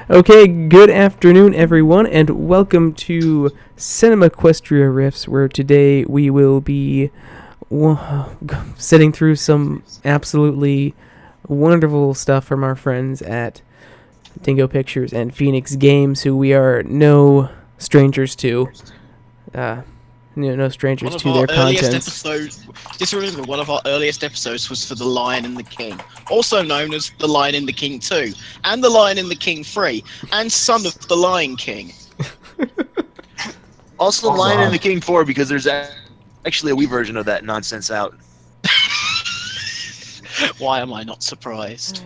Okay, good afternoon, everyone, and welcome to CinemaQuestria Riffs, where today we will be sitting through some absolutely wonderful stuff from our friends at Dingo Pictures and Phoenix Games, who we are no strangers to. No strangers to their contents. Just remember, one of our earliest episodes was for The Lion and the King, also known as The Lion and the King 2, and The Lion and the King 3, and Son of the Lion King. Also, Lion and the King 4, because there's actually a Wii version of that nonsense out. Why am I not surprised?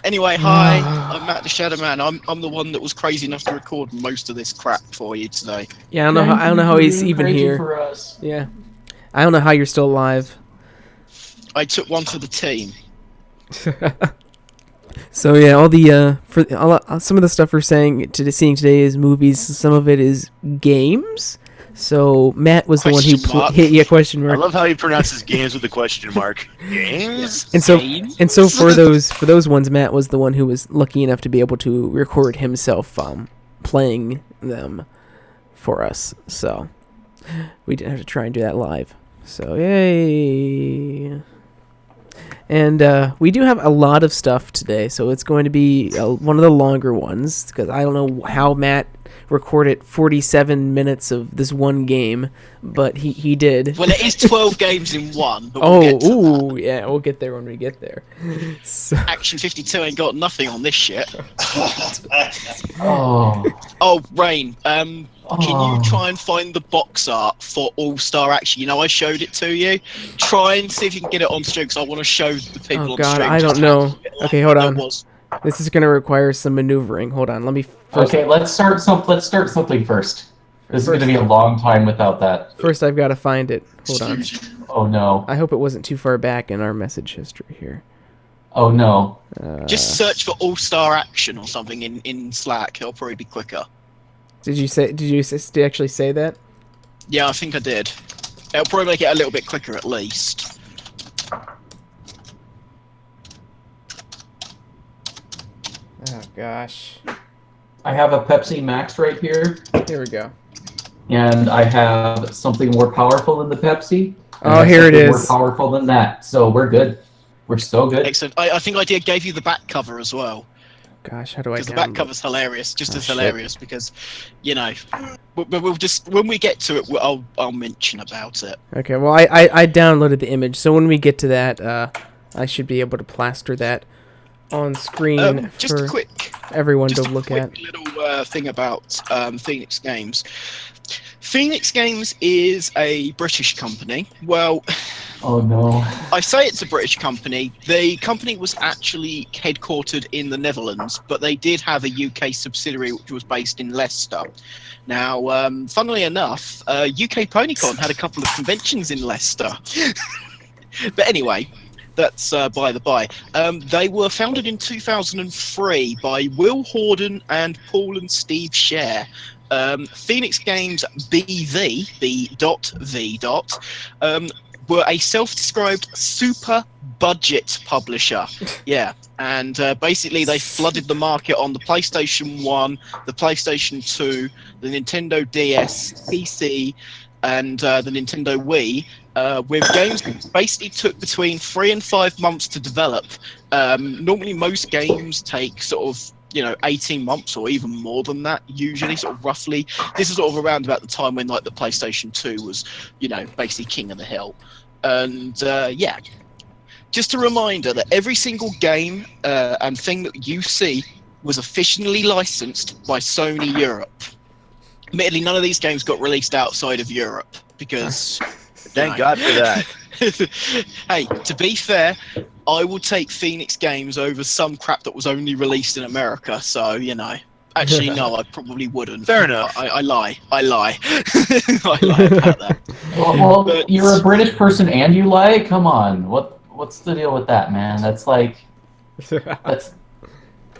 Anyway, hi, I'm Matt the Shadow Man. I'm the one that was crazy enough to record most of this crap for you today. Yeah, I don't know how he's even here. For us. Yeah, I don't know how you're still alive. I took one for the team. So yeah, some of the stuff we're seeing today is movies. Some of it is games. So Matt was the one who hit question mark. I love how he pronounces games with a question mark. Games. And so for those ones, Matt was the one who was lucky enough to be able to record himself playing them for us. So we didn't have to try and do that live. So yay! And we do have a lot of stuff today, so it's going to be one of the longer ones, because I don't know how Matt recorded 47 minutes of this one game, but he did. Well, it is 12 games in one. But yeah, we'll get there when we get there. So. Action 52 ain't got nothing on this shit. Oh, Rain, can you try and find the box art for Allstar Action? You know, I showed it to you. Try and see if you can get it on stream, because I want to show the people on stream. I don't know. Okay, hold on. This is going to require some maneuvering. Hold on, let me... Okay, let's start something first. This is going to be a long time without that. First, I've got to find it. Hold on. Oh, no. I hope it wasn't too far back in our message history here. Oh, no. Just search for Allstar Action or something in Slack. It'll probably be quicker. Did you actually say that? Yeah, I think I did. It'll probably make it a little bit quicker at least. Oh, gosh. I have a Pepsi Max right here. Here we go. And I have something more powerful than the Pepsi. Oh, here it is. More powerful than that. So we're good. We're so good. Excellent. I think I gave you the back cover as well. Gosh, how do I? Because the back cover's hilarious, just as hilarious. Because, you know, we'll just when we get to it, I'll mention about it. Okay. Well, I downloaded the image, so when we get to that, I should be able to plaster that on screen for everyone to look at. Just a quick little thing about Phoenix Games. Phoenix Games is a British company. Well, oh no. I say it's a British company. The company was actually headquartered in the Netherlands, but they did have a UK subsidiary which was based in Leicester. Now, funnily enough, UK PonyCon had a couple of conventions in Leicester. But anyway, that's by the by. They were founded in 2003 by Will Horden and Paul and Steve Scher. Phoenix Games BV, were a self-described super budget publisher. Yeah, and basically they flooded the market on the PlayStation 1, the PlayStation 2, the Nintendo DS, PC, and the Nintendo Wii, with games that basically took between 3 and 5 months to develop. Normally most games take sort of 18 months or even more than that, usually, sort of roughly. This is sort of around about the time when like the PlayStation 2 was, basically king of the hill. And yeah, just a reminder that every single game and thing that you see was officially licensed by Sony Europe. Admittedly, none of these games got released outside of Europe because... Thank God for that. Hey, to be fair, I will take Phoenix Games over some crap that was only released in America, so, Actually, no, I probably wouldn't. Fair enough. I lie. I lie. I lie about that. Well, but you're a British person and you lie? Come on. What's the deal with that, man? That's like... That's...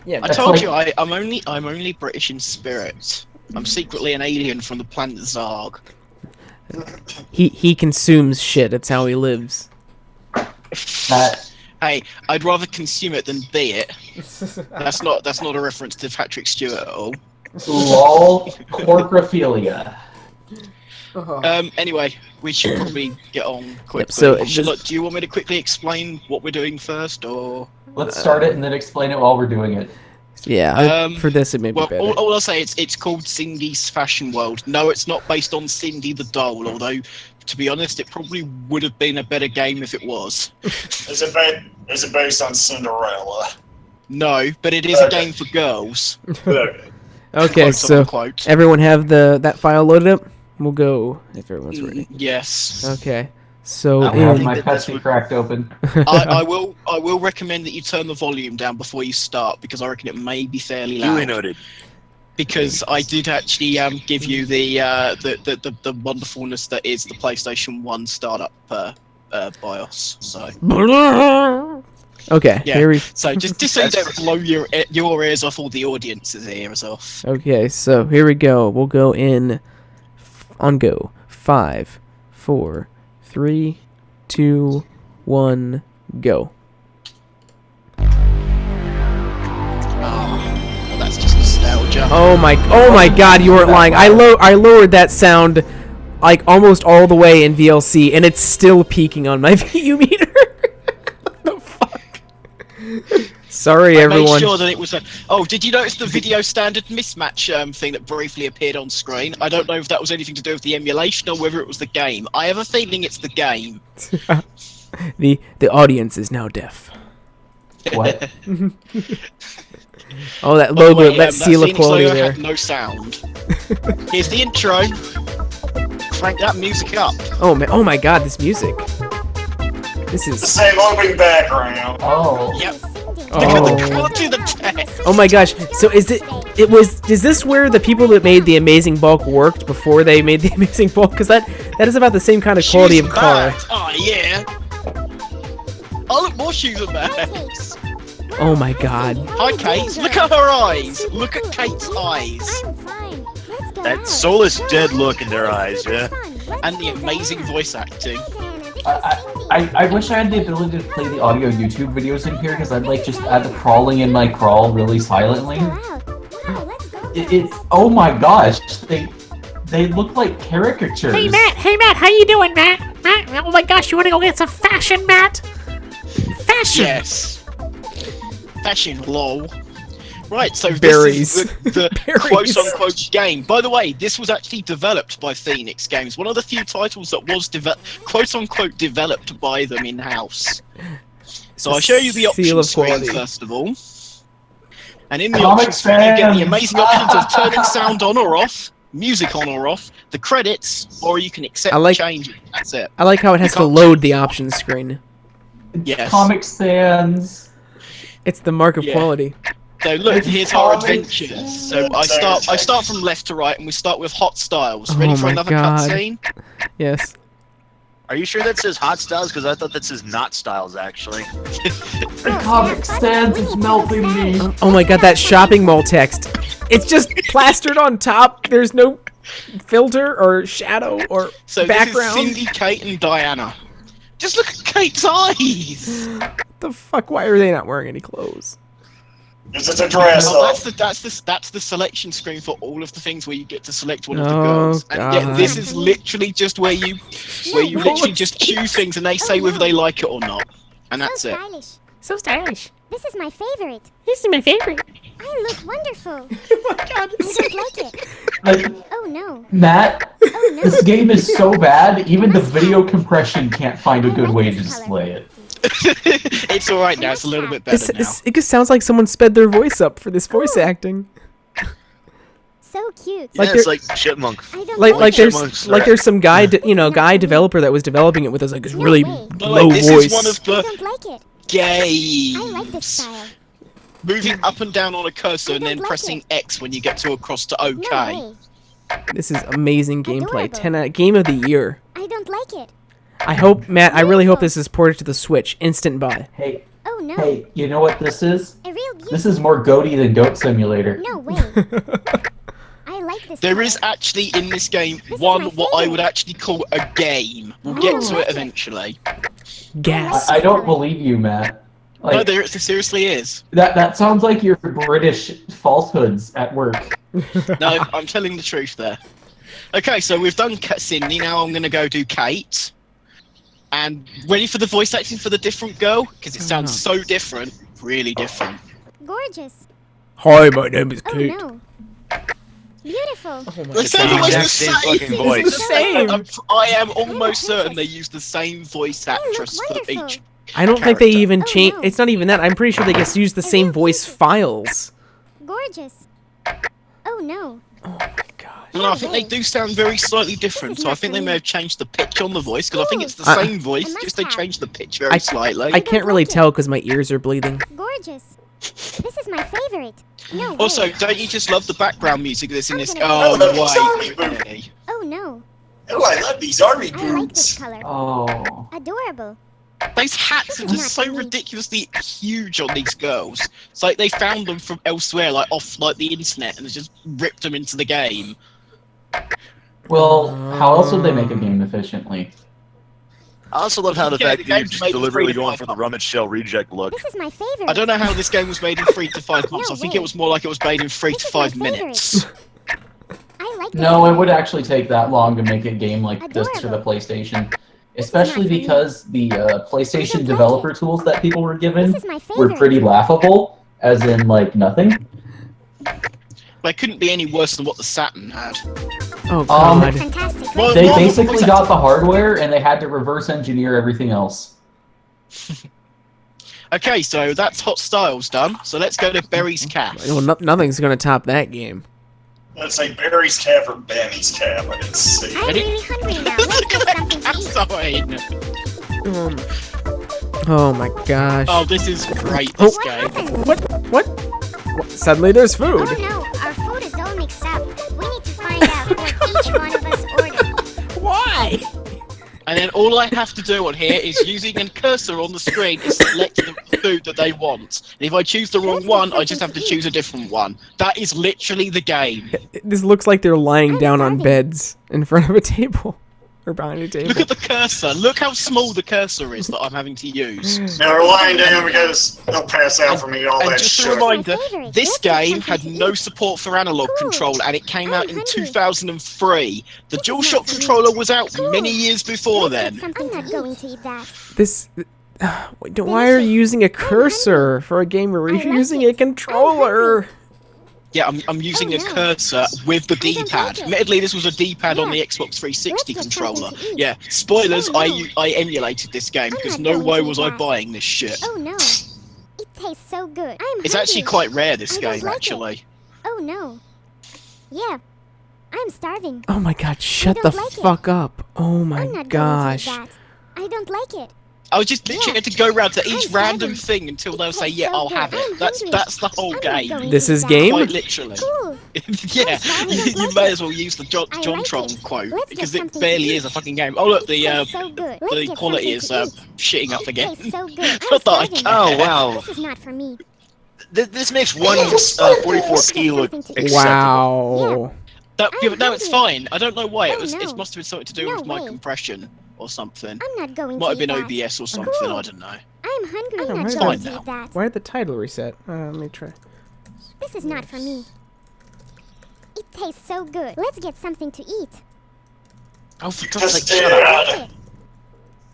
Yeah, I told you, I'm only British in spirit. I'm secretly an alien from the planet Zarg. He consumes shit. That's how he lives. Hey, Hey, I'd rather consume it than be it. That's not a reference to Patrick Stewart at all. Lol, corpophilia. Anyway, we should probably get on quickly. so do you want me to quickly explain what we're doing first, or? Let's start it and then explain it while we're doing it. Yeah, for this it may be Well, better. all I'll say it's called Cindy's Fashion World. No, it's not based on Cindy the doll, although, to be honest, it probably would have been a better game if it was. Is it based on Cinderella? No, but it is a game for girls. Okay. Okay, Quote, so unquote. everyone have that file loaded up? We'll go if everyone's ready. Yes. Okay, so I have my think that this Pepsi would- cracked open. I will recommend that you turn the volume down before you start, because I reckon it may be fairly Duly loud. noted. Because I did actually give you the wonderfulness that is the PlayStation 1 startup BIOS. So okay, Yeah. here we. so just so you don't blow your ears off all the audience's ears off. Okay, so here we go. We'll go in on go. 5, 4, 3, 2, 1, go. Oh, that's just nostalgia. Oh my God! You weren't lying. I lowered that sound like almost all the way in VLC, and it's still peaking on my VU meter. What the fuck? Sorry, I everyone. made sure that it was a. Oh, did you notice the video standard mismatch thing that briefly appeared on screen? I don't know if that was anything to do with the emulation or whether it was the game. I have a feeling it's the game. The audience is now deaf. What? Oh, that By the logo, way, that seal of Phoenix quality logo there. had no sound. Here's the intro. Crank that music up. Oh man! Oh my God! This music. This The is. same opening background. Oh. Yep. Oh. Look at the quality of the text. Oh my gosh! So is this where the people that made the Amazing Bulk worked before they made the Amazing Bulk? Because that is about the same kind of quality Shoes of car. and bags. Oh yeah. Oh look, more shoes and bags. Oh my God! Hi Kate. Look at her eyes. Look at Kate's eyes. I'm fine. Let's go That out. soulless dead look in their eyes, yeah. And the amazing voice acting. I wish I had the ability to play the audio YouTube videos in here because I'd like just add the crawling in my crawl really silently. It's oh my gosh, they look like caricatures. Hey Matt, how you doing, Matt? Matt, oh my gosh, you wanna go get some fashion, Matt? Fashion! Yes. Fashion, lol. Right, so Berries. this is the Berries. quote-unquote game. By the way, this was actually developed by Phoenix Games. One of the few titles that was quote-unquote developed by them in-house. So I'll show you the Seal option of screen quality. first of all. And in the Comic option screen, you get the fans. amazing options of turning sound on or off, music on or off, the credits, or you can accept I like- changes. That's it. I like how it has to load the options screen. Yes. Comic Sans. It's the mark of Yeah. quality. So look, here's our Comics. adventures. So I start from left to right, and we start with Hot Styles. Ready Oh for my another God. cutscene? Yes. Are you sure that says hot styles? Because I thought that says not styles, actually. The Comic Sans is melting me. Oh my God! That shopping mall text. It's just plastered on top. There's no filter or shadow or So background. this is Cindy, Kate, and Diana. Just look at Kate's eyes. What the fuck? Why are they not wearing any clothes? Is it a dress Oh, up? that's the selection screen for all of the things where you get to select one of the Oh, girls. And yeah, God. this is literally just where you literally just choose things and they say whether they like it or not. And that's so it. stylish. So stylish. This is my favorite. This is my favorite. I look wonderful. Oh my God! I don't like it. Like Oh no. Matt, Oh no. this game is so bad, even the video compression can't find a good way to display it. It's alright now, it's a little bit better now. It just sounds like someone sped their voice up for this voice acting. So cute. Yeah, Like it's they're- like chipmunk. I don't Like like there's Chipmunks, like right. there's some guy guy developer that was developing it with us like this No really way. By the low way, this voice. is one of I the don't like it. games. I like this style. Moving up and down on a cursor and I then don't like pressing it. X when you get to across to OK. No way. This is amazing gameplay. Adorable. 10 game of the year. I don't like it. I hope Matt. I really hope this is ported to the Switch. Instant buy. Hey, Oh no. hey, you know what this is? A real beauty. This is more goaty than Goat Simulator. No way. I like this. There style. is actually in this game This is one my what I would favorite. actually call a game. We'll get to it eventually. Gas. I don't believe you, Matt. No, Like, there seriously is. that sounds like your British falsehoods at work. No, I'm telling the truth there. Okay, so we've done Cindy. Now I'm gonna go do Kate. And ready for the voice acting for the different girl? Because it sounds so different. Really different. Gorgeous. Hi, my name is Oh Kate. no. Beautiful. Oh my They It's sound the almost exact the same same. fucking voice. It's the same. I am almost certain they use the same voice actress for wonderful. each. I don't think they character. even Oh, change. no. It's not even that. I'm pretty sure they just use the same voice files. Gorgeous. Oh no. Oh my gosh. No, I think they do sound very slightly different. So I think they may have changed the pitch on the voice because I think it's the I- same voice, I just they must have. changed the pitch very slightly. I can't really tell because my ears are bleeding. Gorgeous. This is my favorite. No Also, way. don't you just love the background music that's in this? I'm Oh, gonna- Oh, these army wait. Oh no. Oh, I love these army I like this boots. color. Oh. Adorable. Those hats are just so ridiculously huge on these girls. It's like they found them from elsewhere, like off like the internet, and just ripped them into the game. Well, how else would they make a game efficiently? I also love how the Yeah, fact the that you're game's just made deliberately free to going play. for the rummage shell reject look. This is my favorite. I don't know how this game was made in 3 to 5 months. I think it was more like it was made in 3 This to is my 5 minutes. I like this. No, it would actually take that long to make a game like this for the Adorable. PlayStation. Especially because the PlayStation like developer tools that people were given This is my were favorite. pretty laughable, as in, like, nothing. They couldn't be any worse than what the Saturn had. Oh god. Fantastic. Well, They well, basically well, got the hardware and they had to reverse engineer everything else. Okay, so that's Hot Styles done. So let's go to Berry's Calf. Well, nothing's gonna top that game. Let's say Barry's calf or Benny's calf. I didn't see. I'm really hungry now. Let's Look get at something that to eat. sign. Oh my gosh. Oh, this is great, this What game. happened? What? Suddenly there's food. Oh no, our food is all mixed up. We need to find out what each one of us ordered. Why? And then all I have to do on here is using a cursor on the screen is select the food that they want. And if I choose the wrong one, I just have to choose a different one. That is literally the game. This looks like they're lying I'm down on starving. beds in front of a table. Or behind a table. Look at the cursor. Look how small the cursor is that I'm having to use. Now we're lying down because they'll pass out from eating all And that just a sugar. reminder, favorite. this Let's get game something had to no eat. support for analog Cool. control, and it came I'm out in hungry. 2003. The This is DualShock not for me. controller was out Cool. many years before then. I'm not going to eat that. This. Why are you using a cursor for a game where I you're like using it. a controller? Yeah, I'm using Oh, a no. cursor with the I don't D-pad. like it. Admittedly, this was a D-pad on the Yeah. Xbox 360 Let's get controller. something to eat. Yeah, spoilers, Oh, no. I emulated this game I'm because not no going way to was eat I that. buying this shit. Oh no. It tastes so good. I'm It's hungry. actually quite rare, this I don't game, like it. actually. Oh no. Yeah. I'm starving. Oh my god, shut don't the like it. fuck up. Oh my I'm not gosh. going to eat that. I don't like it. I was just literally had to go around to each I'm random starving. thing until It they'll say, tastes yeah, so I'll good. have it. I'm That's hungry. the whole I'm not game. going This to is eat that. game? Quite literally. Cool. Yeah, starving. you Like may it. as well use the I JonTron like it. quote Let's get because it something to barely eat. is a fucking game. Oh look, the Tastes so good. Let's the get quality something is to eat. shitting up again. Tastes so good. I'm Not that I starving. care. Oh wow, This is not for me. this makes one Let's 44p get look something to eat. acceptable. Wow. Yeah, but no, it's hungry. fine. I don't know why. Oh, It no. must have been something to do No with my way. compression or something. I'm not going Might have to been eat that. OBS or something. Cool. I don't know. I'm hungry. I'm Oh, not it's going fine to now. eat that. Why did the title reset? Let me try. This is not for me. It tastes so good. Let's get something to eat. Oh, for You God's just sake, did. shut up. I like it.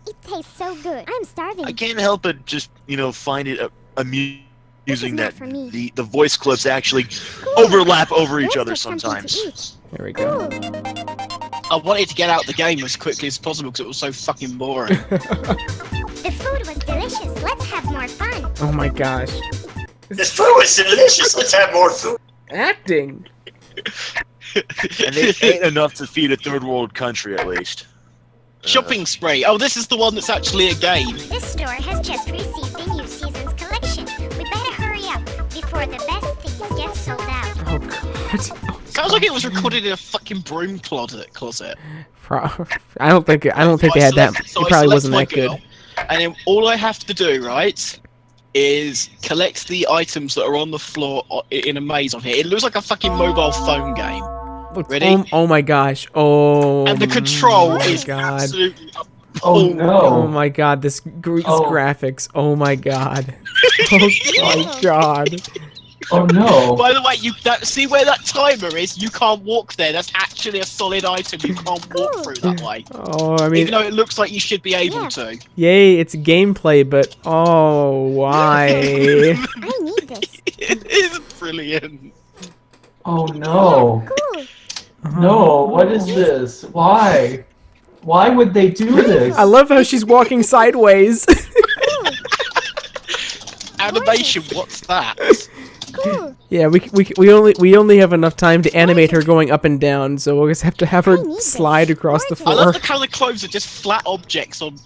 It tastes so good. I'm starving. I can't help but just find it amusing not that for me. the voice clips actually Cool. overlap over each Let's other get something to sometimes. eat. There we go. Cool. I wanted to get out the game as quickly as possible because it was so fucking boring. The food was delicious. Let's have more fun. Oh my gosh. This food is delicious. Let's have more food. Acting. And they ain't enough to feed a third world country at least. Shopping spree. Oh, this is the one that's actually a game. This store has just received the new season's collection. We better hurry up before the best things get sold out. Oh god. Sounds like it was recorded in a fucking broom closet. I don't think they had that. It So I probably select wasn't my that good. girl, and then all I have to do, right, is collect the items that are on the floor in a maze on here. It looks like a fucking mobile phone game. Look, Ready? oh my gosh. Oh And the control my is god. absolutely Oh no. Oh my god, this graphics. Oh my god. Oh my god. Oh no. By the way, see where that timer is? You can't walk there. That's actually a solid item. You can't walk through that way. Oh, I mean, Even though it looks like you should be able to. yay, it's gameplay, but oh, why? I need this. It is brilliant. Oh no. Cool. No, what is this? Why? Why would they do this? I love how she's walking sideways. Animation, what's that? Cool. Yeah, we only have enough time to animate her going up and down, so we'll just have to have her slide across the I floor. love how the clothes are just flat objects on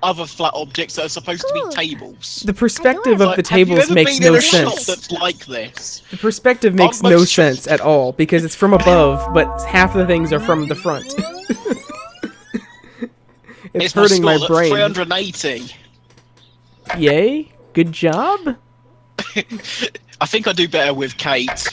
other flat objects that are supposed to be tables. The perspective of the Have you tables ever makes been in no a shop sense. that's like this? The perspective makes no sense at all because it's from above, but half the things are from the front. It's hurting my skull at brain. 380. Yay! Good job. I think I do better with Kate.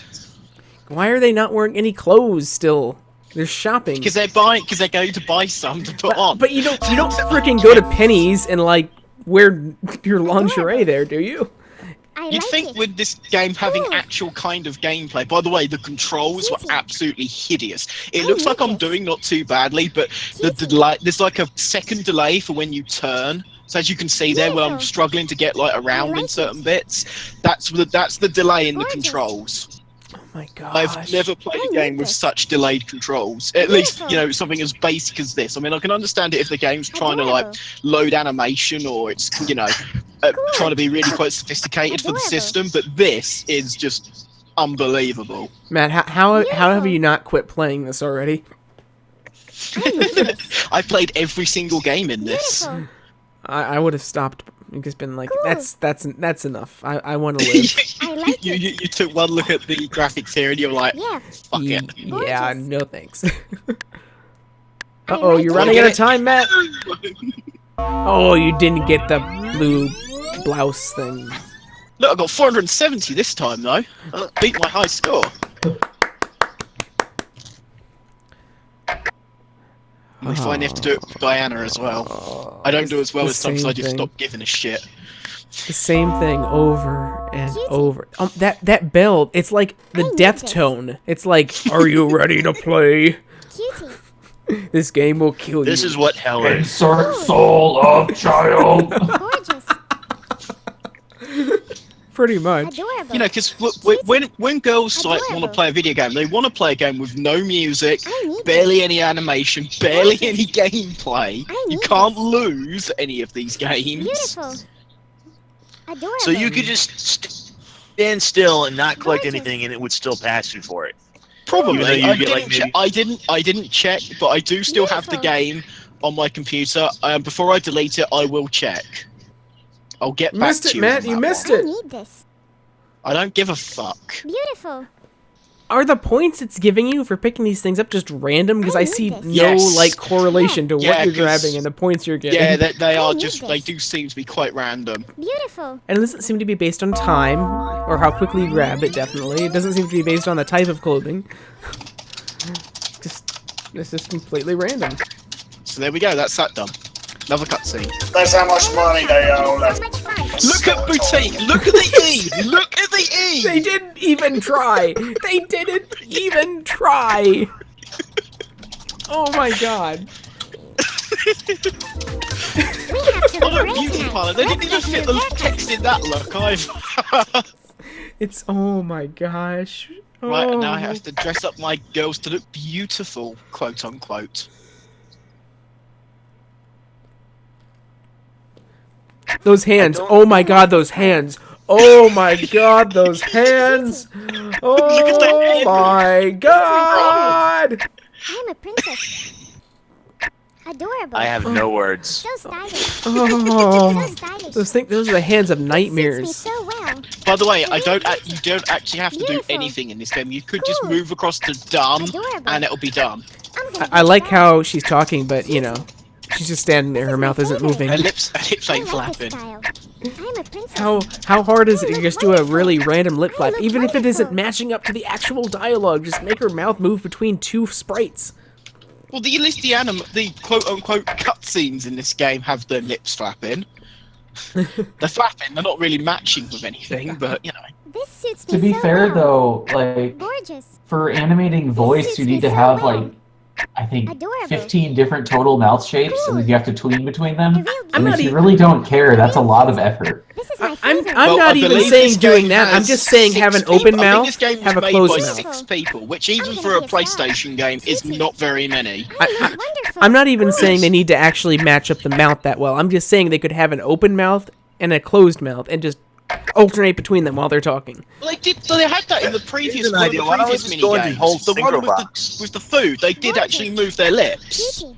Why are they not wearing any clothes still? They're shopping. Because they're going to buy some to put on. But you don't freaking go to Penny's and like wear your lingerie there, do you? You'd think with this game having actual kind of gameplay. By the way, the controls were absolutely hideous. It looks like I'm doing not too badly, but the delay, there's like a second delay for when you turn. So as you can see there, where I'm struggling to get like around in certain bits, that's the delay in the controls. Oh my god! I've never played a game with such delayed controls. At least, something as basic as this. I mean, I can understand it if the game's trying to like load animation or it's trying to be really quite sophisticated for the system. But this is just unbelievable. Matt, how have you not quit playing this already? I played every single game in this. I would have stopped. Just been like, that's enough. I want to live. I like it. You took one look at the graphics here and you're like, Yeah. fuck it. Yeah, no thanks. Uh-oh, you're running out of time, Matt. Oh, you didn't get the blue blouse thing. Look, I got 470 this time though. I beat my high score. We finally have to do it with Diana as well. I don't do as well as some, so I just stop giving a shit. The same thing over and over. That bell, it's like the death tone. It's like, are you ready to play? Cutie. This game will kill you. This is what hell is. Insert soul of child. Gorgeous. Pretty much. Adorable. You know, because when girls like want to play a video game, they want to play a game with no music, barely any animation, barely any gameplay. You can't lose any of these games. Beautiful. Adorable. So you could just stand still and not collect anything, and it would still pass you for it. Probably. Even though you get, like, I didn't check, but I do still have the game on my computer. Before I delete it, I will check. I'll get back to you. Matt. You missed it. I need this. I don't give a fuck. Beautiful. Are the points it's giving you for picking these things up just random? Because I see no Yes. like correlation to what Yeah, you're 'cause- grabbing and the points you're getting. Yeah, they are need just. this. They do seem to be quite random. Beautiful. And it doesn't seem to be based on time or how quickly you grab it. Definitely, it doesn't seem to be based on the type of clothing. This is completely random. So there we go. That's that done. Another cutscene. That's how much money they owe. So That's much fun. Look at boutique. Look at the E. Look at the E. They didn't even try. They didn't even try. Oh my god. We have to Oh look, break beauty tonight. parlor. They didn't even Let's fit get the new haircuts. text in that look either. It's oh my gosh. Right, and now I Oh. have to dress up my girls to look beautiful, quote unquote. Those hands. Oh my god, those hands. Oh my god, those hands. Oh my god. I'm a princess. Adorable. I have no words. So stylish. Oh. So stylish. Those are the hands of Suits me nightmares. so well. By the way, you don't actually have to do Beautiful. anything in this game. You could just Cool. move across to done, Adorable. and it'll be done. I'm gonna I be like proud. how she's talking, but you know, she's just standing there. Her mouth isn't moving. Her lips ain't I like this flapping. style. I'm a princess. How hard is it to just do a wonderful. really random lip flap, look even if it isn't wonderful. matching up to the actual dialogue? Just make her mouth move between two sprites. Well, the quote-unquote cutscenes in this game have their lips flapping. They're flapping. They're not really matching with anything, but you know. This suits me To be so fair, well. though, like Gorgeous. for animating voice, you suits need me to so have well. like I think Adorable. 15 different total mouth shapes, and then you have to tween between them. A real And not if you e- really don't care, that's a lot of effort. This is my I'm favorite. Well, not I even believe saying this doing game that. I'm has just saying have an 6 open people. I mouth, think this game have a was made closed by mouth. 6 people, which even I'm for a gonna be a star. PlayStation game is not very many. Wonderful. I'm not even Cool. saying they need to actually match up the mouth that well. I'm just saying they could have an open mouth and a closed mouth and just alternate between them while they're talking. Well, they had that in the previous Here's an one of idea. the Why don't we previous just go into minigames. whole The one synchro box? with the food, they did actually move their lips. Beauty.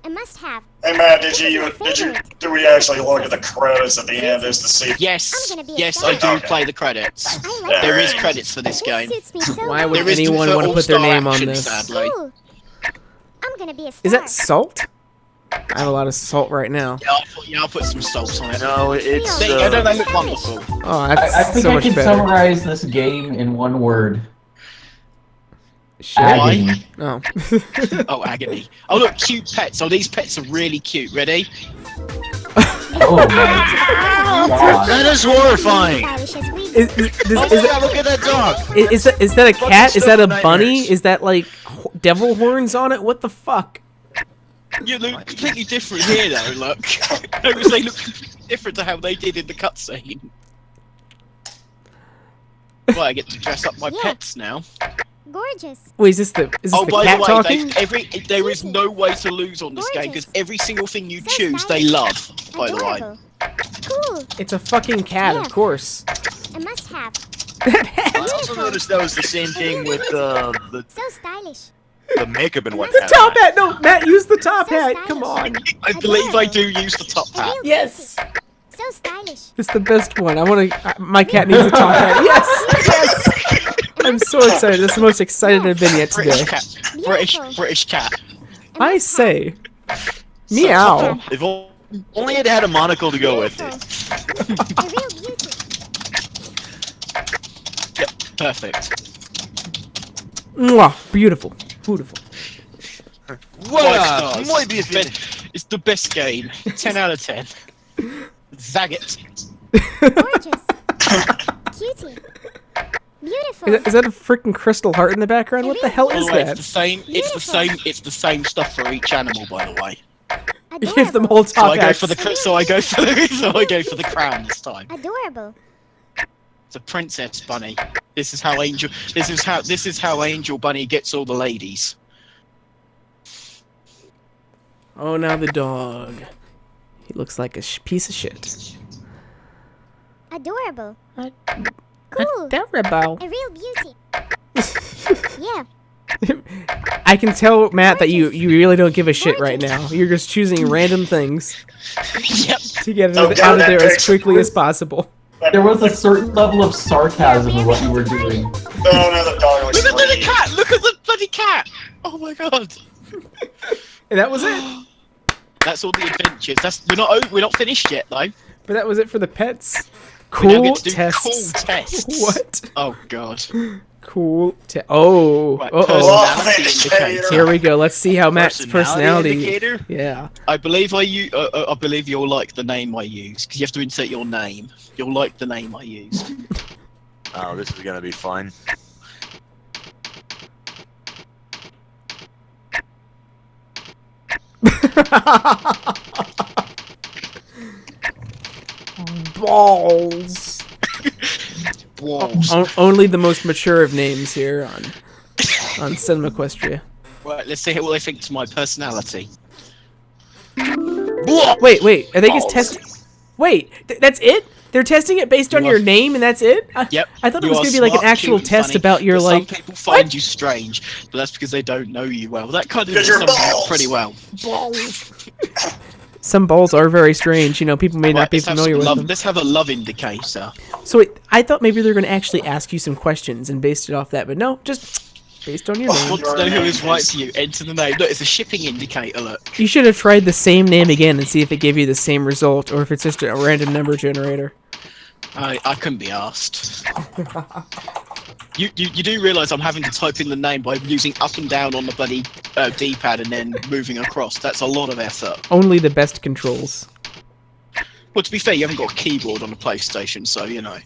A must-have. Hey Matt, do we actually look at the credits at the end just to see? Yes, I'm gonna be a yes, star. I do Okay. play the credits. I like There this. is credits for this game. Suits me so Why well. would There is anyone for want to put their Allstar name on Action, this? sadly. Cool. I'm gonna be a star. Is that salt? I have a lot of salt right now. I'll put some salt on it. No, it's There you go, don't they look wonderful? Oh, that's I think so I much can better. summarize this game in one word. Shit. Agony. Oh. Oh, agony. Oh, look, cute pets. Oh, these pets are really cute. Ready? Oh my god. That is horrifying. Stylish as we Is, Oh my god, look at that dog! is that a cat? Is that a Fucking bunny? nightmares. Is that like devil horns on it? What the fuck? You look completely different here, though. Look, Notice they look completely different to how they did in the cutscene. Well, I get to dress up my Yeah. pets now. gorgeous. Wait, is this the Oh, the by cat the way, talking? there is no way to lose on this game because every single thing you So choose, they stylish. love. By the way, Adorable. Cool. It's a fucking cat, Yeah. of course. A must-have. I also noticed that was the same thing with the So stylish. makeup and The whatnot. top hat. No, Matt, use the top So hat. stylish. Come on. I believe I do use the top A hat. real Yes. beauty. So stylish. It's the best one. I want to. My cat needs a top hat. Yes. Yes. I'm so excited. This is the most excited I've been yet today. British cat. Beautiful. British cat. A I must-have. say, meow. If only it had a monocle to go with it. Beautiful. A real beauty. Yep, perfect. Mwah. Beautiful. Beautiful. Wow, stars. muy bien. It's the best game. 10 out of 10. Zag it. Gorgeous. Cutie. Beautiful. Is that a freaking crystal heart in the background? What the hell By is the way, that? it's the same stuff for each animal. By the way, You give them Adorable. whole so I top go hats. for the crown this time. Adorable. It's a princess bunny. This is how Angel Bunny gets all the ladies. Oh, now the dog. He looks like a piece of shit. Adorable. Ad- Cool. Adorable. A real beauty. Yeah. I can tell, Matt, that you really don't give a shit right now. You're just choosing random things Yep. to get it Oh, out God, of that there as picture. quickly as possible. There was a certain level of sarcasm in what you were doing. Oh no, the dog looks Look at the pretty. cat! Look at the bloody cat! Oh my god! And that was it. That's all the adventures. We're not finished yet though. But that was it for the pets. We now Cool get to do tests. cool tests. What? Oh god. Cool Oh. Right, Uh-oh. personality indicator. indicator. Here we go. Let's see how Matt's personality. indicator? Yeah. I believe you'll like the name I use because you have to insert your name. You'll like the name I used. Oh, this is gonna be fun. Balls. Balls. Only the most mature of names here on CinemaQuestria. Right, let's see what they think to my personality. Wait. Are they just testing? Wait, that's it? They're testing it based on You your are- name, and that's it? Yep. I thought it you was are gonna be like an smart, actual cute, and test funny, about your but like. Some people find you strange, but that's because they don't know you well. That kind of Because sums you're you up balls. pretty well. Some balls are very strange. You know, people may not Right, be let's have familiar some with love. them. Let's have a love indicator. So wait, I thought maybe they're gonna actually ask you some questions and based it off that, but no, just based on your name. Want to know who is right to you? Enter the name. Look, it's a shipping indicator. Look. You should have tried the same name again and see if it gave you the same result, or if it's just a random number generator. I couldn't be asked. You do realise I'm having to type in the name by using up and down on the bloody D-pad and then moving across. That's a lot of effort. Only the best controls. Well, to be fair, you haven't got a keyboard on the PlayStation, so you know.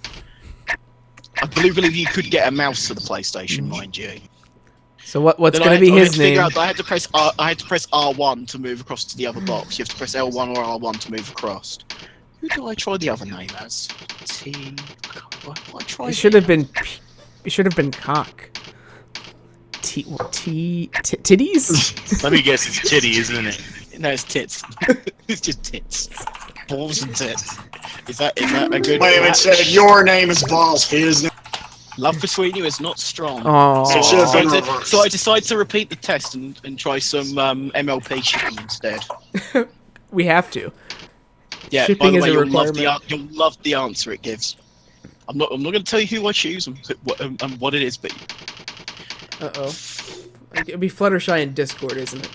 I believe you could get a mouse for the PlayStation, mind you. So what's Then going to be his name? I had to press R1 to move across to the other box. You have to press L1 or R1 to move across. Who do I try the other name as? T. What I tried? It should have been. It should have been cock. Titties? Let me guess, it's titty, isn't it? No, it's tits. It's just tits. Balls and tits. Is that a good Wait, it match? said your name is Balls. His name. Love between you is not strong. Oh. It should have been reversed. So I decided to repeat the test and try some MLP shipping instead. We have to. Yeah, Shipping by the is way, a you'll love the answer it gives. I'm not going to tell you who I choose and what it is, but Uh-oh. It'd be Fluttershy in Discord, isn't it?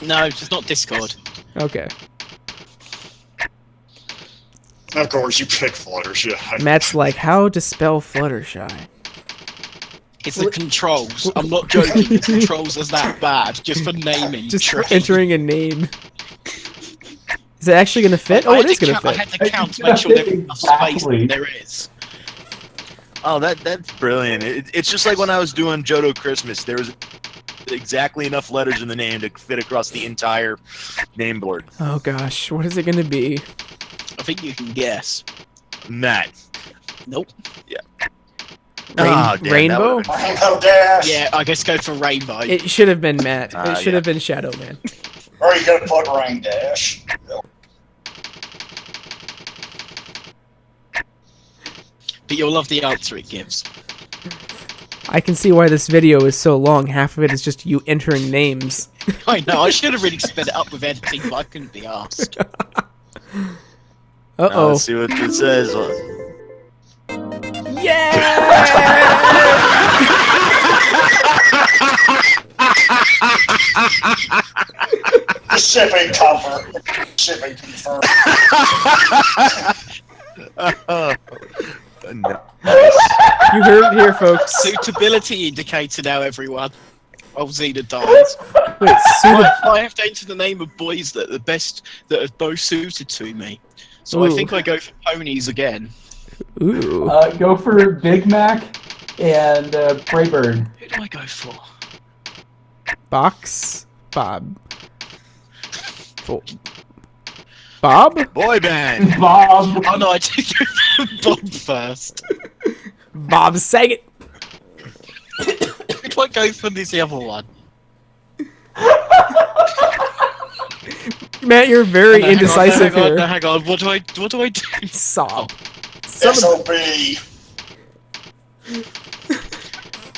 no, it's not Discord. Okay. Of course, you pick Fluttershy. Matt's like, how to spell Fluttershy? It's the controls. I'm not joking. The controls are that bad just for naming. Just for tree. entering a name. Is it actually going to fit? Oh, it is going to I fit. had to count to make sure there was enough space. And there is. Oh, that's brilliant. It's just like when I was doing Johto Christmas. There was exactly enough letters in the name to fit across the entire name board. Oh gosh, what is it going to be? I think you can guess. Matt. Nope. Yeah. Rainbow? Rainbow Dash. Yeah, I guess go for Rainbow. It should have been Matt. It should yeah. have been Shadow Man. Or you gotta put Rain Dash. But you'll love the answer it gives. I can see why this video is so long. Half of it is just you entering names. I know, I should have really sped it up with editing, but I couldn't be asked. Uh-oh. Let's see what it says. Shipping confirmed. Shipping confirmed. You heard it here, folks. Suitability indicator now, everyone. Oh, Xena dies. Wait, I have to enter the name of boys that are both suited to me. So I Ooh. think I go for ponies again. Ooh. Go for Big Mac and Braybird. Who do I go for? Box Bob. Bob? Boy band. Bob. Oh no, I did go for Bob first. Bob Saget. Who do I go for this other one? Matt, you're very indecisive here. Hang on. What do I do? Sob. SOB.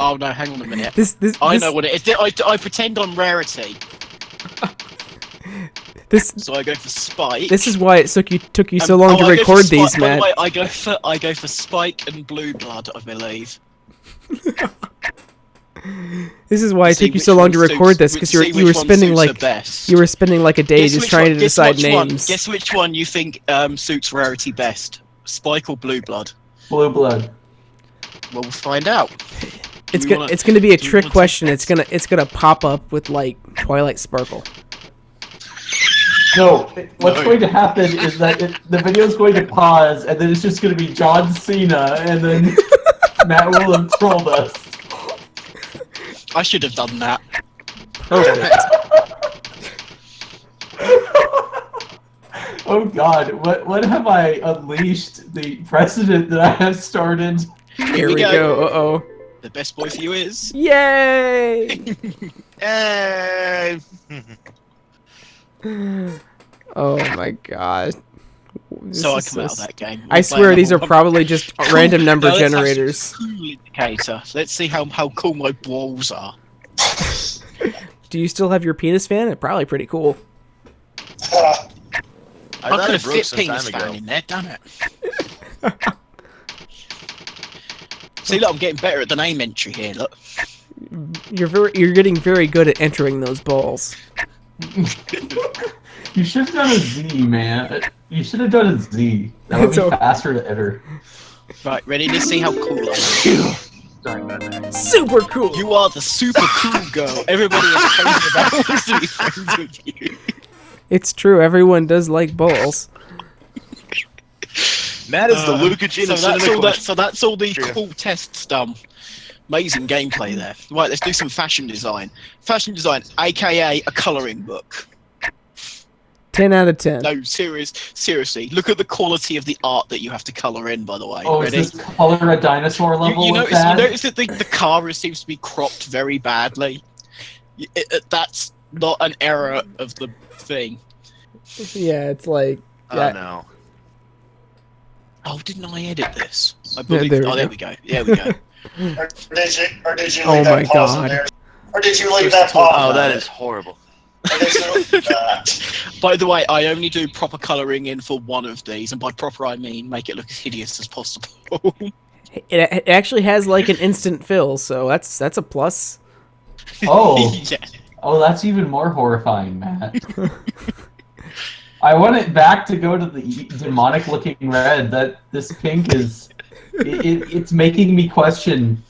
Oh no, hang on a minute. I know what it is. I pretend I'm Rarity. So I go for Spike. This is why it took you so long to I go for record Spike. these, By Matt. the way, I go for Spike and Blue Blood, I believe. This is why it See took you so which long one to record this, because see you which were one spending suits her like best. you were spending like a day Guess just which trying one- to guess decide which one- names. Guess which one you think suits Rarity best? Spike or Blue Blood? Blue Blood. Well, we'll find out. It's Do you gonna wanna- it's gonna be a do you trick wanna question. take It's gonna pop up with like Twilight Sparkle. No, what's No. going to happen is that the video is going to pause, and then it's just going to be John Cena, and then Matt will have trolled us. I should have done that. Perfect. Oh God, what have I unleashed? The precedent that I have started. Here we go. Uh-oh. The best boy for you is. Yay! Hey. Oh my god. This So I is come out of so that game. I swear these are probably just random number Now let's have some generators. Cool indicator. Let's see how cool my balls are. Do you still have your penis fan? It's probably pretty cool. I thought could it have broke fit some penis time fan ago. in there, damn it. See, look, I'm getting better at the name entry here. Look, You're getting very good at entering those balls. You should have done a Z, man. You should have done a Z. That would It's be okay. faster to enter. Right, ready to see how cool I am? Sorry about that. Super cool. You are the super cool girl. Everybody is crazy about wants to be friends with you. It's true. Everyone does like balls. Matt is the Luka Chin So of that's all CinemaQuestria. that's all the cool tests done. Amazing gameplay there. Right, let's do some fashion design. Fashion design, aka a colouring book. 10 out of 10. No, seriously. Look at the quality of the art that you have to colour in, by the way. Oh, Ready? is this color a dinosaur level You with notice that? that the car seems to be cropped very badly. That's not an error of the thing. Yeah, it's like. Oh no. Oh, didn't I edit this? I Yeah, believe. There we go. There we go. Or did you Oh leave my that pause in God. there? Or did you leave that pause? Oh, that is horrible. Or did you leave that? By the way, I only do proper colouring in for one of these, and by proper I mean make it look as hideous as possible. It actually has like an instant fill, so that's a plus. Oh, Yeah. oh, that's even more horrifying, Matt. I want it back to go to the demonic-looking red. That this pink is, it's making me question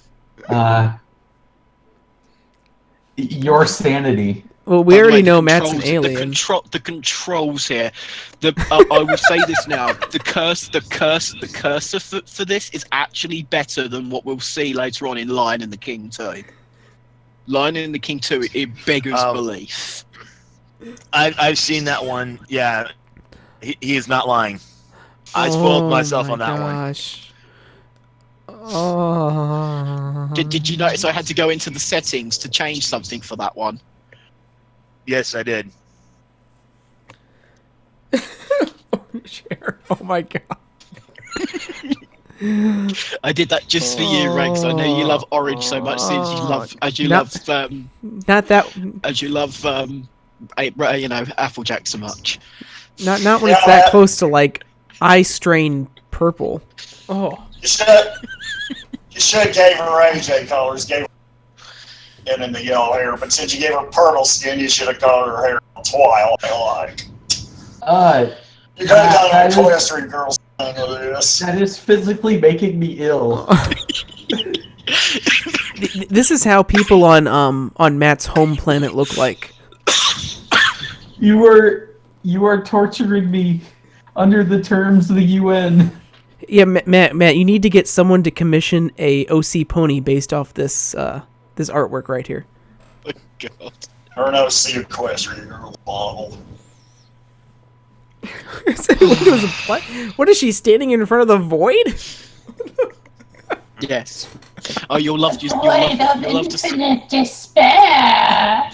your sanity. Well, By we the already way, know Matt's an controls- alien. The controls here. I will say this now. The cursor for this is actually better than what we'll see later on in Lion and the King 2. Lion and the King 2, it beggars belief. I've seen that one. Yeah, he is not lying. I spoiled myself on that one. Oh. Did you notice I had to go into the settings to change something for that one? Yes, I did. Oh my god. I did that just for you, Rex. I know you love orange so much since you love Not that. Applejack so much. Not when it's that close to like eye strain purple. Oh. You should gave her AJ colors, gave her in the yellow hair, but since you gave her purple skin, you should have colored her hair Twilight. You could have done a Equestrian Girls thing with this. That is physically making me ill. This is how people on Matt's home planet look like. You are torturing me under the terms of the UN. Yeah, Matt, you need to get someone to commission a OC pony based off this this artwork right here. Oh, God. Or no, see Equestrian Girls model. What is she standing in front of the void? Yes. Oh, you'll love to despair.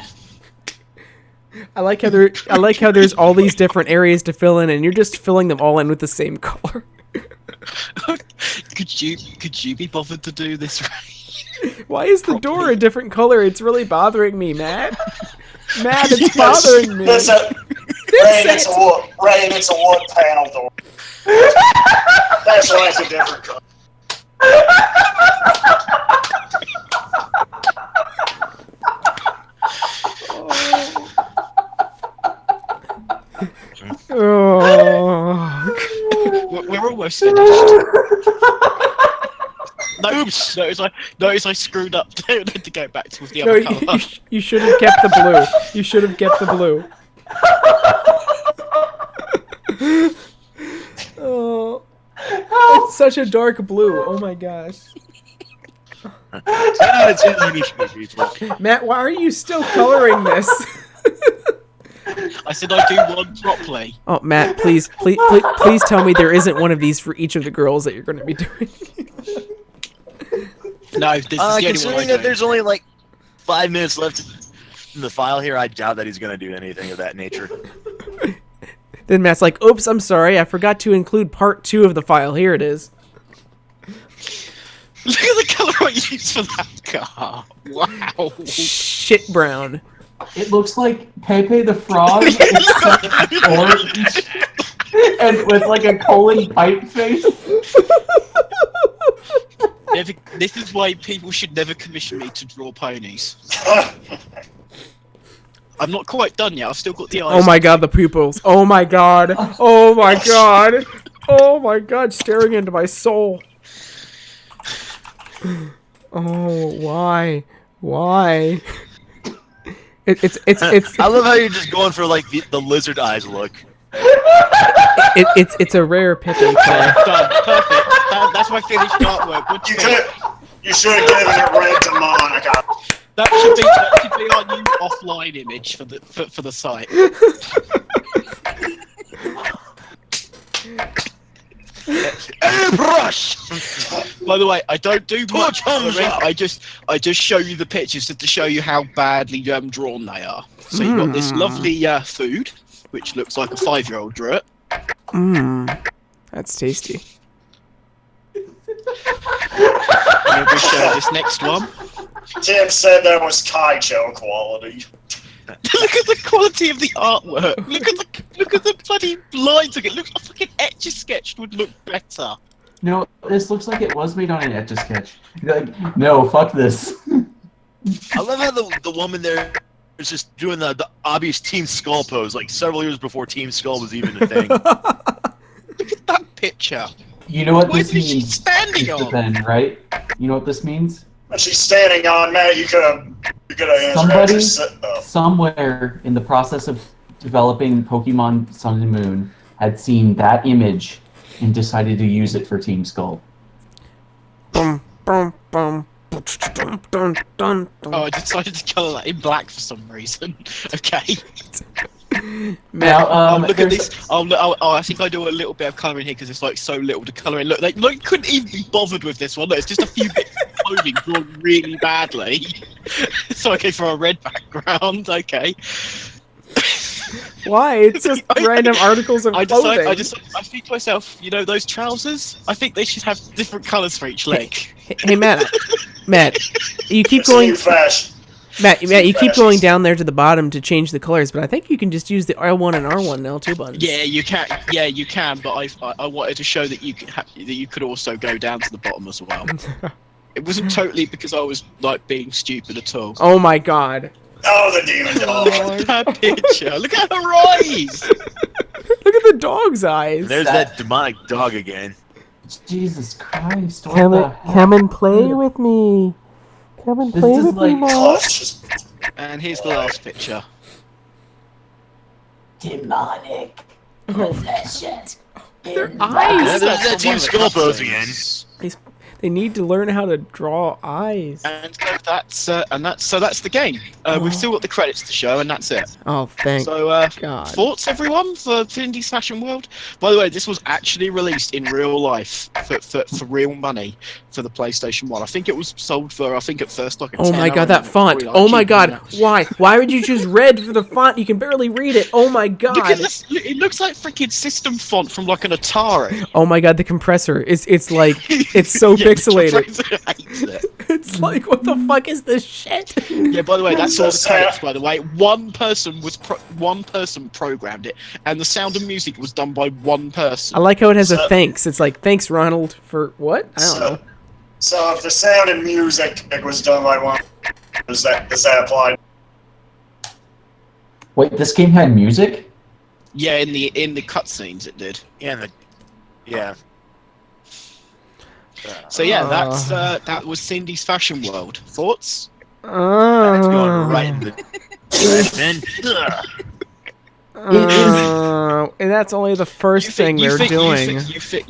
I like how there's all these different areas to fill in, and you're just filling them all in with the same color. Could you be bothered to do this right? Why is the door a different color? It's really bothering me, Matt. Matt, it's bothering me. It's a wood panel door. That's why it's a different color. Oh. We're almost finished. Oops! Notice I screwed up. I had to go back to the other colour. You should have kept the blue. You should have kept the blue. Oh, it's such a dark blue. Oh my gosh. Matt, why are you still coloring this? I said I do one properly. Oh, Matt, please tell me there isn't one of these for each of the girls that you're going to be doing. No, this is the only considering one that there's only like 5 minutes left in the file here, I doubt that he's going to do anything of that nature. Then Matt's like, oops, I'm sorry, I forgot to include part 2 of the file. Here it is. Look at the colour I used for that car. Wow. Shit brown. It looks like Pepe the Frog, except orange, and with like a colon pipe face. This is why people should never commission me to draw ponies. I'm not quite done yet. I've still got the eyes. Oh my god, the pupils. Oh my god. Oh my god. Oh my god, staring into my soul. Oh, why? Why? It's I love how you're just going for like the lizard eyes look. it's a rare pippin color. Done. Perfect. That's my finished artwork. What do you think? You should have given it red to Monica. That should be our new offline image for the site. Airbrush. By the way, I don't do much. Thumbs up. I just show you the pictures just to show you how badly drawn they are. So you've got this lovely food, which looks like a 5-year-old drew it. That's tasty. And we'll show this next one. Tim said that was Kaicho quality. Look at the quality of the artwork. Look at the bloody lines. It looks like a fucking Etch-a-Sketch would look better. No, this looks like it was made on an Etch-a-Sketch. Like, no, fuck this. I love how the woman there is just doing the obvious Team Skull pose, like several years before Team Skull was even a thing. Look at that picture. You know what What this is she means, standing on? Ben, right? You know what this means? When she's standing on, Matt, you could have Somebody answered somewhere in the process of developing Pokemon Sun and Moon had seen that image and decided to use it for Team Skull. Boom, boom, boom. Dun, dun, dun, dun. Oh, I decided to color that in black for some reason. Okay. Now, Look at there's- this. I think I do a little bit of colouring here because it's like so little to colour in. Look, they couldn't even be bothered with this one. Look, it's just a few bits of clothing drawn really badly. So okay, for a red background, okay. Why? It's just random articles of I clothing. think to myself, you know, those trousers. I think they should have different colours for each leg. Hey, Matt, you keep It's going. new fashion. Matt, you keep going down there to the bottom to change the colors, but I think you can just use the R1 and R1 and L2 buttons. Yeah, you can. Yeah, you can. But I wanted to show that that you could also go down to the bottom as well. It wasn't totally because I was like being stupid at all. Oh my god. Oh, the demon dog. That picture. Look at her eyes. Look at the dog's eyes. There's that demonic dog again. Jesus Christ! What the heck? come and play with me. Come and This is like Clutch. And here's the last picture. demonic possession. Their Yeah, eyes. there's that Team Skull pose again. They need to learn how to draw eyes. And so that's the game. We've still got the credits to show, and that's it. Oh, thank So, God. thoughts, everyone, for Indie's Fashion World? By the way, this was actually released in real life for real money for the PlayStation 1. I think it was sold for, at first, like a Oh my $10 god, that and font. probably, like, Oh my cheaper god. than that. Why? Why would you choose red for the font? You can barely read it. Oh my god. Look at this. It looks like freaking system font from like an Atari. Oh my god, the compressor. It's like it's so Yeah, pixelated. Fraser hates it. It's like what the fuck is this shit? Yeah, by the way, that's all the So credits, by the way. One person programmed it, and the sound and music was done by one person. I like how it has a So- thanks. It's like thanks Ronald for what? I don't know. So if the sound and music was done by one, does that apply? Wait, this game had music? Yeah, in the cutscenes it did. Yeah. So yeah, that was Cindy's Fashion World. Thoughts? That's going right in the trash bin. And that's only the first thing they're doing. You think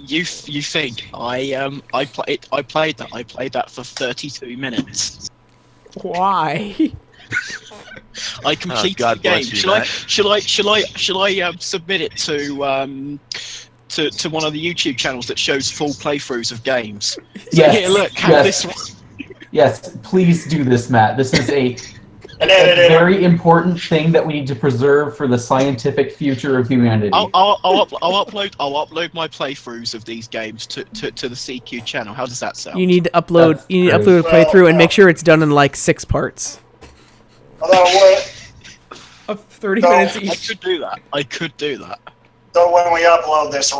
I played that for 32 minutes. Why? I completed God the game. bless you, Matt. Shall I submit it to one of the YouTube channels that shows full playthroughs of games? So Yes, here, look, have yes. this one. Yes, please do this, Matt. This is a And then it very important thing that we need to preserve for the scientific future of humanity. I'll upload my playthroughs of these games to the CQ channel. How does that sound? You need to upload. That's You need to great. upload a playthrough and make sure it's done in like 6 parts although what? of 30 No, minutes I each. could do that. So when we upload this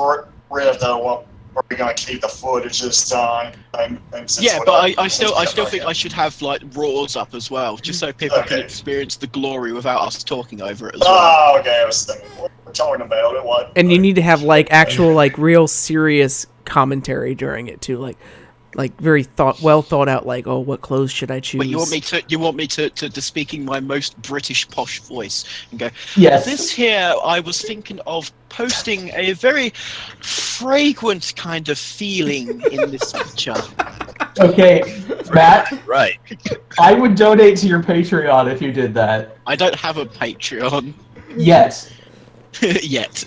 riff, though, what are we gonna keep the footage this time? And since Yeah, we're but not- I still think I should have like raws up as well, just so people can Okay. experience the glory without us talking over it as well. Oh, okay. I was thinking what we're talking about it. What? And you need to have like actual like real serious commentary during it too. Like, like very well thought out. Like, oh, what clothes should I choose? But you want me to speak in my most British posh voice and go, Yes. this here, I was thinking of posting a very fragrant kind of feeling in this picture. Okay, Matt, Right. I would donate to your Patreon if you did that. I don't have a Patreon Yes. yet.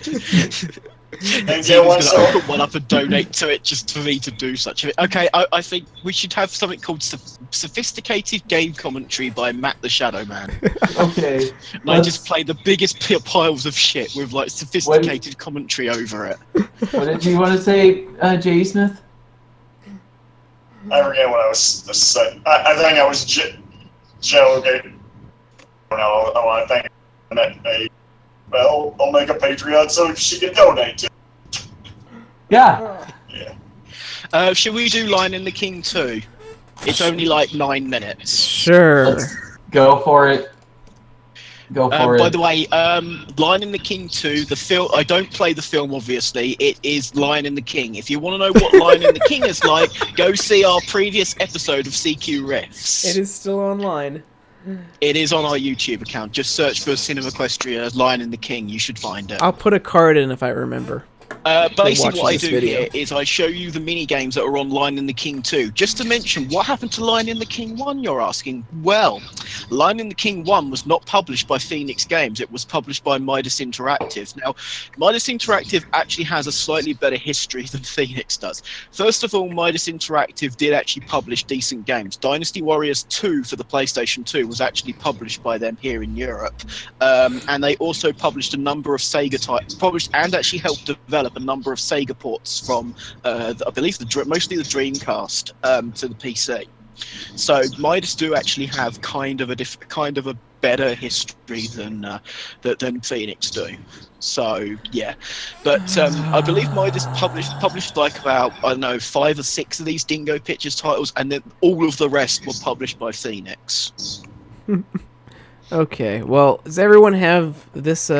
And So get one, he's gonna so open one up and donate to it just for me to do such a. Okay, I think we should have something called sophisticated game commentary by Matt the Shadow Man. Okay. And I just play the biggest piles of shit with like sophisticated commentary over it. What did you want to say, J. Smith? I forget what I was saying. I think I was joking. I think I'll make a Patreon so she can donate to. Yeah. Yeah. Should we do Lion and the King 2? It's only like 9 minutes. Sure. Let's go for it. Go for it. By the way, Lion and the King 2, the film. I don't play the film, obviously. It is Lion and the King. If you want to know what Lion and the King is like, go see our previous episode of CQ Riffs. It is still online. It is on our YouTube account. Just search for CinemaQuestria Lion and the King. You should find it. I'll put a card in if I remember. Basically, what I watching this do video. here is I show you the mini games that are on Lion and the King 2. Just to mention, what happened to Lion and the King 1, you're asking? Well, Lion and the King 1 was not published by Phoenix Games. It was published by Midas Interactive. Now, Midas Interactive actually has a slightly better history than Phoenix does. First of all, Midas Interactive did actually publish decent games. Dynasty Warriors 2 for the PlayStation 2 was actually published by them here in Europe. And they also published a number of Sega titles, published and actually helped develop a number of Sega ports from, I believe, mostly the Dreamcast to the PC. So Midas do actually have kind of a better history than Phoenix do. So yeah, but I believe Midas published like about, I don't know, 5 or 6 of these Dingo Pictures titles, and then all of the rest were published by Phoenix. Okay, well, does everyone have this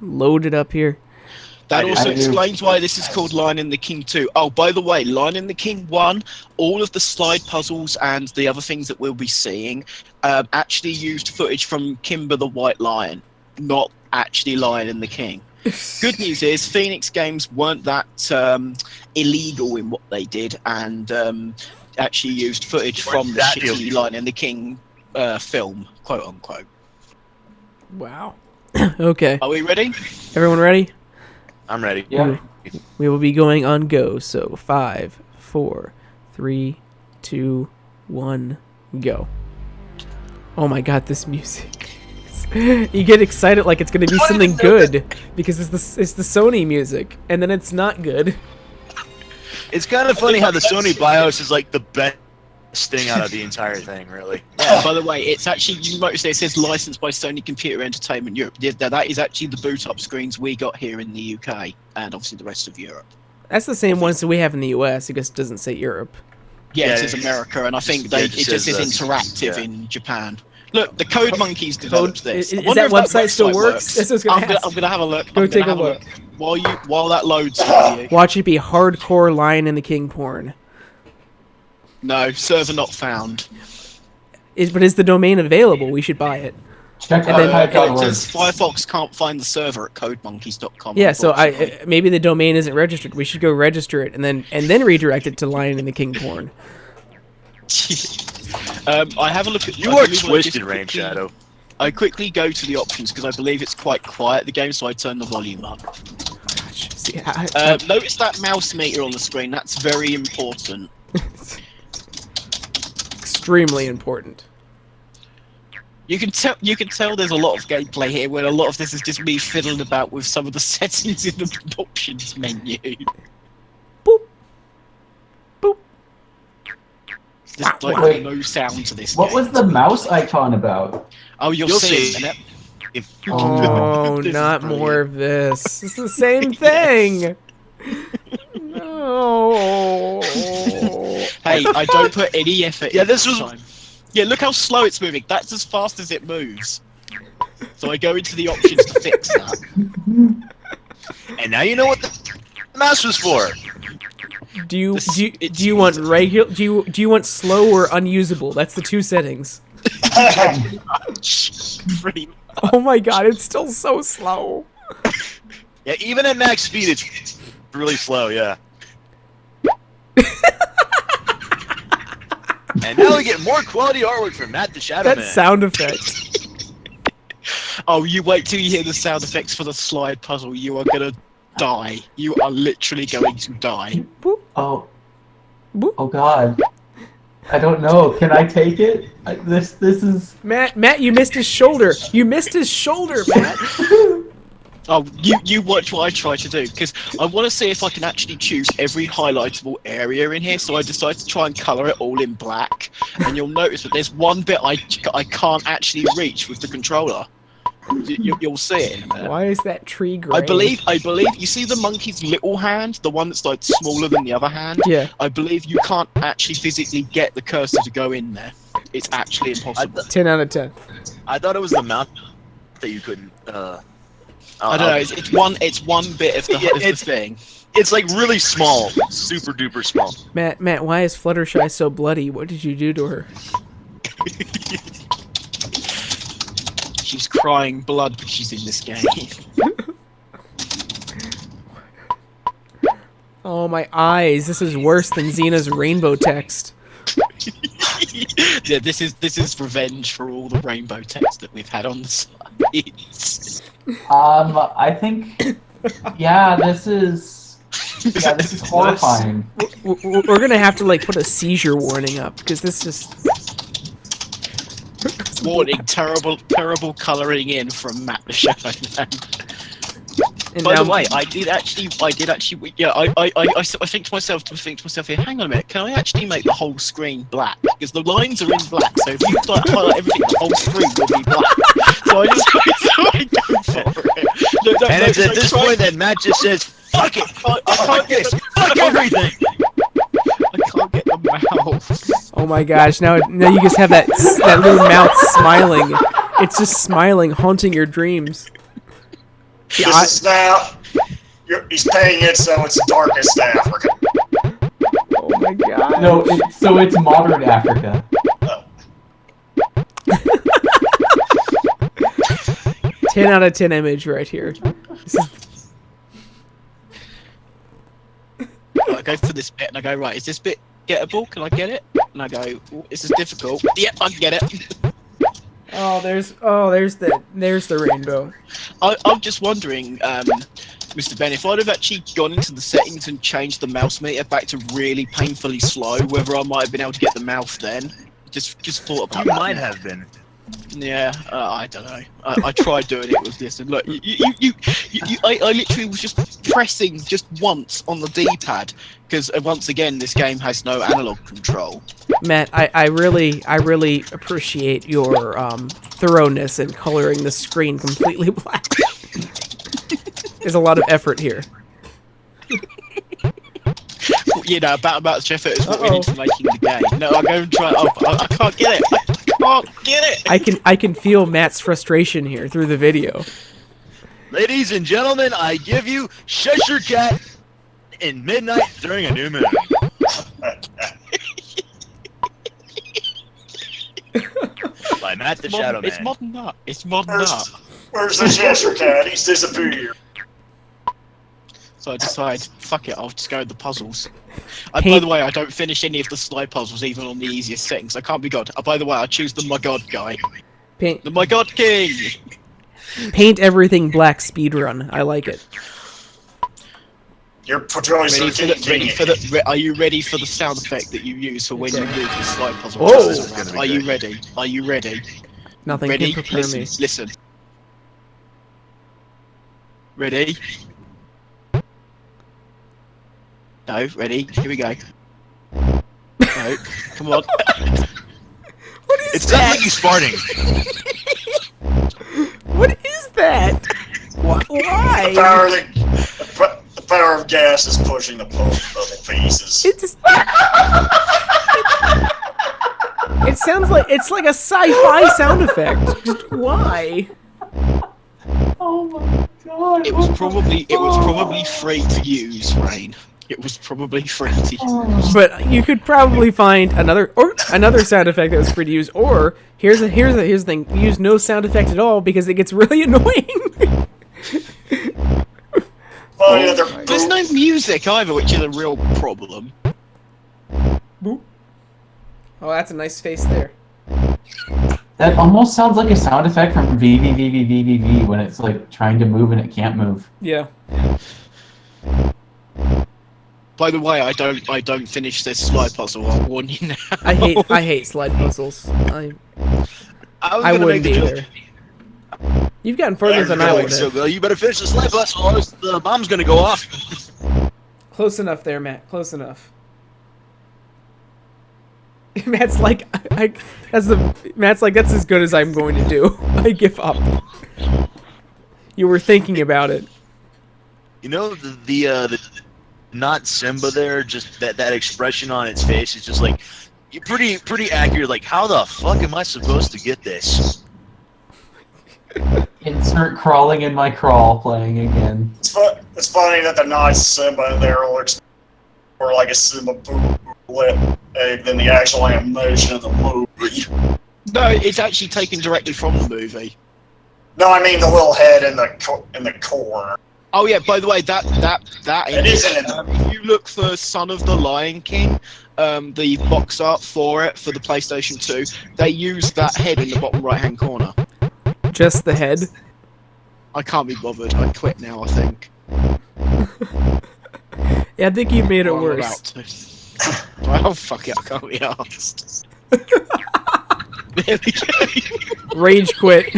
loaded up here? That I also do. explains why this is called Lion and the King 2. Oh, by the way, Lion and the King 1, all of the slide puzzles and the other things that we'll be seeing actually used footage from Kimber the White Lion, not actually Lion and the King. Good news is Phoenix Games weren't that illegal in what they did, and actually used footage from the That shitty illegal. Lion and the King film, quote unquote. Wow. Okay, Are we ready? everyone ready? I'm ready. Yeah. We will be going on go. So 5, 4, 3, 2, 1, go. Oh my god, this music. You get excited like it's gonna be something good because it's the Sony music, and then it's not good. It's kind of funny how the Sony BIOS is like the best thing out of the entire thing, really. By the way, it's actually, you notice it says licensed by Sony Computer Entertainment Europe. That is actually the boot up screens we got here in the UK and obviously the rest of Europe. That's the same ones that we have in the US. It just doesn't say Europe. Yeah, Yeah, it says America, and I think yeah, it it just says, is interactive yeah. in Japan. Look, the Code Monkeys developed this. Is I wonder that if website still works? That's what I was gonna ask. I'm gonna have a look. Go I'm take gonna a have look. While that loads for you. Watch it be hardcore Lion and the King porn. No, server not found. But is the domain available? We should buy it. Check And then- It archive.org. says Firefox can't find the server at codemonkeys.com. Yeah, so unfortunately. maybe the domain isn't registered. We should go register it and then redirect it to Lion and the King porn. I have a look at. You I are believe I twisted, just Rain quickly- Shadow. I quickly go to the options because I believe it's quite quiet the game, so I turn the volume up. See, Notice that mouse meter on the screen. That's very important. extremely important. You can tell there's a lot of gameplay here, where a lot of this is just me fiddling about with some of the settings in the options menu. Boop. Boop. There's like Wait. no sound to this. What game. was the mouse icon about? Oh, you'll You'll see. see. In a minute. Oh, This is not brilliant. more of this. It's the same thing. No. Hey, I don't put any effort. Yeah, in this was- time. Yeah, look how slow it's moving. That's as fast as it moves. So I go into the options to fix that. And now you know what the mouse was for. Do you want regular? Do you want slow or unusable? That's the two settings. Pretty much. Oh my god, it's still so slow. Yeah, even at max speed, it's really slow. Yeah. And now we get more quality artwork from Matt the Shadow That Man. sound effect. Oh, you wait till you hear the sound effects for the slide puzzle. You are gonna die. You are literally going to die. Boop, Oh. boop. Oh God. I don't know. Can I take it? This is. Matt, you missed his shoulder. You missed his shoulder, Matt. Oh, you watch what I try to do, because I want to see if I can actually choose every highlightable area in here, so I decided to try and colour it all in black, and you'll notice that there's one bit I can't actually reach with the controller. You'll see it in there. Why is that tree grey? I believe, you see the monkey's little hand, the one that's like smaller than the other hand? Yeah. I believe you can't actually physically get the cursor to go in there. It's actually impossible. 10 out of 10. I thought it was the mount that you couldn't. I don't know. It's one bit of the, Yeah, of the thing. It's like really small, super duper small. Matt, why is Fluttershy so bloody? What did you do to her? She's crying blood because she's in this game. Oh, my eyes. This is worse than Xena's rainbow text. Yeah, this is revenge for all the rainbow text that we've had on the sides. I think. Yeah, this is. Yeah, this is horrifying. We're gonna have to like put a seizure warning up because this just. Warning: terrible colouring in from Matt the Shadow Man. And By now, the way, I did actually, yeah, I think to myself here, hang on a minute, can I actually make the whole screen black? Because the lines are in black, so if you like, highlight everything, the whole screen will be black. So I just go for it. No, And it's at this point that Matt just says, "Fuck it, I can't get the, fuck everything." I can't get the mouse. oh my gosh! Now you just have that little mouth smiling. It's just smiling, haunting your dreams. Yeah, This is now. He's paying it so it's darkest Africa. oh my god! No, so it's modern Africa. 10 out of 10 image right here. This is, I go for this bit and I go, right, is this bit gettable? Can I get it? And I go, "Ooh, this is difficult. Yep, I can get it. there's the rainbow. I'm just wondering, Mr. Ben, if I'd have actually gone into the settings and changed the mouse meter back to really painfully slow, whether I might have been able to get the mouse then. Just thought about You that. might have been. Yeah, I don't know. I tried doing it with this, and look, I literally was just pressing just once on the D-pad because once again, this game has no analog control. Matt, I really appreciate your thoroughness in coloring the screen completely black. There's a lot of effort here. You know, about as much effort as what we need for making the game. No, I go and try. Oh, I can't get it. I can't get it. I can feel Matt's frustration here through the video. Ladies and gentlemen, I give you Cheshire Cat in midnight during a new moon. By Matt the Shadow Man. It's modern art. It's modern art. Where's the Cheshire Cat? He's disappeared. So I decide, fuck it, I'll just go with the puzzles. By the way, I don't finish any of the slide puzzles, even on the easiest settings. I can't be God. By the way, I choose the My God guy. The My God King! Paint everything black speedrun. I like it. Your choice Are you ready for the sound effect that you use for when you move the slide puzzle? Whoa. Are you ready? Are you ready? Nothing Ready? can prepare me. Listen. Ready? No, ready? Here we go. No, come on. It sounds like he's farting. What is that? Why? The power of gas is pushing the puzzle pieces. It sounds like it's like a sci-fi sound effect. Just why? Oh my god. It was probably free to use, Rain. It was probably free to use. But you could probably find another sound effect that was free to use. Or here's the thing: use no sound effect at all because it gets really annoying. There's no music either, which is a real problem. Boop. Oh, that's a nice face there. That almost sounds like a sound effect from VVVVVVV when it's like trying to move and it can't move. Yeah. By the way, I don't finish this slide puzzle. I'll warn you now. I hate slide puzzles. I wouldn't either. You've gotten further than I would have. So, you better finish the slide puzzle, or else the bomb's gonna go off. Close enough there, Matt. Close enough. Matt's like, that's as good as I'm going to do. I give up. You were thinking about it. You know the not Simba there, just that expression on its face is just like you're pretty accurate. Like, how the fuck am I supposed to get this? Insert crawling in my crawl playing again. It's funny that the not Simba there looks more like a Simba lip than the actual animation of the movie. No, it's actually taken directly from the movie. No, I mean the little head in the corner. Oh yeah, by the way, that It isn't in the if you look for Son of the Lion King, the box art for it for the PlayStation 2, they use that head in the bottom right hand corner. Just the head? I can't be bothered. I quit now, I think. Yeah, I think you've made it Or I'm worse. about to. Well, fuck it, I can't be asked. There we go. Rage quit.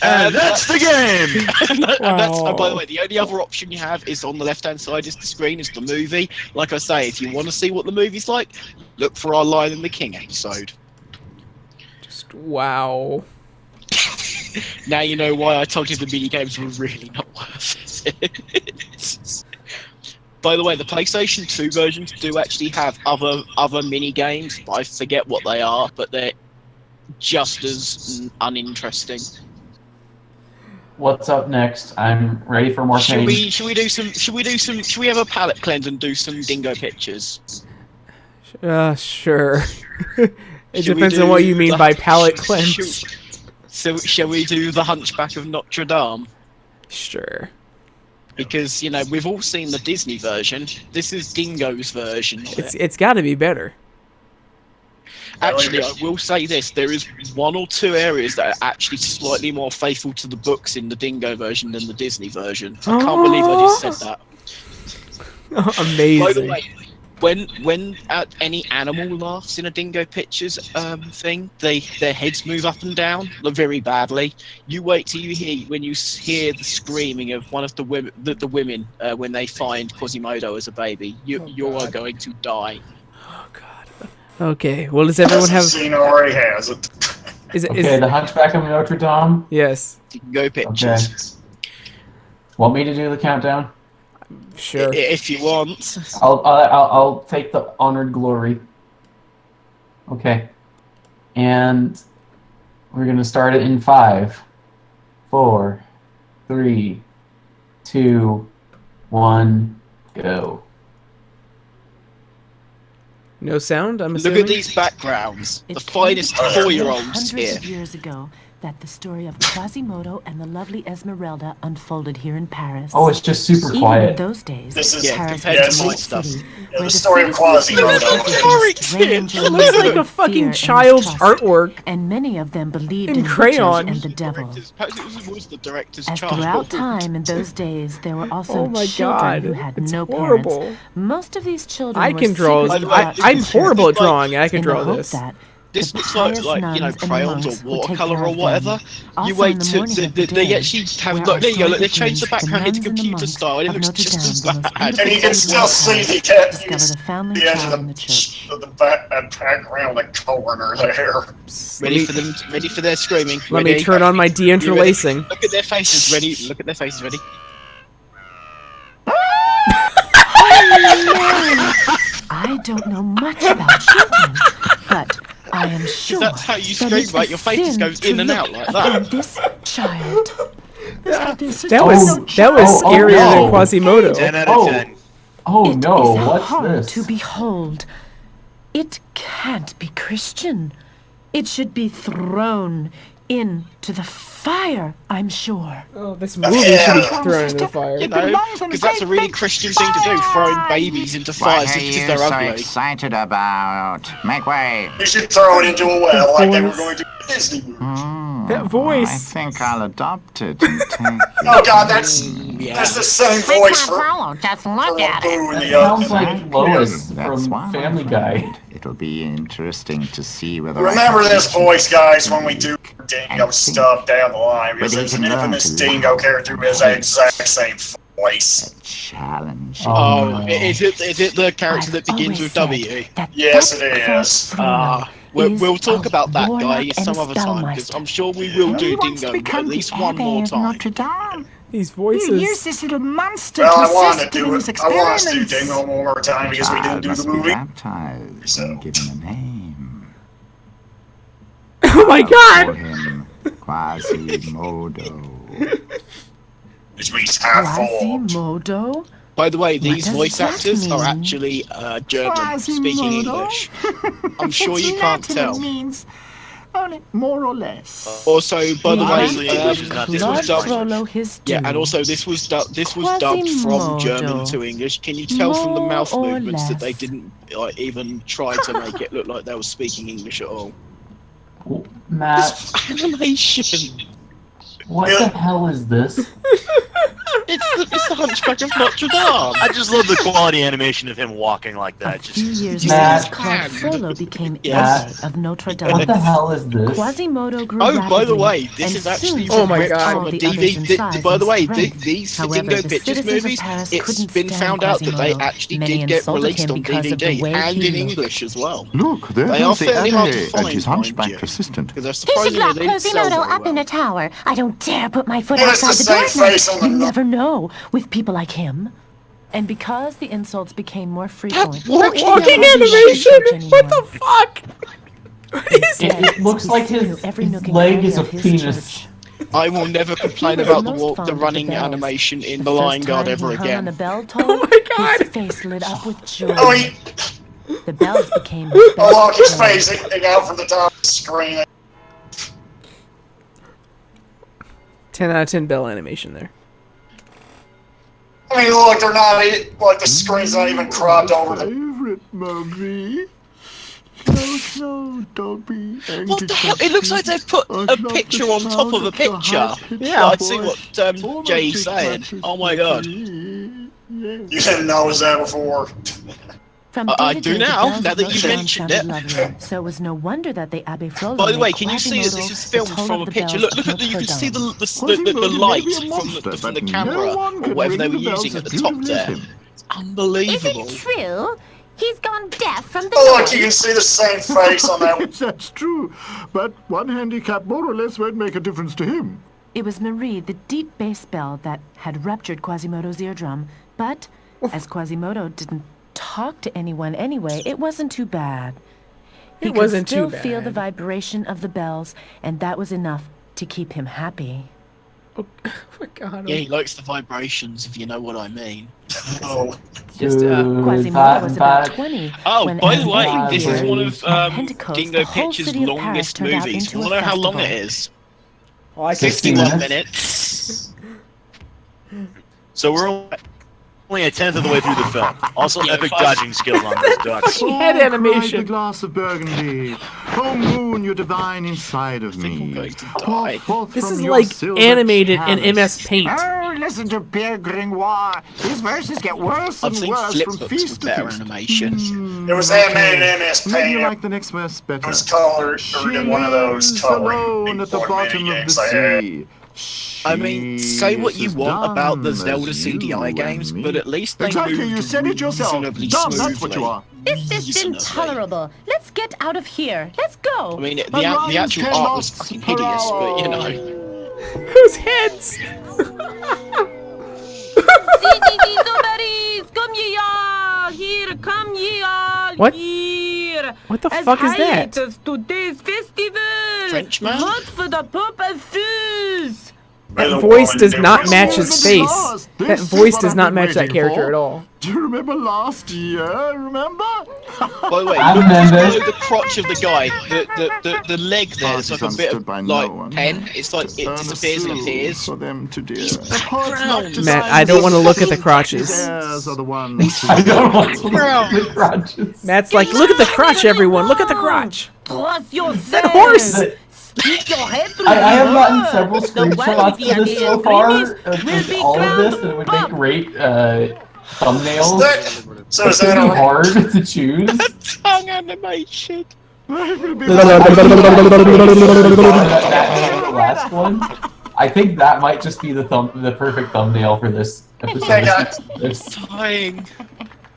And that's the game! And that's, Wow. by the way, the only other option you have is on the left-hand side is the screen, is the movie. Like I say, if you want to see what the movie's like, look for our Lion and the King episode. Just wow. Now you know why I told you the minigames were really not worth it. By the way, the PlayStation 2 versions do actually have other mini games, but I forget what they are, but they're just as uninteresting. What's up next? I'm ready for more Should pain. we have a palette cleanse and do some dingo pictures? Sure. It Should we depends on do what you mean the- by palette cleanse. So shall we do the Hunchback of Notre Dame? Sure. Because, you know, we've all seen the Disney version. This is Dingo's version of it. It's got to be better. Actually, I will say this. There is one or two areas that are actually slightly more faithful to the books in the Dingo version than the Disney version. I can't believe I just said that. Amazing. By the way, when any animal laughs in a Dingo Pictures thing, their heads move up and down very badly. You wait till you hear the screaming of one of the women when they find Quasimodo as a baby. You are going to die. Oh God. Okay. Well, does everyone have? Scene already has it. Is it? Okay, the Hunchback of Notre Dame. Yes. Dingo Pictures. Want me to do the countdown? Sure. If you want. I'll take the honored glory. Okay. And we're gonna start it in 5, 4, 3, 2, 1, go. No sound. I'm Look assuming. at these backgrounds. It The came finest to pass 4-year-olds hundreds here. of years ago that the story of Quasimodo and the lovely Esmeralda unfolded here in Paris. Oh, it's just super Even in quiet. those days, This is- Paris compared was to a my great stuff. city Yeah, where the story of citizens Quasimodo. lived with Sorry, strange kid. It looks like fear a fucking and child's mistrust, artwork. and many of them believed in in crayon. witches and the devil. It was the director's As child. throughout time in those days, there were also Oh my children God. who had It's no horrible. parents. Most of these children I were can draw. secretly I- brought to I'm the horrible at church drawing. I can in the draw hope this. that This the looks like pious you know, nuns and the crayons monks or would take watercolor care or of whatever. them. You Also, wait in the to morning of the they day, actually have where look our there you go, look, story they changed the begins, background into nuns and the computer monks style. It of looks Notre just as Dame, the most bad. And you can beautiful still city see in the cat. discovered a foundling The edge child in of the church. the background, the corner there. Ready for their screaming. Let Ready? me turn on my You ready? deinterlacing. Look at their faces. Ready? Look at their faces. Ready? I don't know much about children, but I am sure That's how you that scream, it's right? a Your face just sin goes to in and look out like upon that. this child. This That was scarier than Quasimodo. 10 out of 10. Oh no, It is what's hard this? to behold. It can't be Christian. It should be thrown into the fire, I'm sure. Oh, this movie should be thrown into the fire. You know, because that's a really Christian thing to do, throwing babies into fire What are just you because they're so ugly. excited about? Make way. You should throw it into a well like they were going to in Disney movies. That I voice. think I'll adopt it and take Oh god, that's the same voice for Just look at it. Boo and the Sounds other. like Lois That's from why Family Guy. It'll be interesting to see whether Remember I this voice, guys, when we do Dingo stuff down the line, because But there's he an can learn infamous to Dingo love character who has the exact same voice. challenge. Oh, no. is it the character that begins with W? Yes, it is. We'll talk about that guy some other time, because I'm sure we will do Dingo at least one more time. Notre Dame. These voices. this little monster Well, I want to do it. I want us to do Dingo one more time because we didn't do Must the be movie. baptized So. and given a name. Oh my For god! him, Quasimodo. Which means half full. Quasimodo? By the way, these does voice that actors are mean? actually German, speaking English. I'm sure you can't tell. means only more or less. Also, by the way, Obviously, English is not this this was much. dubbed. Frollo his Yeah, due. and also this was dubbed from German to English. Can you tell from the mouth More or movements that they less. didn't even try to make it look like they were speaking English at all? Matt, Animation. what the hell is this? It's the Hunchback of Notre Dame. I just love the quality animation of him walking like A that. few Just years Matt. later, Claude Frollo became Yes. heir of Notre What Dame. the hell is this? Quasimodo grew Oh, by the rapidly way, this and is actually soon Oh my ripped God. from a the others in DVD. size By the and way, strength. these However, Dingo the Pictures citizens of movies, Paris it's couldn't been stand found out that they Quasimodo. actually Many did get insulted released him on because of the DVD way and he in looked. English as well. Look, there They are goes the fairly hard to Abbé find, and his mind hunchback you. assistant. Because they're He should surprisingly lock they didn't sell Quasimodo very up in well. a tower. I don't dare put my foot Well, it's outside the the door. same face on the You never know with people like him. And because the insults became more frequent, walking Walking animation! What the fuck? What is It, that? it looks like his Every nook and leg cranny is a of his penis. church. I will never complain He was about most the fond of the running bells. animation in The The Lion first Guard time ever he hung on a again. bell toll, Oh my God. his face lit up with joy. Oh, he, The bells became his oh look, his best friend. face hanging out from the top of the screen. 10 out of 10 bell animation there. I mean, look, they're not like the screen's not even cropped over the. Favorite movie? No, don't be angry. What the hell? It looks like they've put a picture on top of a picture. Yeah, I see what Jay's saying. Oh my god. You didn't notice that before. From I day to do day, the now, bells now of that Notre you've Dame mentioned sounded it. lovely. So it was no wonder that the Abbé Frollo By the way, made can you see this? This Quasimodo is the filmed toll from of a the picture. bells Look, of you can Notre see Dame. the light Quasimodo may be a from monster, the but camera no one or can whatever they ring were the bells using at as the top beautifully there. as him. It's unbelievable. Is it true? He's gone deaf from the Oh, look, noise. you can see the same face on that. Yes, that's true. But one handicap more or less won't make a difference to him. It was Marie, the deep bass bell, that had ruptured Quasimodo's eardrum. But as Quasimodo didn't talk to anyone anyway, it wasn't too bad. He It wasn't could still too feel the bad. vibration of the bells, and that was enough to keep him happy. Oh my god. Yeah, he likes the vibrations, if you know what I mean. Oh, Just, Quasimodo was about 20. Oh, when by as the way, every this is year one of at Pentecost, Dingo the whole Pictures' city of Paris longest turned out movies. into You a want to know how long it festival. is? Oh, I 51 minutes? minutes. So we're only a tenth of the way through the film. Also, Yeah, epic fine. dodging skills on those ducks. Head cried animation. the glass of burgundy. Oh, moon, you're divine inside of think I'm me. going to Pour die. forth This from is your like silver animated in chalice. MS Paint. Oh, listen to Pierre Gringoire. His verses get worse I've and seen worse flip from books feast with to better feast. animation. it was animated in MS Maybe Paint. you It like the next verse better. was colored or in one of those She coloring alone at the board bottom mini of games the they had. sea. I mean, say what you She's want about the dumb Zelda as you CDI and games, me. but at least they Exactly, moved you said it yourself. reasonably Dumb, that's what smoothly. you are. This is Reasonably. intolerable. Let's get out of here. Let's go. I mean, the rhymes actual 10 art was knots fucking per hideous, but you hour. know. Whose heads? Come ye all, here come ye all, What? here. What the fuck is that? Today's festival. Frenchman? Vote for the Pope of Fools. That voice does not match his face. That voice does not match that character at all. Do you remember last year? Remember? By the way, I look remember. below the crotch of the guy. The leg there is like a bit of like pen. It's like it disappears and appears. For them to do. Matt, I don't want to look at the crotches. Are the ones I don't want to look at the crotches. Matt's like, look at the crotch, everyone. Look at the crotch. That horse. I have gotten several screenshots of this so far, of all of this, that would make great thumbnails. So It's is that really all? hard to choose. Tongue animation. The last one. I think that might just be the perfect thumbnail for this episode. Dying.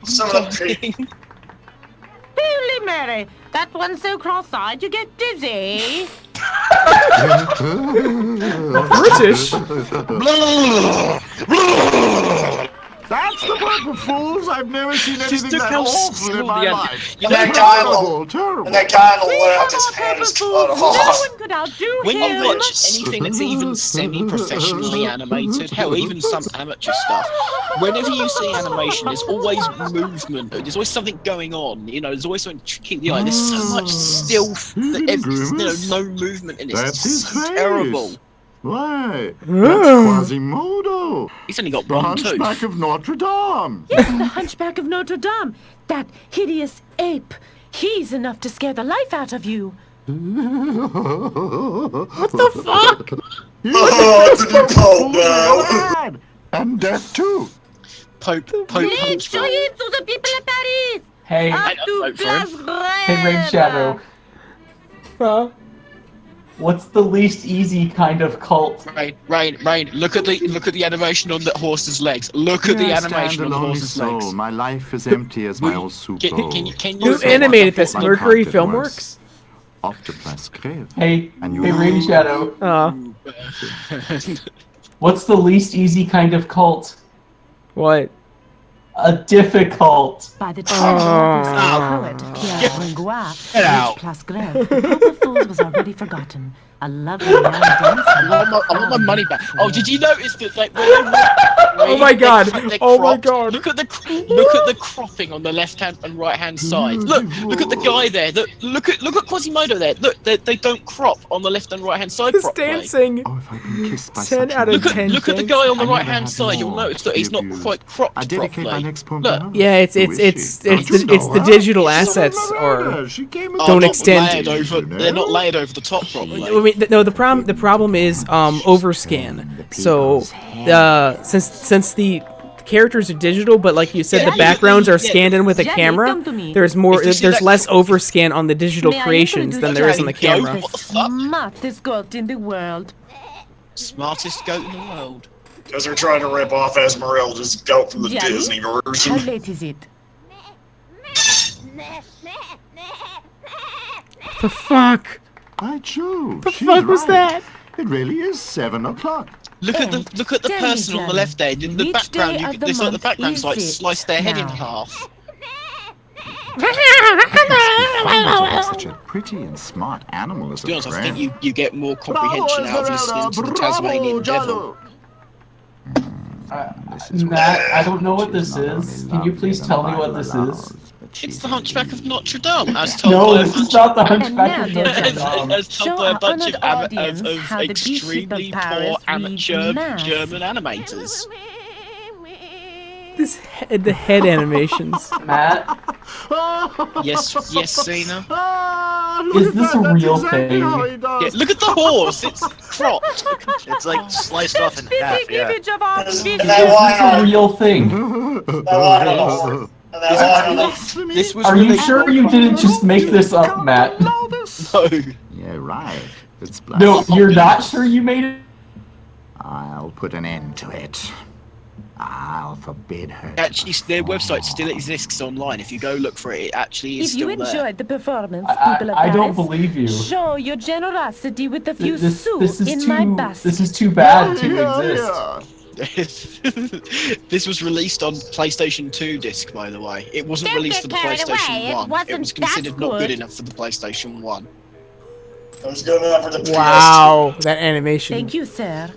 Some of the Dying. Holy Mary, that one's so cross-eyed you get dizzy. British. That's the purple fools. I've never seen Just anything look that how awful slow in my the life. And that guy on Terrible. the left, his hand is cut No off. one could outdo When you him. watch anything that's even semi-professionally animated, hell, even some amateur stuff, whenever you see animation, there's always movement. There's always something going on. You know, there's always something to keep the eye. There's so much still, no movement in it. That's It's his face. terrible. Why? That's Quasimodo. He's only got The one tooth. Hunchback of Notre Dame. Yes, the Hunchback of Notre Dame. That hideous ape. He's enough to scare the life out of you. What the fuck? Oh, it's a new Pope now. And death too. Pope Let's show Hunchback. him to the people of Paris. Hey, I don't vote for him. hey, Rain Shadow. What's the least easy kind of cult? Rain, look at the animation on the horse's legs. Look at the animation on the horse's legs. My life is empty as my old soup bowl. Can Who you animated this? Like Mercury Hunted Filmworks? Octopus crave. Hey, And you- hey, Rain Shadow. What's the least easy kind of cult? What? A difficult. By the time the poet Pierre Gringoire Get out. reached Place Greve, the Pope of Fools was already forgotten. A lovely young dancer. I want my money back. Oh, did you notice that? Like, Oh my god! Oh my god! Look at the cropping on the left hand and right hand side. Look at the guy there. Look at Quasimodo there. Look, they don't crop on the left and right hand side He's properly. dancing. Oh, if I've been kissed by 10 such out a of man. 10. Look at the guy on the I right never hand had side. You'll more notice that he's not abused. quite cropped I dedicate my properly. next poem Look. to her. Yeah, it's Who is she? it's Don't you know the her? digital assets or She came Oh, don't not extend. layered over. They're not layered over the top properly. I mean, no. The problem is overscan. So since the characters are digital, but like you said, the backgrounds are scanned in with a Jenny, camera. come to me. There's more. If you see There's that- less overscan on the digital May I creations than there is on the introduce Jenny? camera. What the fuck? Smartest goat in the world. Smartest goat in the world. Because they're trying to rip off Esmeralda's goat from the Jenny? Disney How version. late is it? The fuck? By Jove, The she's fuck was right. that? It really is 7 o'clock. Look at the Tell me, person on the Jenny, left there. The which background. day of the It's like the month background's is like it sliced their head in now? half. Such a pretty and smart animal as To be a honest, I friend. think you get more comprehension out of listening to the Tasmanian Devil. Matt, I don't know what this is. Can you please tell me what this is? It's the Hunchback of Notre Dame, as told No, by a this bunch is not the Hunchback now, of dear Notre Jenny, Dame. as Show told by a our bunch honored of audience how the extremely Bishop of poor Paris amateur reads Mass. German animators. The head animations. Matt, Yes, Cena. is this a real thing? Yeah, look at the horse. It's cropped. It's like sliced off in half. Spitting Yeah. image of our Is bishop. that Is why this a I- real thing? that why I don't- that why I don't- This was Are you released- sure you didn't just make this up, Matt? No. Yeah, right. It's No, you're not sure you made it? I'll put an end to it. I'll forbid her. Actually, their website still exists online. If you go look for it, it actually is If you still there. enjoyed the performance, I, people of I don't Paris, believe you. show your generosity with a few This sous in my basket. This is too bad to exist. This was released on PlayStation 2 disc, by the way. It wasn't Don't released for get the carried PlayStation away. It 1. It wasn't was that considered not good good. enough for the PlayStation 1. It was good enough for the PS2. Wow, that animation. Thank you, sir.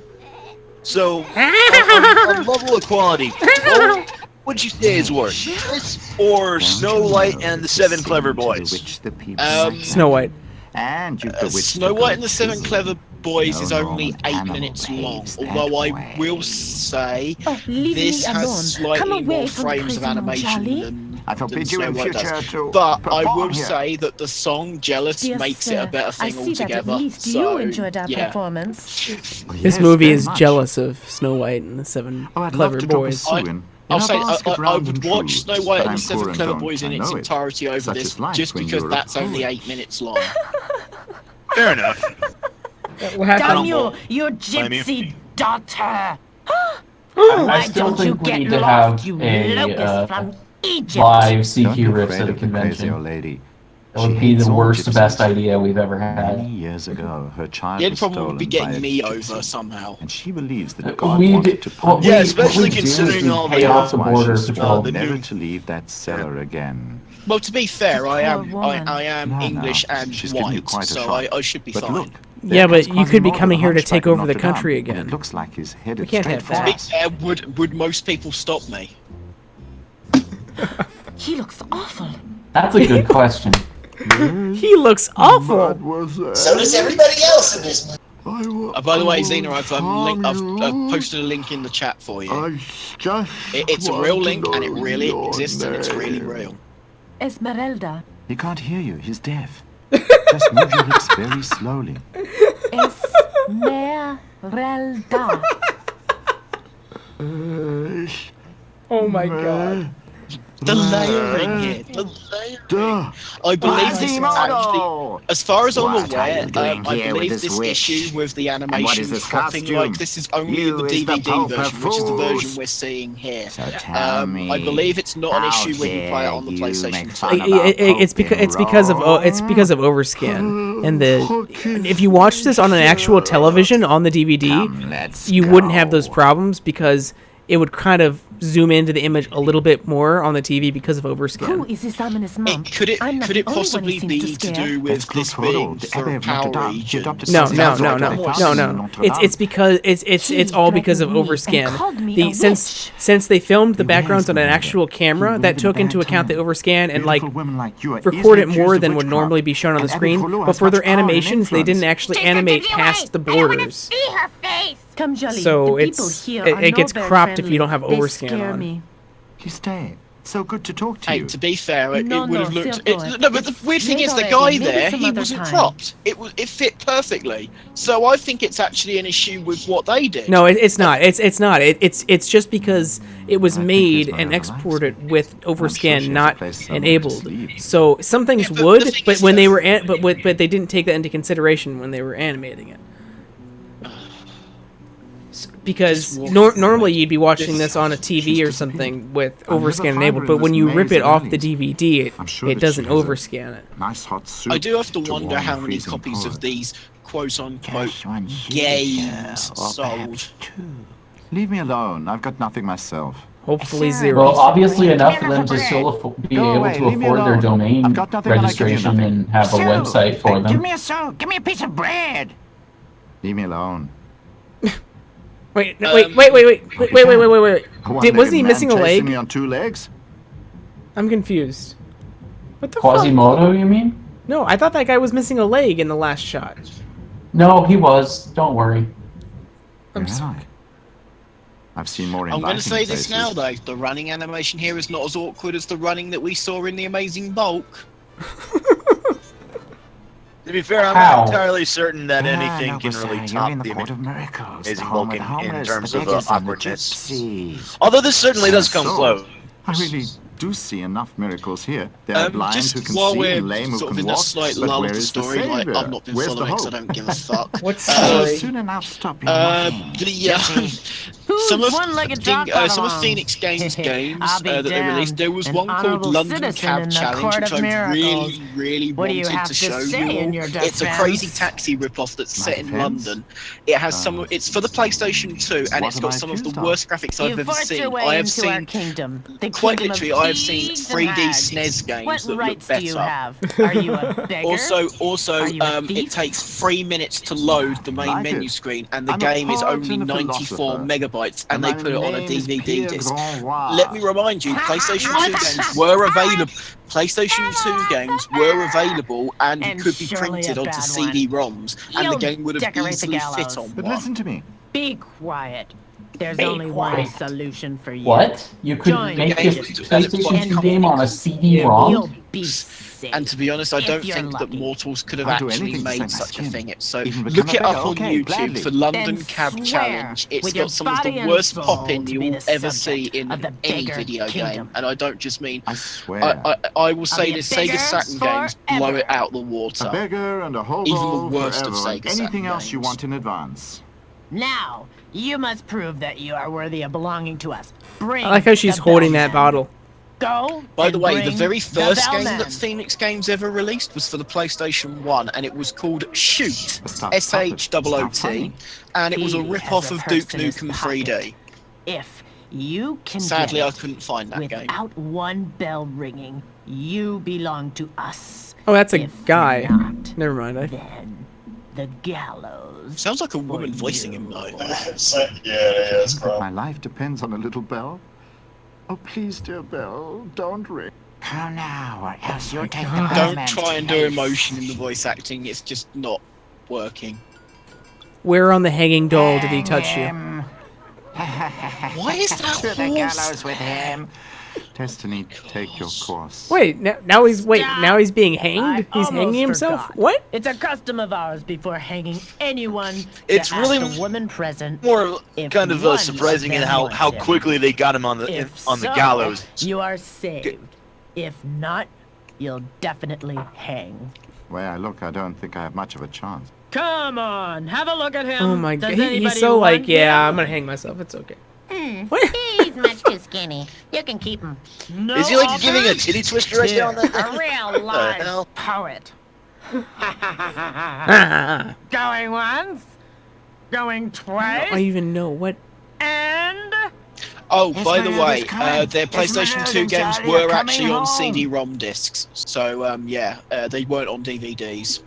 So, on level of quality, what would you say is worse? This or Snow White and the Seven Clever Boys? Snow White. Snow White and the Seven Clever Boys is only 8 minutes long, although I will say this has slightly more frames of animation than Snow White does. But I will say that the song Jealous makes it a better thing altogether. At least So, you enjoyed our yeah. performance. This movie is jealous of Snow White and the Seven Clever Boys. I'll say I would watch Snow White and the Seven Clever Boys in its entirety over this, just because that's only 8 minutes long. Fair enough. Damn you gypsy daughter! I still think we need to have a live CQ Riffs at a convention. That would be the worst, best idea we've ever had. Years ago, her child The problem would be getting me over somehow. And she believes that God wanted to punish Yeah, especially considering all pay off the border patrol, patrol. never to leave that cellar again. Well, to be fair, I am English and white, so I should be fine. Yeah, but you could be coming here to take over the country again. Looks like he's headed We can't have that. Would most people stop me? He looks awful. That's a good question. He looks awful. So does everybody else in this movie. By the way, Xena, I've posted a link in the chat for you. It's a real link, and it really exists, and it's really real. Esmeralda. He can't hear you. He's deaf. Just move your lips very slowly. Esmeralda. Oh my god. The layering here. The layering. I believe this is actually, as far as I'm aware, I believe this issue with the animation cropping like this is only the DVD version, which is the version we're seeing here. I believe it's not an issue when you play it on the PlayStation 2. It's because of overscan, and if you watch this on an actual television on the DVD, you wouldn't have those problems because it would kind of zoom into the image a little bit more on the TV because of overscan. Who is this ominous monk? Could it possibly be to do with this being for a power region? No. It's because it's all because of overscan. Since they filmed the backgrounds on an actual camera, that took into account the overscan and record it more than would normally be shown on the screen. But for their animations, they didn't actually animate past the borders. See her face. Come, Jolly. So it gets cropped if you don't have overscan on. Me. You stay. It's so good to talk to you. Hey, to be fair, it would have looked. No, but the weird thing is, the guy there, he wasn't cropped. It fit perfectly. So I think it's actually an issue with what they did. No, it's not. It's not. It's just because it was made and exported with overscan not enabled. So some things would, but when they were but they didn't take that into consideration when they were animating it. Because normally you'd be watching this on a TV or something with overscan enabled, but when you rip it off the DVD, it doesn't overscan it. Nice hot soup. I do have to wonder how many copies of these quote-unquote games sold. Leave me alone. I've got nothing myself. Hopefully zero. Well, obviously enough for them to still be able to afford their domain registration and have a website for them. Give me a soap. Give me a piece of bread. Leave me alone. Wait. Wasn't he missing a leg? Me on 2 legs? I'm confused. What the Quasimodo, you mean? No, I thought that guy was missing a leg in the last shot. No, he was. Don't worry. I'm sorry. I've seen more. I'm going to say this now, though. The running animation here is not as awkward as the running that we saw in The Amazing Bulk. To be fair, I'm not entirely certain that anything can really top the Amazing Bulk in terms of awkwardness. Although this certainly does come close. I really do see enough miracles here. There are blind who can while see we're and lame who sort of can in a walk, slight but lull where of the is the story, like, savior? I've not been Where's following the because I hope? don't give a fuck. What story? Soon enough, stop your Who some of one-legged drop some of Phoenix Games I'll be that they released, damned. there was An one called honorable London citizen Cab in the Challenge, Court which of I Miracles. really What do you wanted have to to show say you in all. your It's a crazy defense? taxi ripoff that's set in defense? London. It has some. It's for the PlayStation 2, and What it's am got I some of the accused of? worst graphics I've You ever forced seen. your way I have into our seen. kingdom, the Quite kingdom literally, of I have seen thieves and 3D hags. SNES games What that look rights better. do you have? Are you a beggar? Also, Are you a it thief? takes 3 minutes to load the main Like menu it. screen, and the I'm a game is poet only and a 94 philosopher. megabytes, and And they my put it on a name is DVD Pierre disc. Grandroy. Let me remind you, PlayStation 2 games were available. PlayStation 2 games were available and And could be surely printed a onto bad CD-ROMs, and the You'll game would have decorate the easily fit gallows. on But one. listen to me. Be quiet. There's Be only quiet. one solution for you. What? You could Join make me. this PlayStation 2 game on a You'll CD-ROM? be safe. And to be honest, I If don't you're think that lucky. Mortals could have I'll do actually anything to made save my such a skin. thing. So Even become look a it up beggar. on Okay, YouTube gladly. for London Then Cab swear Challenge. It's with your got some of body the and worst soul popping to you be will the ever see subject in of the any beggar video game, kingdom. and I don't just mean. I swear. I will say be a this: Sega beggar Saturn games blow forever. it out the water. A beggar and a hobo Even the worst of forever, and Sega Saturn anything else you games. want in advance. Now, you must prove that you are worthy of belonging to us. Bring I like how she's the holding that bellman. bottle. Go. By the and way, the bring very first game bellman. that Phoenix Games ever released was for the PlayStation 1, and it was called Shoot, Stop SHOOT, funny. and it was a He rip-off has a of Duke purse in his Nukem pocket. 3D. If you can Sadly, get I it couldn't find that game. without one bell ringing, you belong to us. Oh, that's a If guy. not, Never mind. then the gallows. Sounds like a woman voicing him, though. So, yeah, it is, bro. My life depends on a little bell. Oh, please, dear bell, don't ring. Come now, or else you'll take the Don't bellman's try and do place. emotion in the voice acting, it's just not working. Where on the hanging doll did he touch you? Him. Why is that To the horse? gallows with him. Destiny, take your course. Wait, now he's being hanged? I He's hanging almost himself? forgot. What? It's a custom of ours before hanging anyone. It's to really ask the woman present. More If kind of one surprising of in them how wants him. quickly they got him on the If on the so, gallows. you are saved. If not, you'll definitely hang. The way I look, I don't think I have much of a chance. Come on, have a look at him. Oh my Does god. He's anybody so like, want yeah, him? I'm gonna hang myself. It's okay. He's much too skinny. You can keep him. No Is he like offers? giving a titty twister right there on Here, that? a real live hell? poet. I Going once, going twice, don't even know what. and Oh, by the Esmeralda's way, coming. their PlayStation 2 Esmeralda and games Charlie are were coming actually on home. CD-ROM discs, so yeah, they weren't on DVDs.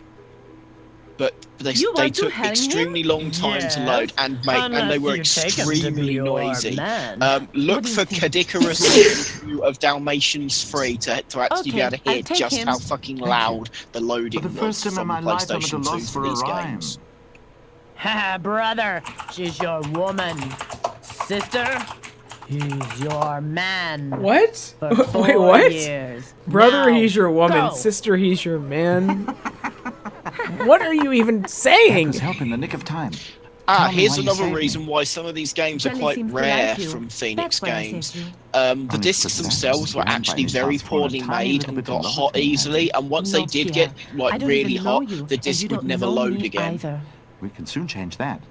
But they You want to took hang him? extremely long time to load and Unless they were you take him to be extremely your noisy. man. Look for Cadicarus review of Dalmatians 3 to actually be able to Okay, hear I'll take just him. how fucking loud the loading For the was first time in from my life, I'm at a PlayStation 2 loss for for a these rhyme. games. Haha, brother, she's your woman. Sister, he's your man. What? For 4 Wait, what? years. Brother, Now, he's your woman. go. Sister, he's your man. What are you even That saying? was help in the nick of time. Tell me Here's why you another saved me. reason why some of these games are Johnny quite seems to rare like you. from Phoenix That's why I games. saved you. The Only discs because that themselves was were done by actually himself very for a poorly tiny made little and bit of got love hot between easily, and once they No, did Pierre. get I like don't really even know hot, you, the and disc you would don't never know load me again. Either. We can soon change that.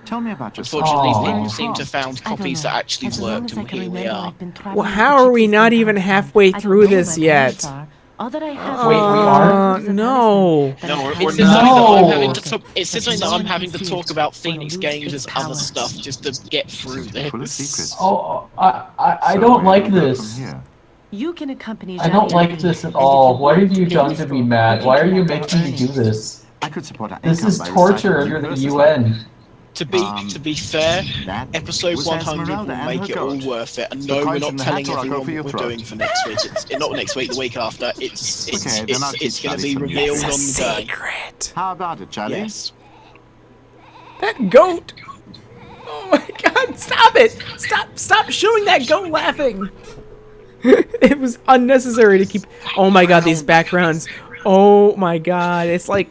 Tell me about yourself. Unfortunately, Aw. people seem to have found I don't copies know. that actually As long worked, as I and can here we remember, are. I've been traveling Well, with how the are we gypsies not the even entire halfway time. I through don't know this who my yet? parents are. All that I have Wait, we are? is a No. talisman that No, I we're have It not. says in something my that I'm No. having to pocket. talk. It says But something that no I'm one having can to see talk it about or Phoenix lose games its as other power. stuff, just to get through Full of this. secrets. Oh, I So don't where like do we go this. from here? You can accompany I don't Johnny like this at and if all. you What have want you to done be to me, useful, Matt? we Why can are you collect our making me do earnings. this? I could support our This income is by torture reciting under new the verses UN. To be fair, That episode was 100 Esmeralda will and make her it all goat. worth it. And The no, we're coins not in the telling hat or I'll go everyone for your what we're throat. doing for next week. It's not next week, the week after. It's Okay, then I'll keep it's going to studies be from you. revealed It's on a the day. secret. How about it, Charlie? Yes. That goat. Oh my god, stop it. Stop showing that goat laughing. It was unnecessary to keep. Oh my god, these backgrounds. Oh my god, it's like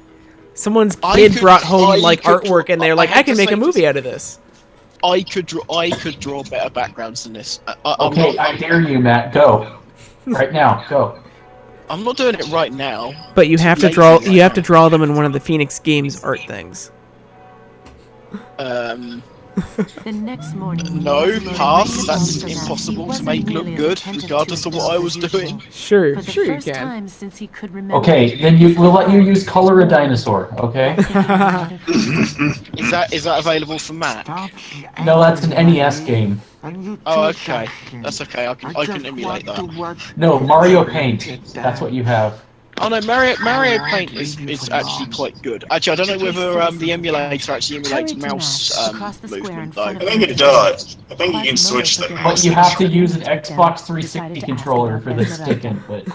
someone's kid brought home like artwork and they're like, I can make a movie out of this. I could draw better backgrounds than this. Okay, I dare you, Matt. Go. Right now, go. I'm not doing it right now. But you Too have to late draw. for You have to draw them in one of the Phoenix Games art things. The next morning, No, Quasimodo pass. realized That's that he impossible to wasn't make look nearly as good, attentive to regardless of his what I was as doing. usual. Sure, For the sure you first can. time since he could remember. Okay, then we'll let you use Color a Dinosaur, okay? Is that available for Mac? No, that's an NES game. Oh, okay. That's okay. I can emulate that. No, Mario Paint. That's what you have. Oh no, Mario Paint is actually quite good. Actually, I don't know whether the emulator actually emulates mouse movement though. I think it does. I think you can switch the But you have to use an Xbox 360 controller for the stick input. The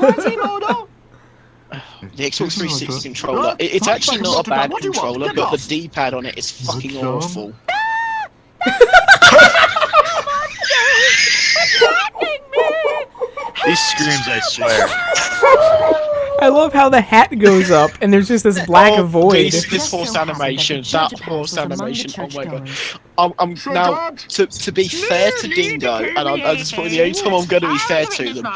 Xbox 360 controller, it's actually not a bad controller, but the D-pad on it is fucking awful. These screams, I swear. I love how the hat goes up and there's just this black void. This horse animation, that horse animation, oh my god. I'm now, to be fair to Dingo, and that's probably the only time I'm going to be fair to them,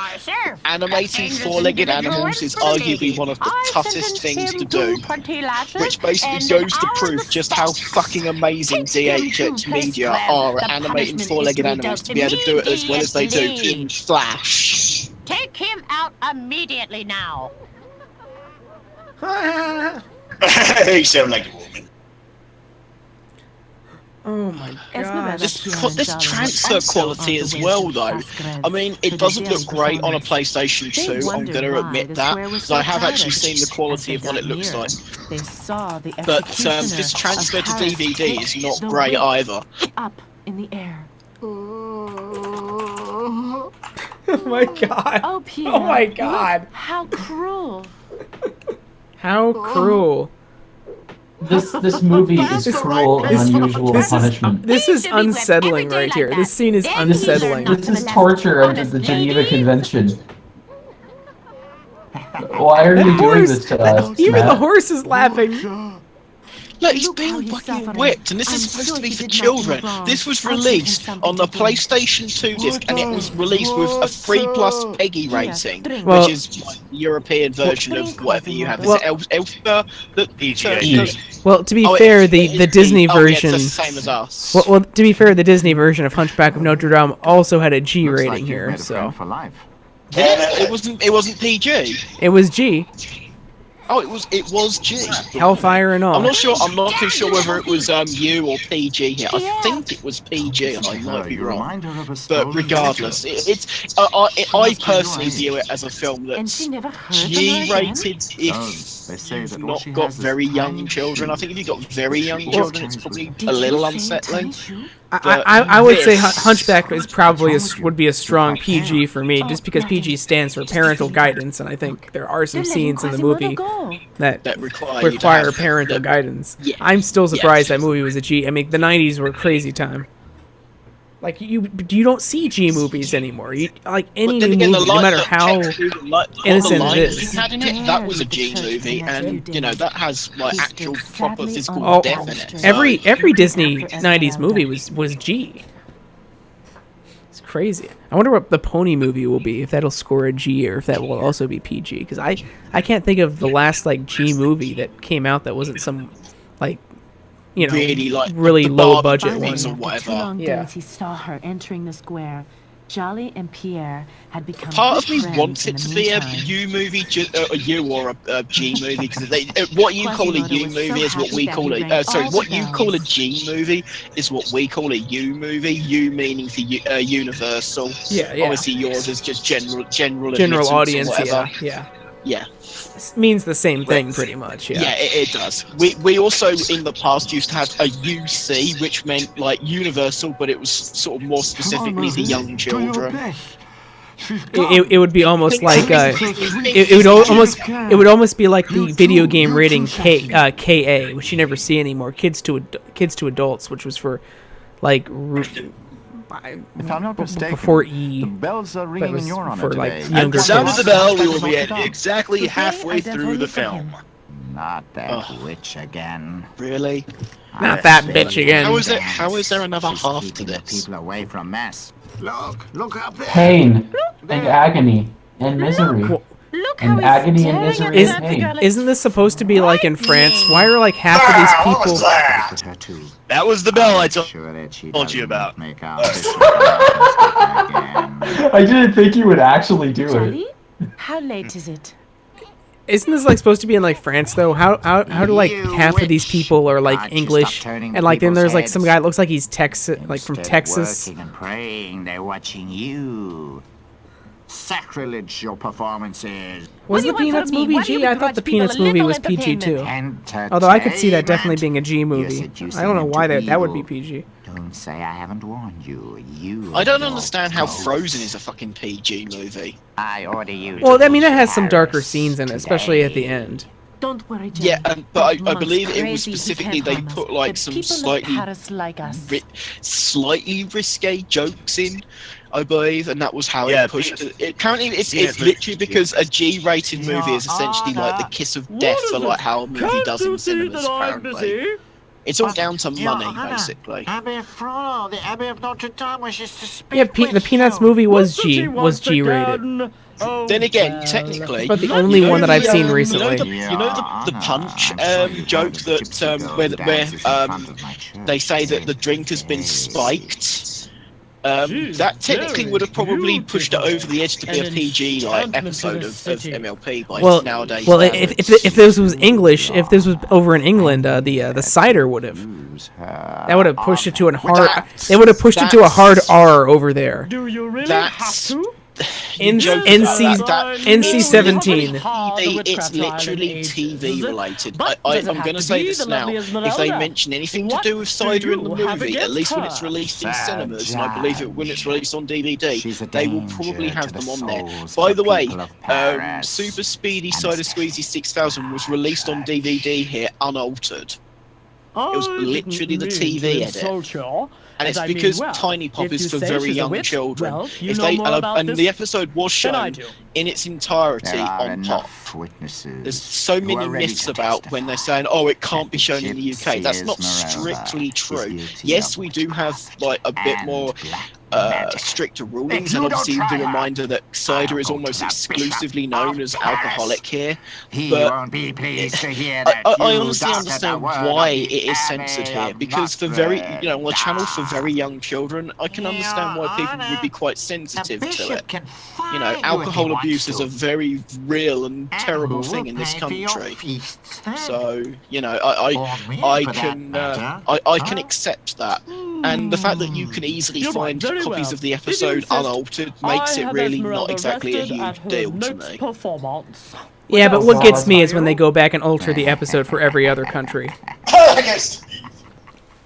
animating four-legged animals is arguably one of the toughest things to do, which basically goes to prove just how fucking amazing DHX Media are at animating four-legged animals to be able to do it as well as they do in Flash. Take him out immediately now. He sound like a woman. Oh my god. This transfer quality as well, though. I mean, it doesn't look great on a PlayStation 2, I'm going to admit that, because I have actually seen the quality of what it looks like. But this transfer to DVD is not great either. Up in the air. Oh my god. Oh, Pierre. Oh my god. How cruel. How cruel. This movie is cruel and unusual punishment. This is unsettling right here. This scene is unsettling. This is torture under the Geneva Convention. Why are you doing this to us, Even Matt? the horse is laughing. Look, he's being fucking whipped, and this is supposed to be for children. This was released on the PlayStation 2 disc, and it was released with a 3+ PEGI rating, which is like the European version of whatever you have. Is it Elster? Well, to be fair, the Disney version. It's the same as us. Well, to be fair, the Disney version of Hunchback of Notre Dame also had a G rating here, so. It wasn't PG. It was G. Oh, it was G. Hellfire and all. I'm not too sure whether it was U or PG here. I think it was PG, and I might be wrong. But regardless, I personally view it as a film that's G-rated if you've not got very young children. I think if you've got very young children, it's probably a little unsettling. I would say Hunchback is probably would be a strong PG for me, just because PG stands for parental guidance, and I think there are some scenes in the movie that require parental guidance. Yeah. I'm still surprised that movie was a G. I mean, the 90s were a crazy time. Like you don't see G movies anymore. Like any movie, no matter how innocent it is. Had in it, that was a G movie, and you know that has like actual proper physical death in it. So. Every Disney 90s movie was G. It's crazy. I wonder what the Pony movie will be, if that'll score a G or if that will also be PG. Because I can't think of the last like G movie that came out that wasn't some like. You know, really low budget ones or whatever. Yeah. He saw her entering the square. Jolly and Pierre had become. Part of me wants it to be a U movie, a U or a G movie, because what you call a U movie is what we call a. What you call a G movie is what we call a U movie. U meaning for universal. Yeah. Obviously, yours is just general audience. Yeah. It means the same thing pretty much. Yeah, it does. We also in the past used to have a UC, which meant like universal, but it was sort of more specifically the young children. It would be almost like it would almost be like the video game rating KA, which you never see anymore. Kids to adults, which was for like. If I'm not mistaken, before E, the bells are ringing in your honor today. At the sound of the bell, we will be exactly halfway through the film. Not that witch again. Really? Not that bitch again. How is there another half to this? People away from mess. Look up there. Pain and agony and misery. And agony and misery and pain. Isn't this supposed to be like in France? Why are like half of these people? That was the bell I told you about. I didn't think you would actually do Charlie, it. how late is it? Isn't this like supposed to be in like France though? How do like half of these people are like English and like then there's like some guy that looks like he's Texas, like from Texas. Working and praying, they're watching you. Sacrilege, your performances. Was the Peanuts movie G? I thought the Peanuts movie was PG too. Although I could see that definitely being a G movie. I don't know why that would be PG. Don't say I haven't warned you. I don't understand how Frozen is a fucking PG movie. I order you. Well, I mean, it has some darker scenes in it, especially at the end. Don't worry, Jen. Yeah, but I Mom's believe it was crazy specifically to they hear put from us, like but some people slightly in Paris like us. slightly risque jokes in, I believe, and that was how Yeah, it pushed it. Apparently, it's literally because a G-rated movie is essentially like the kiss of death for like how a movie does in cinemas. Apparently, it's all down to money, basically. Abbé Frollo, the Abbé of Notre Dame wishes to speak Yeah, with the Peanuts you. movie was G-rated. Then again, technically, But the only one that I've seen recently. You know the punch joke that where they say that the drink has been spiked. That technically would have probably pushed it over the edge to be a PG like episode of MLP by nowadays. Well, if this was English, if this was over in England, the cider would have. That would have pushed it to a hard. They would have pushed it to a hard R over there. Do you really have to? NC-17. It's literally TV related. I'm going to say this now. If they mention anything to do with cider in the movie, at least when it's released in cinemas, and I believe it when it's released on DVD, they will probably have them on there. By the way, Super Speedy Cider Squeezy 6000 was released on DVD here unaltered. It was literally the TV edit. And it's because Tiny Pop is for very young children. And the episode was shown in its entirety on Pop. There's so many myths about when they're saying, oh, it can't be shown in the UK. That's not strictly true. Yes, we do have like a bit more stricter rulings, and obviously the reminder that cider is almost exclusively known as alcoholic here. But I honestly understand why it is censored here, because for on a channel for very young children, I can understand why people would be quite sensitive to it. Alcohol abuse is a very real and terrible thing in this country. So, I can accept that. And the fact that you can easily find copies of the episode unaltered makes it really not exactly a huge deal to me. Yeah, but what gets me is when they go back and alter the episode for every other country.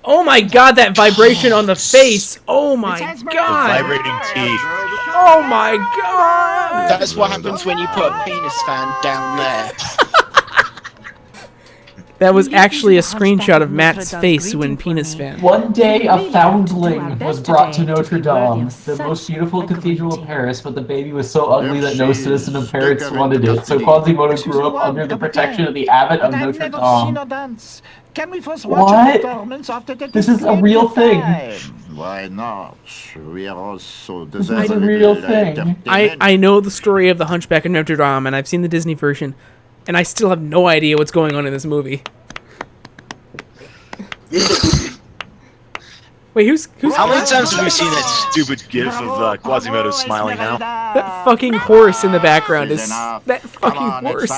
Oh my god, that vibration on the face! Oh my god! Vibrating teeth. Oh my god! That's what happens when you put a penis fan down there. That was actually a screenshot of Matt's face when Penis Fan. One day, a foundling was brought to Notre Dame, the most beautiful cathedral of Paris, but the baby was so ugly that no citizen of Paris wanted it, so Quasimodo grew up under the protection of the abbot of Notre Dame. What? This is a real thing. Why not? We are also This is a real thing. I know the story of the Hunchback of Notre Dame, and I've seen the Disney version. And I still have no idea what's going on in this movie. Wait, who's How many times have we seen that stupid gif of Quasimodo smiling now? That fucking horse in the background is... That fucking horse.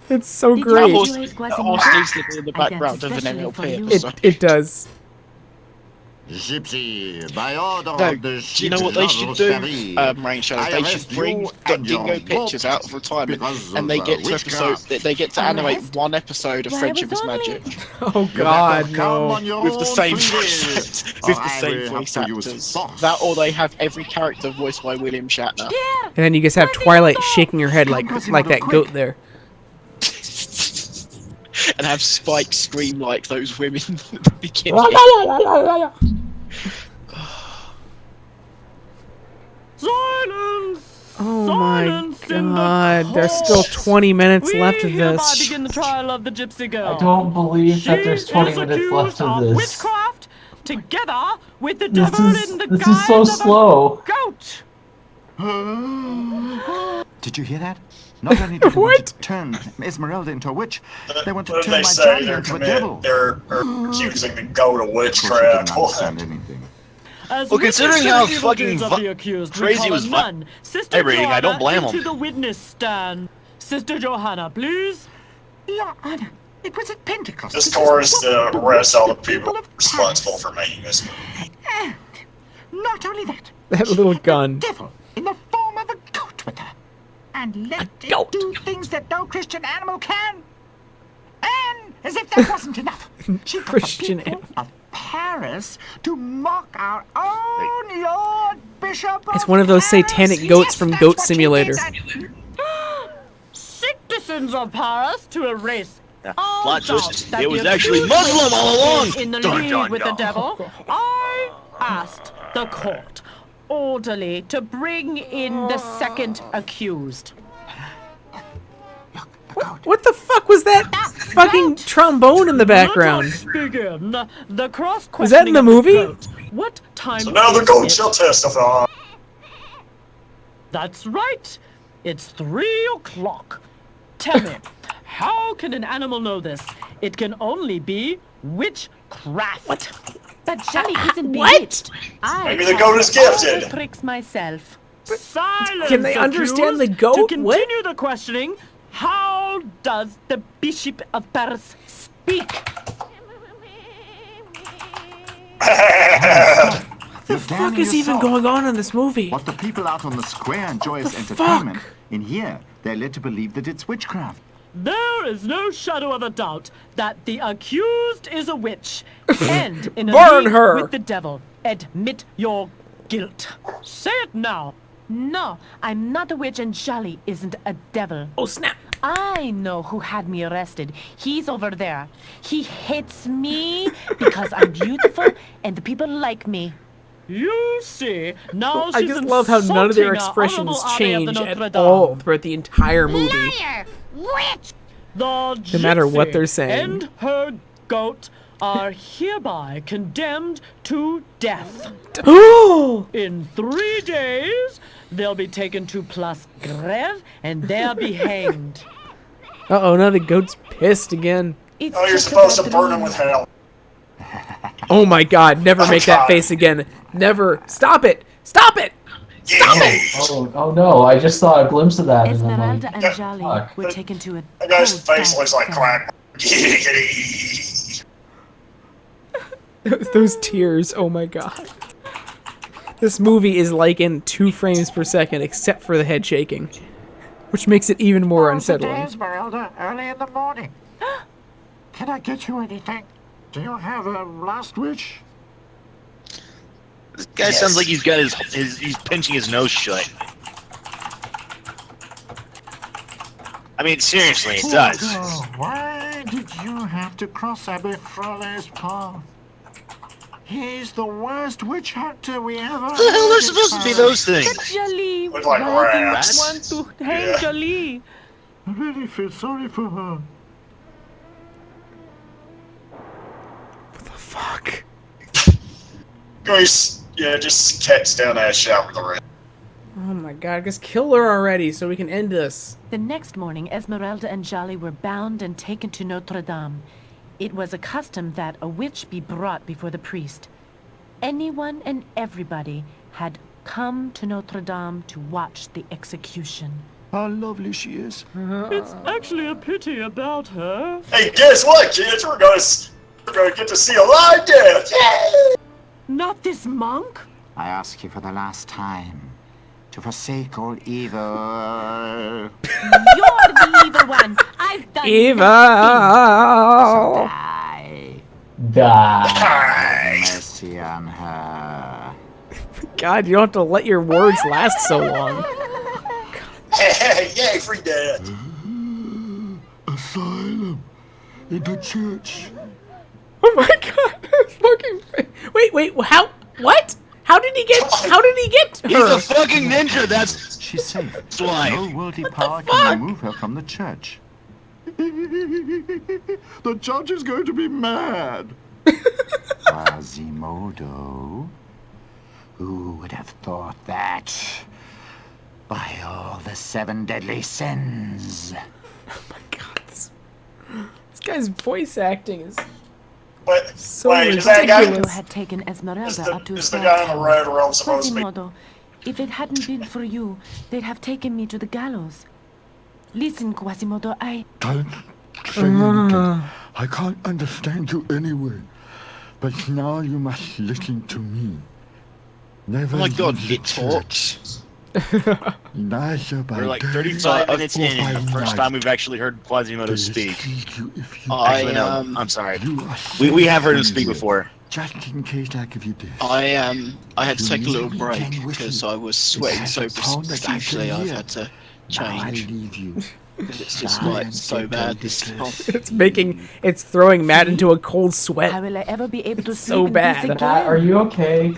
It's so great. That horse needs to be in the background of an MLP episode. It does. Gypsy, by order No, of the do you know what they should do, Rain Shadow? They should bring Dingo Pictures out of retirement, and they get to animate one episode of Friendship is Magic. Oh god, no. With the same voice actors. That, or they have every character voiced by William Shatner. And then you just have Twilight shaking her head like that goat there. And have Spike scream like those women at the beginning. Silence! Oh my god, there's still 20 minutes left of this. Begin the trial of the gypsy girl. I don't believe that there's 20 minutes left of this. Witchcraft, together with the devil in the This is so slow. Goat. Did you hear that? Not only do they want to turn Esmeralda into a witch, they want to turn my Johnny into a devil. They're accusing the goat of witchcraft. Well, considering how fucking crazy was vibrating, I don't blame into him. the witness stand. Sister Johanna, please. Your Honor, it was at Pentecost. This chorus arrests all the people responsible for making this movie. And not only that, That little gun. devil in the form of a goat with her. And let it do things that no Christian animal can. And as if that wasn't enough, she got Christian the people of Paris to mock our own Lord Bishop of It's one of those satanic goats from Goat Simulator. Citizens of Paris to erase all Plot doubt twist, that it the was actually accused Muslim witch all along. is in the Dun, league dun, with the dun. devil. I asked the court orderly to bring in the second accused. What the fuck was that fucking trombone in the background? Let us begin the cross Was that in the movie? What time So now the is goat it? shall testify. That's right. It's 3 o'clock. Tell me, how can an animal know this? It can only be witchcraft. But Jolly isn't What? bewitched. I Maybe the goat is have all gifted. the tricks myself. Silence, Can they understand the accused. goat? To What? continue the questioning, how does the Bishop of Paris speak? What the fuck is even going on in this movie? What the people out on the square enjoy as the entertainment, fuck? in here, they're led to believe that it's witchcraft. There is no shadow of a doubt that the accused is a witch and in a Burn league her! with the devil. Admit your guilt. Say it now. No, I'm not a witch and Jolly isn't a devil. Oh snap! I know who had me arrested. He's over there. He hates me because I'm beautiful and the people like me. You see, now I she's just love how none of their insulting our expressions honorable army of the change Notre at Dame. all throughout the entire movie. Liar! Witch! The No matter what gypsy they're saying. and her goat are hereby condemned to death. Oh! In 3 days, they'll be taken to Place Greve and they'll be hanged. Uh-oh, now the goat's pissed again. It's Oh, you're just supposed a to burn him dream. with hell. Oh my god, never make that Okay. face again. Never. Stop it! Stop it! Stop it! Oh no, I just saw a glimpse of that. And I'm Esmeralda like, and Jolly fuck. were taken to a That guy's cold, face dark looks like cell. crack. Giggity. Those tears, oh my god. This movie is like in 2 frames per second, except for the head shaking. Which makes it even more unsettling. Esmeralda, early in the morning. Can I get you anything? Do you have a last wish? This guy sounds like he's got he's pinching his nose shut. I mean, seriously, it does. Oh, why did you have to cross Abbe Frole's path? He's the worst witch hunter we ever What the hell are supposed to be those But things? Jolly, Look like why do you rats. want to hang Yeah. Jolly? I really feel sorry for her. Fuck. Grace, yeah, just catch down that shower with the red. Oh my god, just kill her already so we can end this. The next morning, Esmeralda and Jolly were bound and taken to Notre Dame. It was a custom that a witch be brought before the priest. Anyone and everybody had come to Notre Dame to watch the execution. How lovely she is. It's actually a pity about her. Hey, guess what, kids? We're gonna get to see a live death. Yay! Not this monk? I ask you for the last time to forsake all evil. You're the evil one. I've done Evil! Die. Die. Mercy on her. God, you don't have to let your words last so long. Yay, free death. Asylum. In the church. Oh my god, fucking... Wait, how... What? How did he get her? He's a fucking ninja, that's She's safe. why. No worldly power can remove her from the church. The judge is going to be mad. Quasimodo. Who would have thought that? By all the 7 deadly sins. Oh my god, this guy's voice acting is But so wait, is that guy? Dingo had taken Esmeralda up to Is his the guy on the road where I'm supposed to be? Quasimodo, if it hadn't been for you, they'd have taken me to the gallows. Listen, Quasimodo, Don't say anything. I can't understand you anyway. But now you must listen to me. Never Oh my god, leave the it talks. Neither by We're like day 35 nor minutes in, and the by first night. time we've actually heard Quasimodo They speak. seek you if you Actually, no, I'm sorry. We have heard him speak before. Just in case I give you this. I had to take a little break because I was sweating so profusely. I've had to change. Because it's just like so bad this song. It's throwing Matt into a cold sweat. how will I ever be able to sleep So in bad. peace again? Matt, are you okay?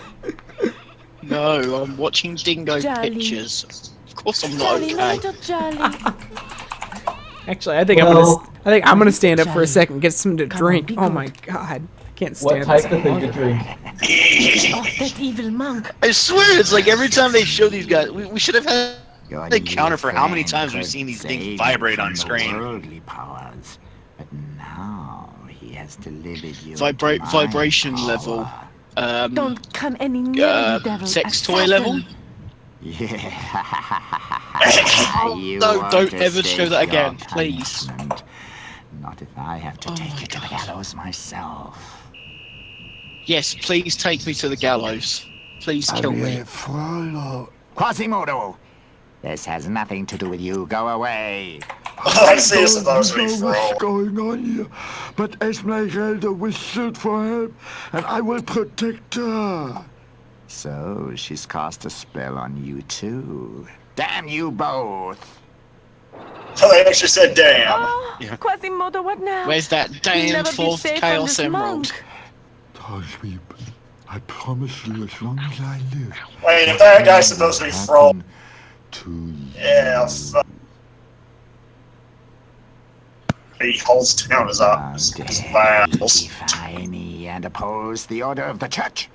No, I'm watching Dingo Jolly. pictures. Of course I'm not Jolly, okay. little Jolly. Actually, I think I'm gonna stand up for a second, get some to drink. Oh my god, I can't What stand type this. of thing to drink? Oh, that evil monk. I swear, it's like every time they show these guys, we should have had a counter for how many times we've seen these things vibrate on screen. Worldly powers, but now he has delivered you. Vibration level. Don't come any near me, devil. Sex toy level? Yeah. No, don't ever show that again, please. Not if I have to take you to the gallows myself. Yes, please take me to the gallows. Please kill me. Quasimodo! This has nothing to do with you. Go away. I see it's supposed to be What's Fro. going on here? But Esmeralda whistled for help, and I will protect her. So she's cast a spell on you too. Damn you both! Oh, they actually said damn. Oh, Quasimodo, what now? Where's that You'll damn never be fourth safe from Chaos this Emerald? monk. Torsweep, I promise you as long as I live. Wait, if that guy's supposed to be Fro. To you. Yeah, fuck. He holds down his eyes. His vials. Defy me and oppose the order of the church.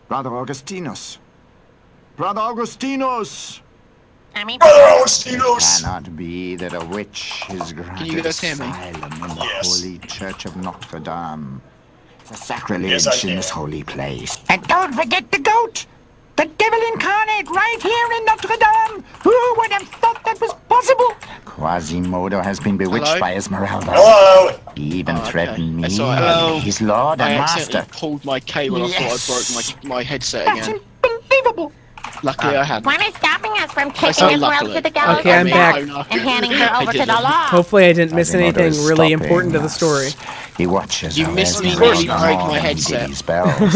Brother Augustinus. Brother Augustinus! Brother Augustinus! It cannot be that a witch is granted you guys hear me? asylum in the Yes. holy church of Notre Dame. It's a sacrilege Yes, I in this can. holy place. And don't forget the goat! The devil incarnate right here in Notre Dame! Who would have thought that was possible? Quasimodo has been bewitched Hello? by Esmeralda. Hello! He even okay. threatened me, That's all right. Hello? his lord I and accidentally master. pulled my cable. I Yes. thought I broke my headset That's again. unbelievable! Luckily I hadn't. What is stopping us from I said taking this world luckily. to the gallows Okay, I'm back. and handing her over to the didn't. law? Hopefully, I didn't miss Quasimodo anything is really stopping important to the us. story. He watches You our missed me Esmeralda nearly break my more than he headset. did his bells.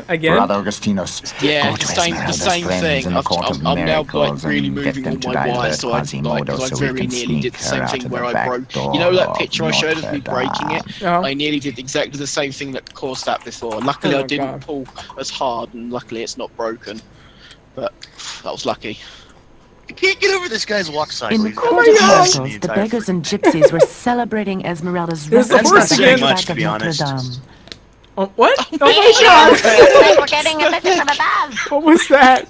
Again? Brother Augustinus, Yeah, go to the same Esmeralda's thing. friends in the court of I'm now like miracles really and get moving them all to my divert wires, so I Quasimodo so we very can nearly did sneak the her same out thing of where the I back broke. door You know that of picture I showed of me Notre breaking Dame. it? Oh. I nearly did exactly the same thing that caused that before. Luckily, Oh I my didn't God. pull as hard, and luckily it's not broken. But that was lucky. I can't get over this guy's walk cycle. In the He's court got of the best in miracles, the entire beggars freaking- and gypsies were celebrating Esmeralda's There's the rescue horse by the again. hunchback Much, to of be Notre honest. Dame. Oh, what? Oh my Looks god! like we're getting a visit from above. What was that?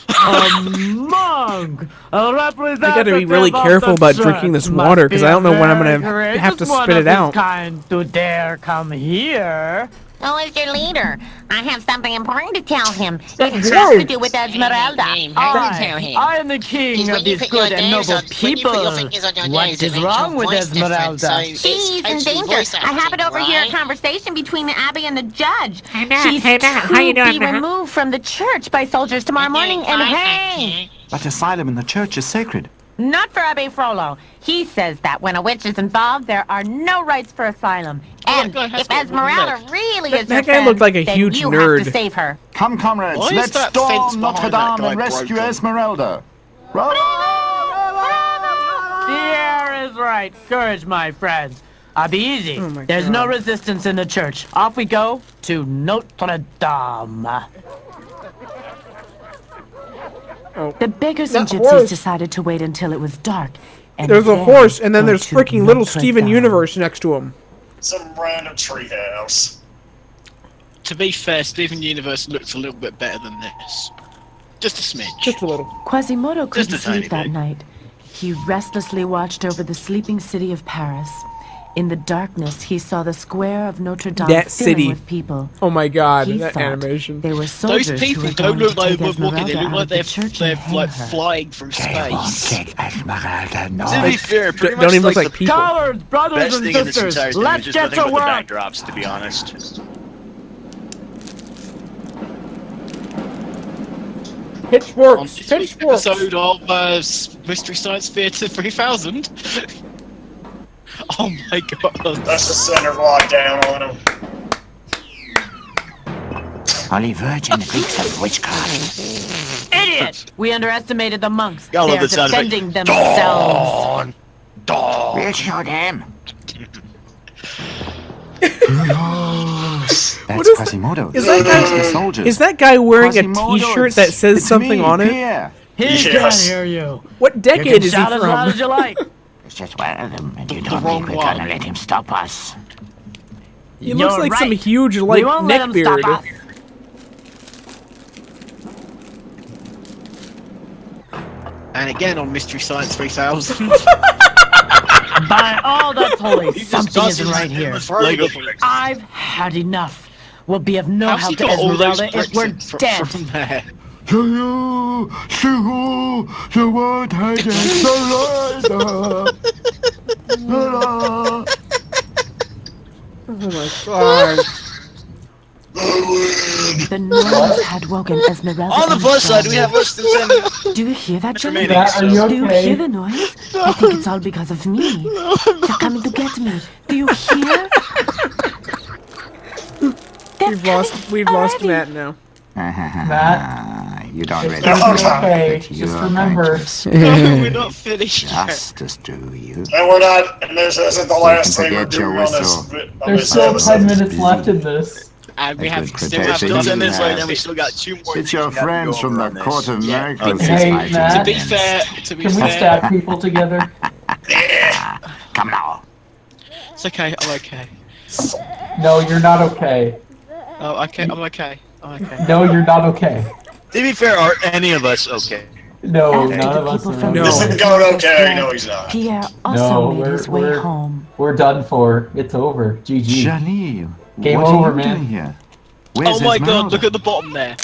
A monk! A representative I gotta be really of careful the about church drinking this must water, 'cause be I don't know when I'm very gonna courageous have to one spit of it his out. kind to dare come here. Who is your leader? I have something important to tell him. It has to do with Esmeralda. I am the king of these good and noble people. What is wrong with Esmeralda? She's in danger. I happen to overhear a conversation between the abbey and the judge. Hey, Matt. She's Hey, Matt. How you to doing, be Matt? removed from the church by soldiers tomorrow morning and hanged. But asylum in the church is sacred. Not for Abbe Frollo. He says that when a witch is involved, there are no rights for asylum. And God, has if to get rid of Esmeralda that. really That- is that your guy friend, looked like a then huge you nerd. have to save her. Come, comrades, Why is let's that storm fence Notre behind that Dame guy and rescue broken? Esmeralda. Bravo! The air is right. Courage, my friends. I'll be easy. Oh my There's God. no resistance in the church. Off we go to Notre Dame. The beggars and That gypsies horse. decided to wait until it was dark. And There's a then horse, and then go there's to freaking little Notre Steven Dame. Universe next to him. Some random treehouse. To be fair, Steven Universe looks a little bit better than this. Just a smidge. Just a little. Quasimodo couldn't Just a tiny sleep that bit. night. He restlessly watched over the sleeping city of Paris. In the darkness, he saw the square of Notre Dame That filling city. with people. Oh my god, He that thought animation. they were soldiers Those who people were don't going look to like take they're walking. They Esmeralda look out like of the church and hang like her. flying from space. Esmeralda, no. To be fair, pretty Don't much even look like like the people. Cowards, brothers best and thing in this sisters, entire thing let's is just get nothing to but the work. backdrops, to be honest. On Pitchforks. this week's Pitchforks. episode of Mystery Science Theater 3000. Oh my god. That's the center lockdown on him. Holy Virgin reeks of witchcraft. Idiot! We underestimated the monks. Gotta They love are that sound effect. defending themselves. We'll show them. That's is Quasimodo. Is that That's the guy? soldiers. Is that guy wearing a Quasimodo, T-shirt that says it's something me, on it? Pierre. He Yes. can't hear you. What You decade can is he shout as loud from? as you like. It's just one of them, and you The don't wrong think we're gonna one. let him stop us. He looks You're like some right. huge, We like, won't let him neckbeard. stop us. And again on Mystery Science 3000. By all that's holy, He just something doesn't isn't right here. Lego bricks. I've had enough. We'll be of no How's help he to got all those Esmeralda if bricks we're in dead. from there? To you, the world hated Esmeralda. Oh my god. The noise had woken Esmeralda. On the and plus side, Johnny. we have less than 7 Do you hear that, Johnny? remaining. Matt, are you Do you okay? hear the noise? I think it's all because of me. They're coming to get me. Do you hear? We've lost already. Matt now. Matt, You don't really It's okay. but Just you're remember. going to No, we're not finished yet. justice, do you? And we're not, and this isn't the last thing we're forget your doing on this, whistle. on There's this still 10 episode. minutes left in this. And we I have could still have protect Still you. 10 minutes Yeah. left, and we still got 2 more It's things your we have to friends go from over the on this. Court of Yeah. Miracles. Hey, fighting Matt. To be against- fair, Can we fair, stab people together? Come now. it's okay. I'm okay. No, you're not okay. Oh, okay. I'm okay. I'm okay. No, you're not okay. To be fair, are any of us okay? No, After none the of us people are. from No. This the is going village okay. fled, No, he's not. Pierre also No, made his way we're- home. We're done for. It's over. GG. Jalil, Game what over, are you man. doing here? Where's Oh my Esmeralda? god! Look at the bottom there.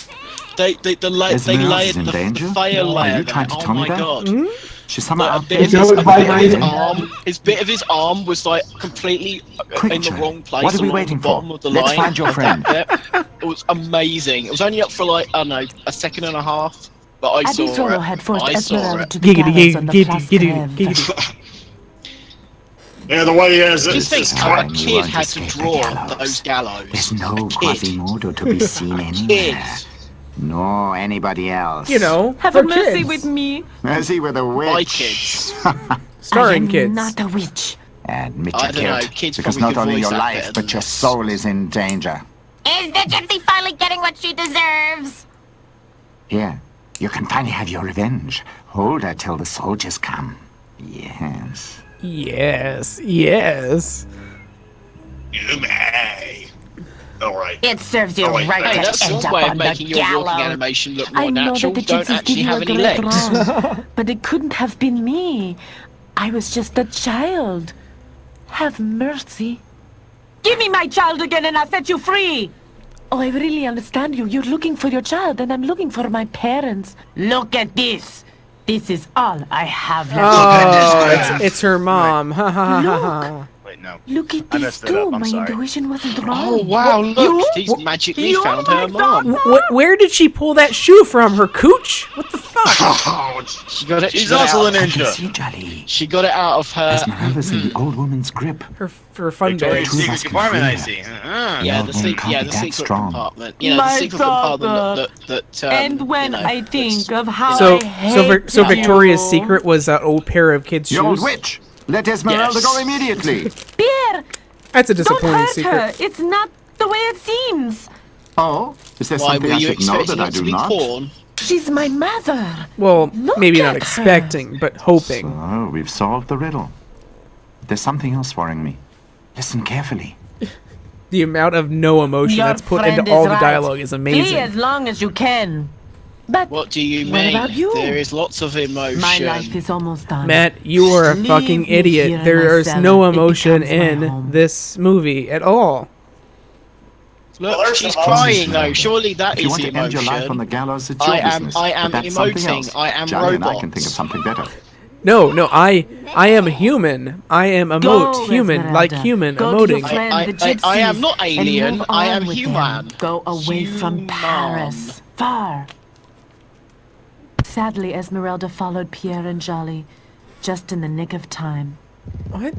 They Esmeralda's layered in the danger? fire No, layer are you there. trying to Oh tell me my that? god! She's somehow Like, out a there. bit of Joe his, a bit of his vibrating. arm was like completely Quick, in the Joe. wrong place. What are we along waiting the bottom for? Of the Let's line find your of that friend. bit. It was amazing. It was only up for like, I don't know, a second and a half, but I saw Abisolo it. had forced I saw Esmeralda it. to the gallows on the Giggity, Place giggity, Grève. giggity. Yeah, the way he has it. Just think, Time a you kid won't had to escape the draw gallows. those gallows. There's no A kid. Quasimodo to be seen anywhere. Kids. Nor anybody else. You know, Have for mercy kids. with me. Mercy with a witch. My kids. Starring I am kids. not a witch. Admit I your don't know, guilt, kids because probably not could only voice your that better life, than but your this. soul is in danger. Is the gypsy finally getting what she deserves? Here, you can finally have your revenge. Hold her till the soldiers come. Yes. Yes, yes. You may. All right. It serves you Oh, wait. right Hey, to that's end one up way of on the making your walking gallows. animation look I more know natural. that the Don't gypsies actually give you have a any great legs. wrong, but it couldn't have been me. I was just a child. Have mercy. Give me my child again and I'll set you free. Oh, I really understand you. You're looking for your child and I'm looking for my parents. Look at this. This is all I have left. Oh, it's her mom. Ha ha ha ha ha. Wait, no. Look at I this messed it too. up, I'm My sorry. intuition wasn't wrong. Oh wow! Look, he's magically You found her my mom. Where did she pull that shoe from? Her cooch? What the fuck? She got it. She's she got also it a out, ninja. See, Jolly. She got it out of her. Esmeralda's in the old woman's grip. Her fun Victoria's bag. Two of us secret can compartment, I free see. Yeah, Your the, wound can't yeah, be the that secret strong. compartment. You know, My the secret father. compartment that And when you know, I think of how So, I hate so Victoria's you. secret was that old pair of kids' You old shoes. witch! Let Esmeralda Yes. go immediately! Pierre, That's a don't disappointing hurt secret. her. It's not the way it seems. Oh? Is there why something were I you should know expecting that I it to do be not? porn? She's my mother. Well, Look maybe not at her. expecting, but hoping. So, we've solved the riddle. There's something else worrying me. Listen carefully. The amount of no emotion Your that's put friend into is all the right. dialogue is Flee amazing. as long as you can. But what do you what mean? about you? There is lots of emotion. My life is almost done. Matt, you are a Leave fucking me here idiot. in my There's cell. no It emotion becomes my in home. this movie at all. Look, Well, there's she's some crying emotion. though. Surely that If you is want the to end your life on the emotion. gallows, it's your business. I am but that's something emoting. else. I am Johnny and I can robots. think of something better. No, I am human. I am emote Go, human, like Esmeralda. human, Go to your emoting. friend, the gypsies, I am not and alien. move I on am with them. human. Go away from Human. Paris. Far. Sadly, Esmeralda followed Pierre and Jolly just in the nick of time. What?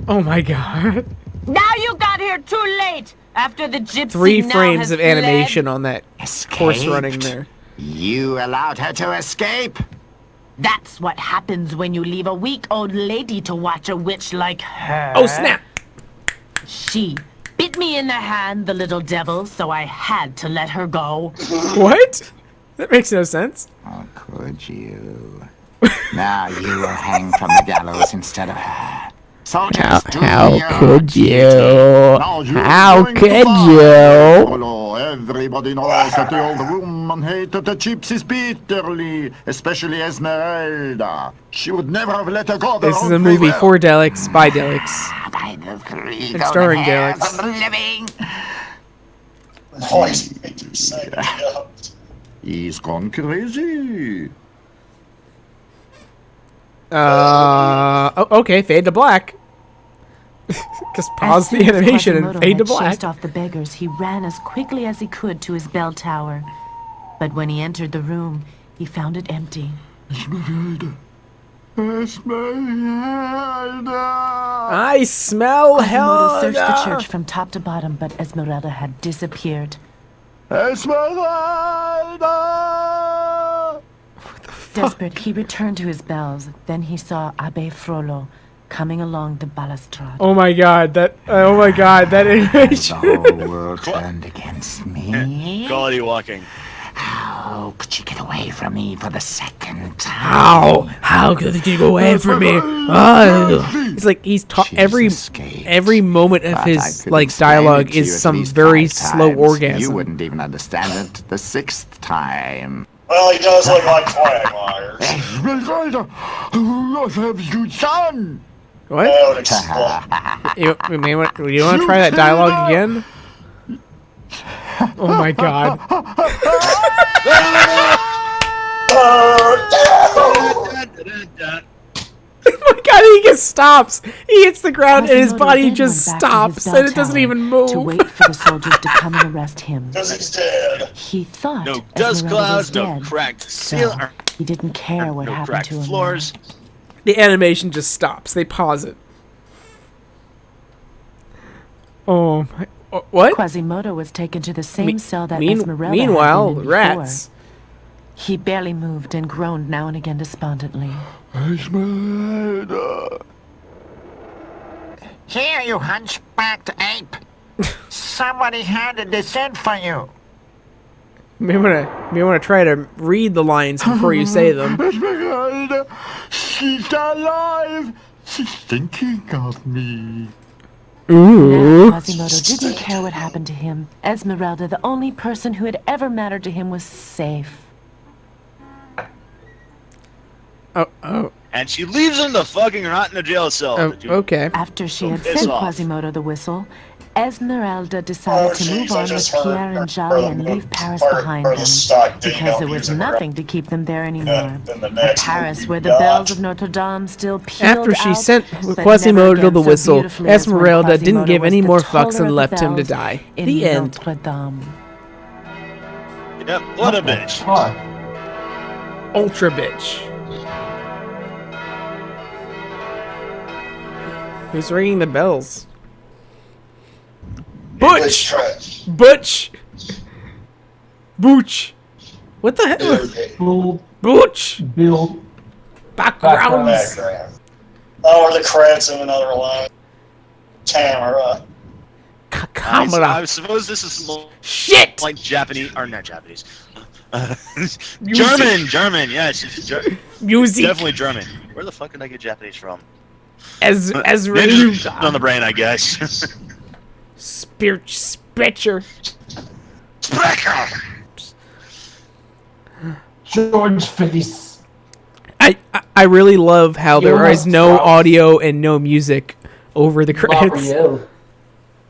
Oh my god. Now you got here too late! After the gypsy 3 now frames has of fled. animation on that horse running Escaped? there. You allowed her to escape? That's what happens when you leave a weak old lady to watch a witch like her. Oh snap! She bit me in the hand, the little devil, so I had to let her go. What? That makes no sense. Or could you? Now you will hang from the gallows instead of her. Soldiers, do your duty. Now you're going to die. Hello, everybody knows that the old woman hated the gypsies bitterly, especially Esmeralda. She would never have let her go. This is a movie for Daleks, by Daleks. By the 3 And starring golden hairs Daleks. of the living. Always make you say that. He's gone crazy. Okay, fade to black. Just pause the animation and fade to black. Chased off the beggars, he ran as quickly as he could to his bell tower. But when he entered the room, he found it empty. Esmeralda. Esmeralda. I smell Quasimodo searched the hell. church from top to bottom, but Esmeralda had disappeared. Esmeralda. Desperate, he returned to his bells. Then he saw Abbe Frollo coming along the balustrade. Oh my god, that animation. The whole world turned against me. Quality walking. How could you get away from me for the second time? How could you go away from me? Oh. It's like he's every moment of But I his could like explain dialogue it to you is at some least very 5 slow times. orgasm. You wouldn't even understand it the 6th time. Well, he does look like Quagmire. Esmeralda, what have you done? What? That would explain. You want to try that dialogue again? Oh my god. Oh my god, he just stops. He hits the ground and his Quasimodo body then just went back to his stops bell and it doesn't tower even move. to wait for the soldiers to come and arrest him. Because he's dead. He thought No dust Esmeralda was clouds, no dead, cracked so ceiling, he didn't care what no happened cracked to him. floors. The animation just stops. They pause it. Oh my... What? Quasimodo was taken to the same cell that Esmeralda Meanwhile, had been in rats. before. He barely moved and groaned now and again despondently. Esmeralda. Here, you hunchbacked ape. Somebody handed this in for you. You may want to try to read the lines before you say them. Esmeralda, she's alive. She's thinking of me. Ooh. Now Quasimodo didn't care what happened to him. Esmeralda, the only person who had ever mattered to him, was safe. Oh. And she leaves him to fucking rot in a jail cell. Okay. After she had Piss sent off. Quasimodo the whistle, Esmeralda decided to move jeez, I on with just heard Pierre and Jolly and leave Paris behind the them, stock Dingo because there was music nothing to keep them there anymore. then the At next Paris, movie where the got- bells of Notre Dame still pealed After she out, sent but Quasimodo never again the so whistle, beautifully as when Esmeralda didn't Quasimodo give was any the more toller fucks of and the left him to bells die. in The end. Notre Dame. Yep, what a bitch. Ultra bitch. Who's ringing the bells? English Butch! trash. Butch! Booch! What the hell? Butch! Bill. Backgrounds! Background. Oh, or the credits in another line. Camera. Camera. I suppose this is more Shit! like Japanese, or not Japanese. Music. German, yes. Music. Definitely German. Where the fuck did I get Japanese from? Ninja on the brain, I guess. Spitcher. Sprecher! George Felice. I really love how there Jonas is no Strauss. audio and no music over the credits. Marielle.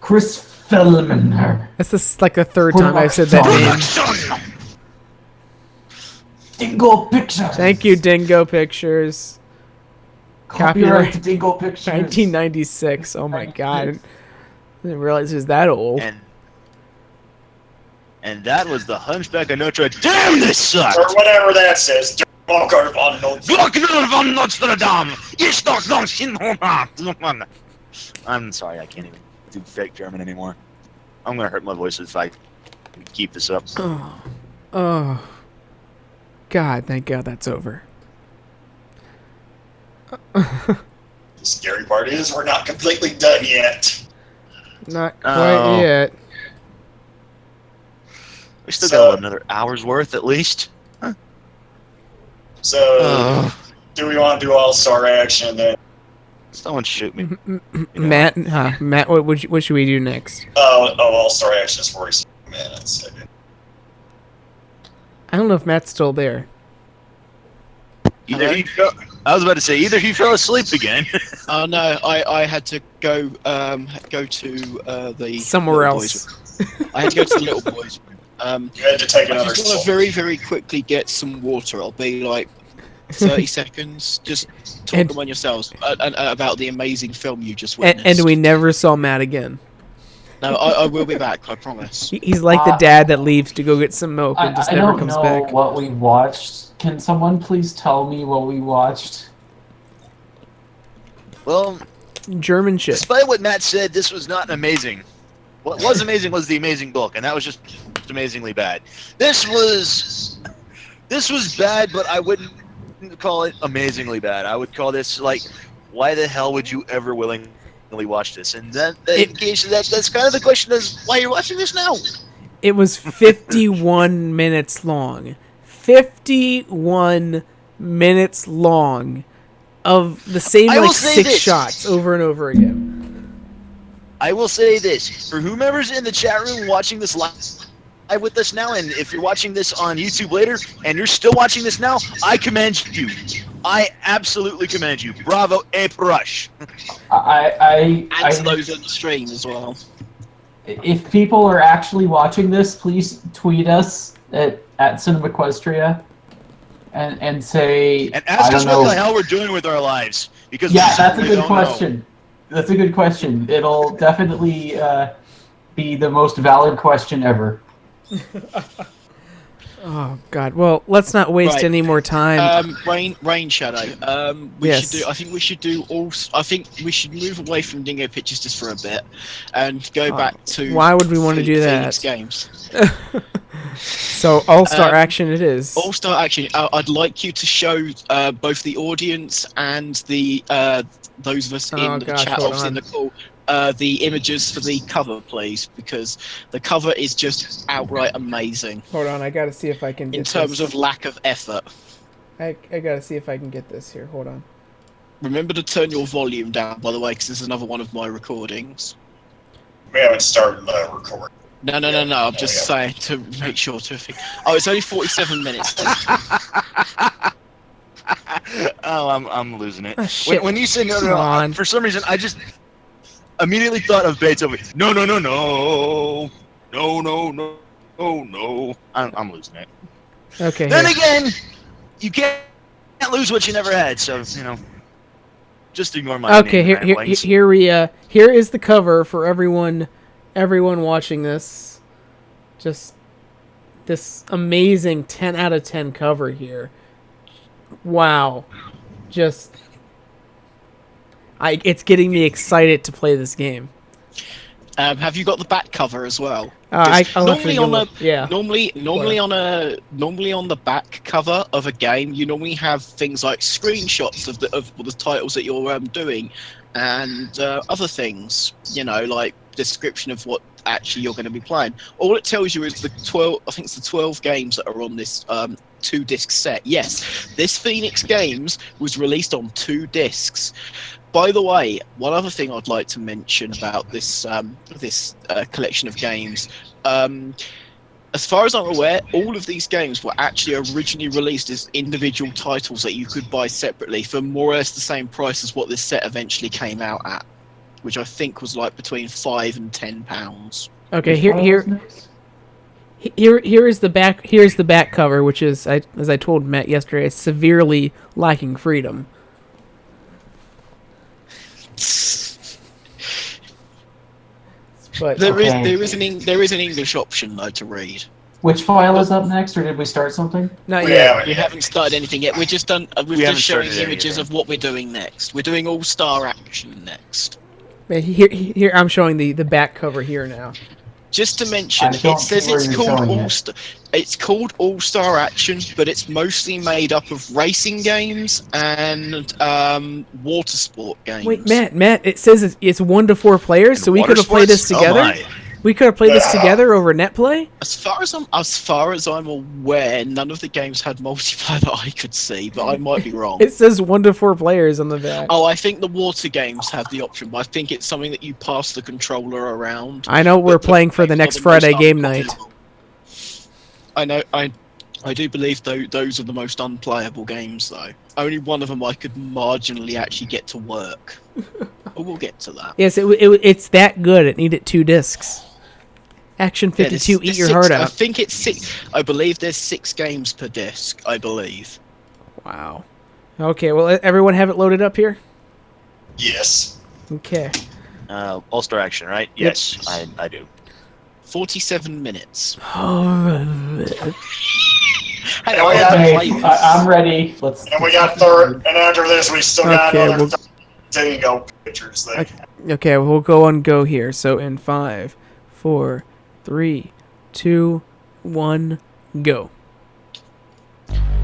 Chris Fellman. That's like the third time I've said that name. Dingo Pictures. Thank you, Dingo Pictures. Copyright to Dingo Pictures. 1996. Oh my god. I didn't realize it was that old. And that was the Hunchback of Notre. Damn, this sucked! Or whatever that says. Walker von Notre. Walker von Notre Dame! Ich doch noch in I'm sorry, I can't even do fake German anymore. I'm gonna hurt my voice if I keep this up. Oh. God, thank God that's over. The scary part is we're not completely done yet. Not quite yet. We still got another hour's worth at least. Huh? So, do we want to do All-Star Action then? Someone shoot me. Matt, Matt, what should we do next? All-Star Action is 47 minutes. I don't know if Matt's still there. Either he fell, I was about to say either he fell asleep again. Oh no, I had to go to the somewhere else. Boys. I had to go to the little boys. You had to take another. I just want to very quickly get some water. I'll be like 30 seconds. Just talk among yourselves about the amazing film you just witnessed. And we never saw Matt again. No, I will be back. I promise. He's like the dad that leaves to go get some milk and just never comes back. I don't know what we watched. Can someone please tell me what we watched? Well, German shit. Despite what Matt said, this was not amazing. What was amazing was the amazing book, and that was just amazingly bad. This was bad, but I wouldn't call it amazingly bad. I would call this like, why the hell would you ever willingly watch this? And that's kind of the question: is why you're watching this now? It was 51 minutes long. 51 minutes long of the same like 6 shots over and over again. I will say this, for whomever's in the chat room watching this live with us now, and if you're watching this on YouTube later, and you're still watching this now, I commend you. I absolutely commend you. Bravo, A-Brush. And to those on the stream as well. If people are actually watching this, please tweet us at CinemaQuestria and say, and ask us what the hell we're doing with our lives. Because yeah, that's a good question. That's a good question. It'll definitely be the most valid question ever. Oh God! Well, let's not waste any more time. Rain Shadow. Yes. I think we should do all. I think we should move away from Dingo Pictures just for a bit, and go back to. Why would we want to do that? Phoenix Games. So All-Star Action it is. All-Star Action. I'd like you to show both the audience and the those of us in the chat, obviously in the call, the images for the cover, please, because the cover is just outright amazing. Hold on, I gotta see if I can get in terms of lack of effort. I gotta see if I can get this here. Hold on. Remember to turn your volume down, by the way, because this is another one of my recordings. We haven't started the recording. No. I'm just saying to make sure to. Oh, it's only 47 minutes. Oh, I'm losing it. Oh, shit. When you say no, for some reason I just immediately thought of Beethoven. No. I'm losing it. Okay. Then again, you can't lose what you never had. So just ignore my. Okay, here is the cover for everyone watching this. Just this amazing 10 out of 10 cover here. Wow. Just it's getting me excited to play this game. Have you got the back cover as well? Normally on the back cover of a game, you normally have things like screenshots of the titles that you're doing, and other things. Like description of what actually you're going to be playing. All it tells you is the 12. I think it's the 12 games that are on this 2-disc set. Yes, this Phoenix Games was released on 2 discs. By the way, one other thing I'd like to mention about this collection of games, as far as I'm aware, all of these games were actually originally released as individual titles that you could buy separately for more or less the same price as what this set eventually came out at, which I think was like between £5 and £10. Okay, here is the back. Here's the back cover, which is, as I told Matt yesterday, it's severely lacking freedom. But there is an English option though to read. Which file is up next, or did we start something? Not yet. We haven't started anything yet. We're just showing images of what we're doing next. We're doing Allstar Action next. Here I'm showing the back cover here now. Just to mention, it says it's called Allstar Action, but it's mostly made up of racing games and water sport games. Wait, Matt, it says it's 1 to 4 players, so we could have played this together. We could have played this together over NetPlay. As far as I'm aware, none of the games had multiplayer that I could see, but I might be wrong. It says 1 to 4 players on the back. Oh, I think the water games have the option, but I think it's something that you pass the controller around. I know we're playing for the next Friday game night. I know. I do believe those are the most unplayable games, though. Only one of them I could marginally actually get to work. But we'll get to that. Yes, it's that good. It needed 2 discs. Action 52, eat your heart out. I think it's 6. I believe there's 6 games per disc. I believe. Wow. Okay. Well, everyone have it loaded up here. Yes. Okay. Allstar Action, right? Yes, I do. 47 minutes. I'm ready. Let's. And we got third. And after this, we still got another Dingo pictures there. Okay, we'll go here. So in 5, 4, 3, 2, 1, go.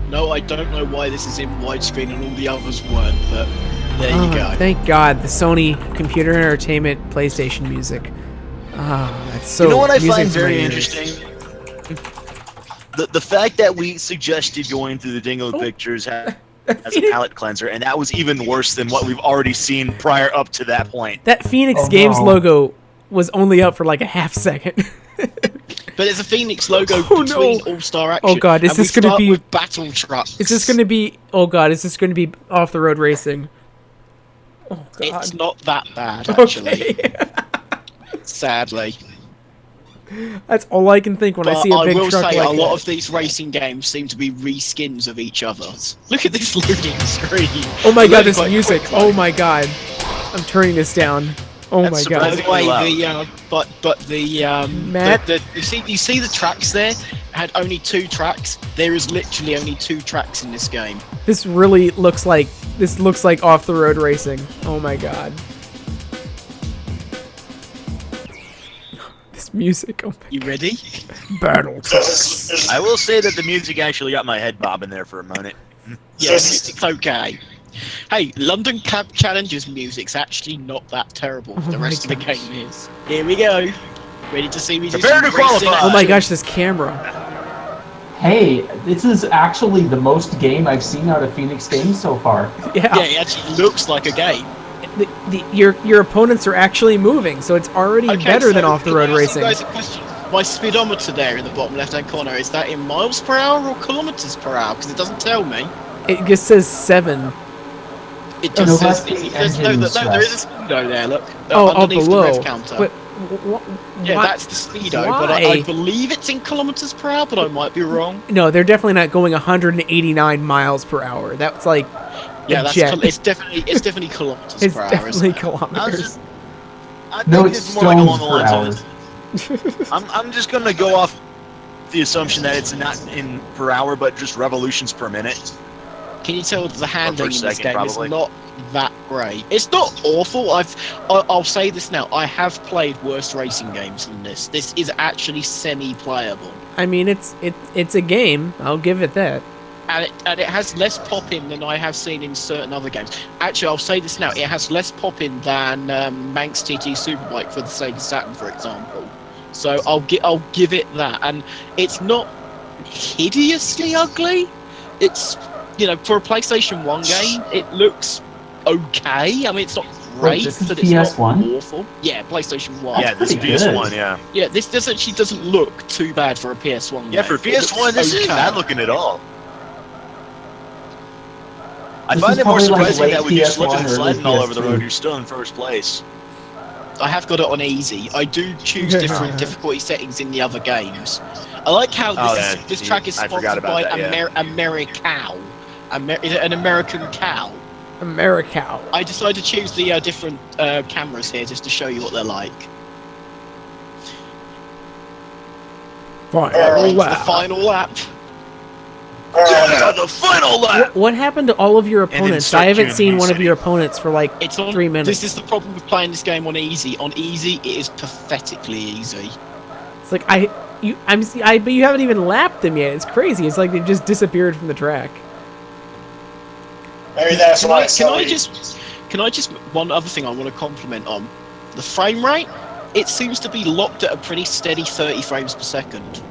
No, I don't know why this is in widescreen and all the others weren't, but there you go. Thank God, the Sony Computer Entertainment PlayStation music. That's so. You know what I find very interesting? The fact that we suggested going through the Dingo pictures as a palate cleanser, and that was even worse than what we've already seen prior up to that point. That Phoenix Games logo was only up for like a half second. But there's a Phoenix logo between Allstar Action. Oh God, is this going to be with battle trucks? Is this going to be? Oh God, is this going to be off-the-road racing? Oh God, it's not that bad actually. Okay. Sadly. That's all I can think when I see a big truck like that. I will say a lot of these racing games seem to be reskins of each other's. Look at this loading screen. Oh my God, this music. Oh my God. I'm turning this down. Oh my God. By the way, Matt, you see the tracks there? Had only 2 tracks. There is literally only 2 tracks in this game. This really looks like off-the-road racing. Oh my God. Music. Oh you ready? Battle. I will say that the music actually got my head bobbing there for a moment. Yeah, music's okay. Hey, London Cab Challenger's music's actually not that terrible. The rest of the game is. Here we go. Ready to see me do some racing? Oh my gosh, this camera. Hey, this is actually the most game I've seen out of Phoenix Games so far. Yeah, it actually looks like a game. Your opponents are actually moving, so it's already better than off-the-road racing. Guys, a question. My speedometer there in the bottom left-hand corner, is that in miles per hour or kilometers per hour? Because it doesn't tell me. It just says 7. It just says there is a speedo there. Look, underneath below. the rev counter. But, yeah, that's the speedo. But I believe it's in kilometers per hour, but I might be wrong. No, they're definitely not going 189 miles per hour. That's like. Yeah, it's definitely kilometers per hour. It's definitely kilometers. I think it's more like along the lines of I'm just gonna go off the assumption that it's not in per hour, but just revolutions per minute. Can you tell the handling in this game is not that great? It's not awful. I'll say this now. I have played worse racing games than this. This is actually semi-playable. I mean, it's a game. I'll give it that. And it has less pop-in than I have seen in certain other games. Actually, I'll say this now. It has less pop-in than Manx TT Superbike for the Sega Saturn, for example. So I'll give it that. And it's not hideously ugly. It's, for a PlayStation 1 game, it looks okay. I mean, it's not great, this is but it's PS1? not awful. Yeah, PlayStation 1. Yeah, this is PS1, yeah. Yeah, this actually doesn't look too bad for a PS1 Yeah, for PS1, this isn't bad looking at all. I This find is it more probably like surprising that with you late slipping PS1 and or sliding late all over the road, PS2. you're still in first place. I have got it on easy. I do choose different difficulty settings in the other games. I like how this track is sponsored by Americow. Is it an American cow? Americow. I decided to choose the different cameras here just to show you what they're like. The final lap. The final lap! What happened to all of your opponents? I haven't seen one of city. your opponents for like It's on 3 minutes. This is the problem with playing this game on easy. On easy, it is pathetically easy. It's like but you haven't even lapped them yet. It's crazy. It's like they've just disappeared from the track. Maybe that's why. Can I just one other thing I want to compliment on the frame rate? It seems to be locked at a pretty steady 30 frames per second.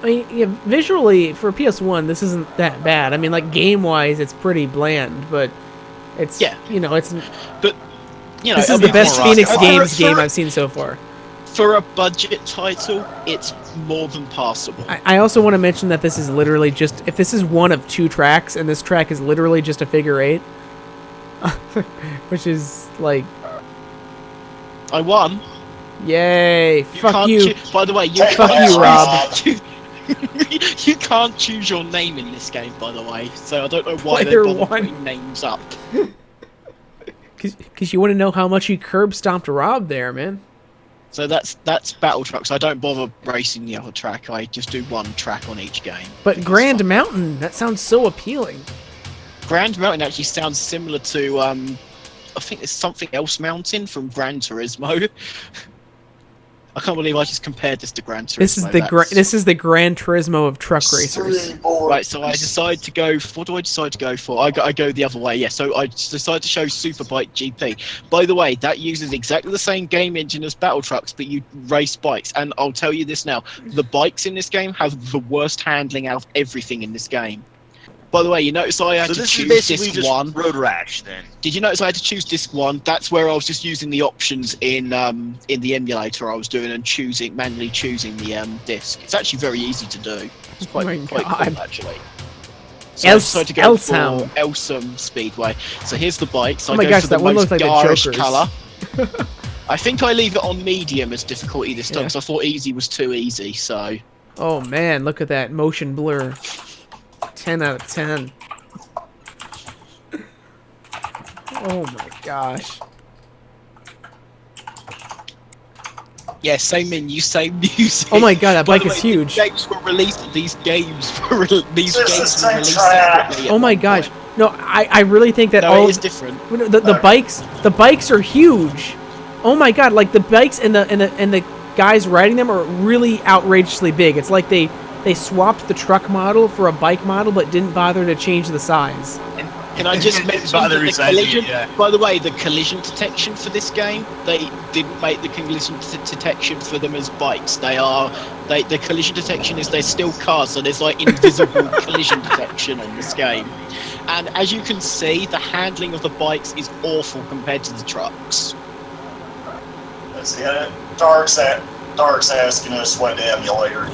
I mean, yeah, visually for PS1, this isn't that bad. I mean, like game-wise, it's pretty bland, but it's it's. But this is the best Phoenix Games game I've seen so far. For a budget title, it's more than passable. I also want to mention that this is literally just if this is one of 2 tracks, and this track is literally just a figure 8, which is like. I won. Yay! Fuck you. By the way, fuck you, Rob. You can't choose your name in this game, by the way. So I don't know why they're putting names up. Because you want to know how much you curb stomped Rob there, man. So that's Battle Trucks. I don't bother racing the other track. I just do one track on each game. But Grand Mountain, that sounds so appealing. Grand Mountain actually sounds similar to I think it's something else mountain from Gran Turismo. I can't believe I just compared this to Gran Turismo. This is the Gran Turismo of truck racers. Right, so I decide to go. What do I decide to go for? I go the other way. Yeah, so I decide to show Superbike GP. By the way, that uses exactly the same game engine as Battle Trucks, but you race bikes. And I'll tell you this now: the bikes in this game have the worst handling out of everything in this game. By the way, you notice I had to choose disc 1. Road Rash, then. Did you notice I had to choose disc 1? That's where I was just using the options in the emulator I was doing and manually choosing the disc. It's actually very easy to do. It's quite cool, actually. So I decided to go for Elsam Speedway. So here's the bike. So I go for the most garish colour. I think I leave it on medium as difficulty this time because I thought easy was too easy. So. Oh man, look at that motion blur. 10 out of 10. Oh my gosh. Yeah, same menu, same music. Oh my god, that bike is huge. These games were released separately. Oh my gosh. No, I really think that it is different. The bikes are huge. Oh my god, like the bikes and the guys riding them are really outrageously big. It's like they swapped the truck model for a bike model, but didn't bother to change the size. Can I just mention the collision? By the way, the collision detection for this game, they didn't make the collision detection for them as bikes. The collision detection is they're still cars, so there's like invisible collision detection in this game. And as you can see, the handling of the bikes is awful compared to the trucks. Let's see, Dark's asking us what the emulator.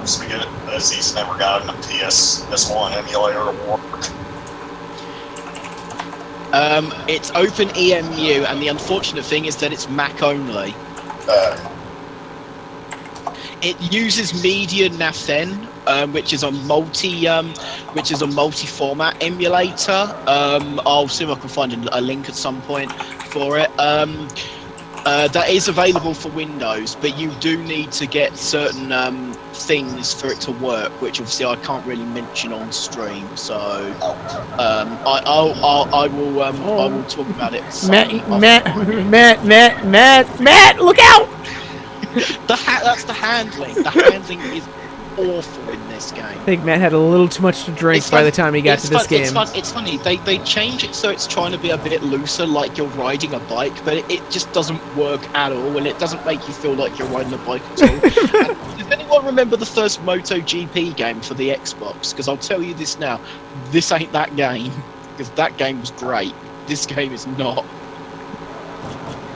As he's never gotten a PS1 emulator award. It's Open EMU, and the unfortunate thing is that it's Mac only. It uses Media Nathen, which is a multi-format emulator. I'll see if I can find a link at some point for it. That is available for Windows, but you do need to get certain things for it to work, which obviously I can't really mention on stream. So I will talk about it. Matt, look out! That's the handling. The handling is awful in this game. I think Matt had a little too much to drink by the time he got to this game. It's funny. They change it so it's trying to be a bit looser, like you're riding a bike, but it just doesn't work at all, and it doesn't make you feel like you're riding a bike at all. Does anyone remember the first MotoGP game for the Xbox? Because I'll tell you this now, this ain't that game, because that game was great. this game is not.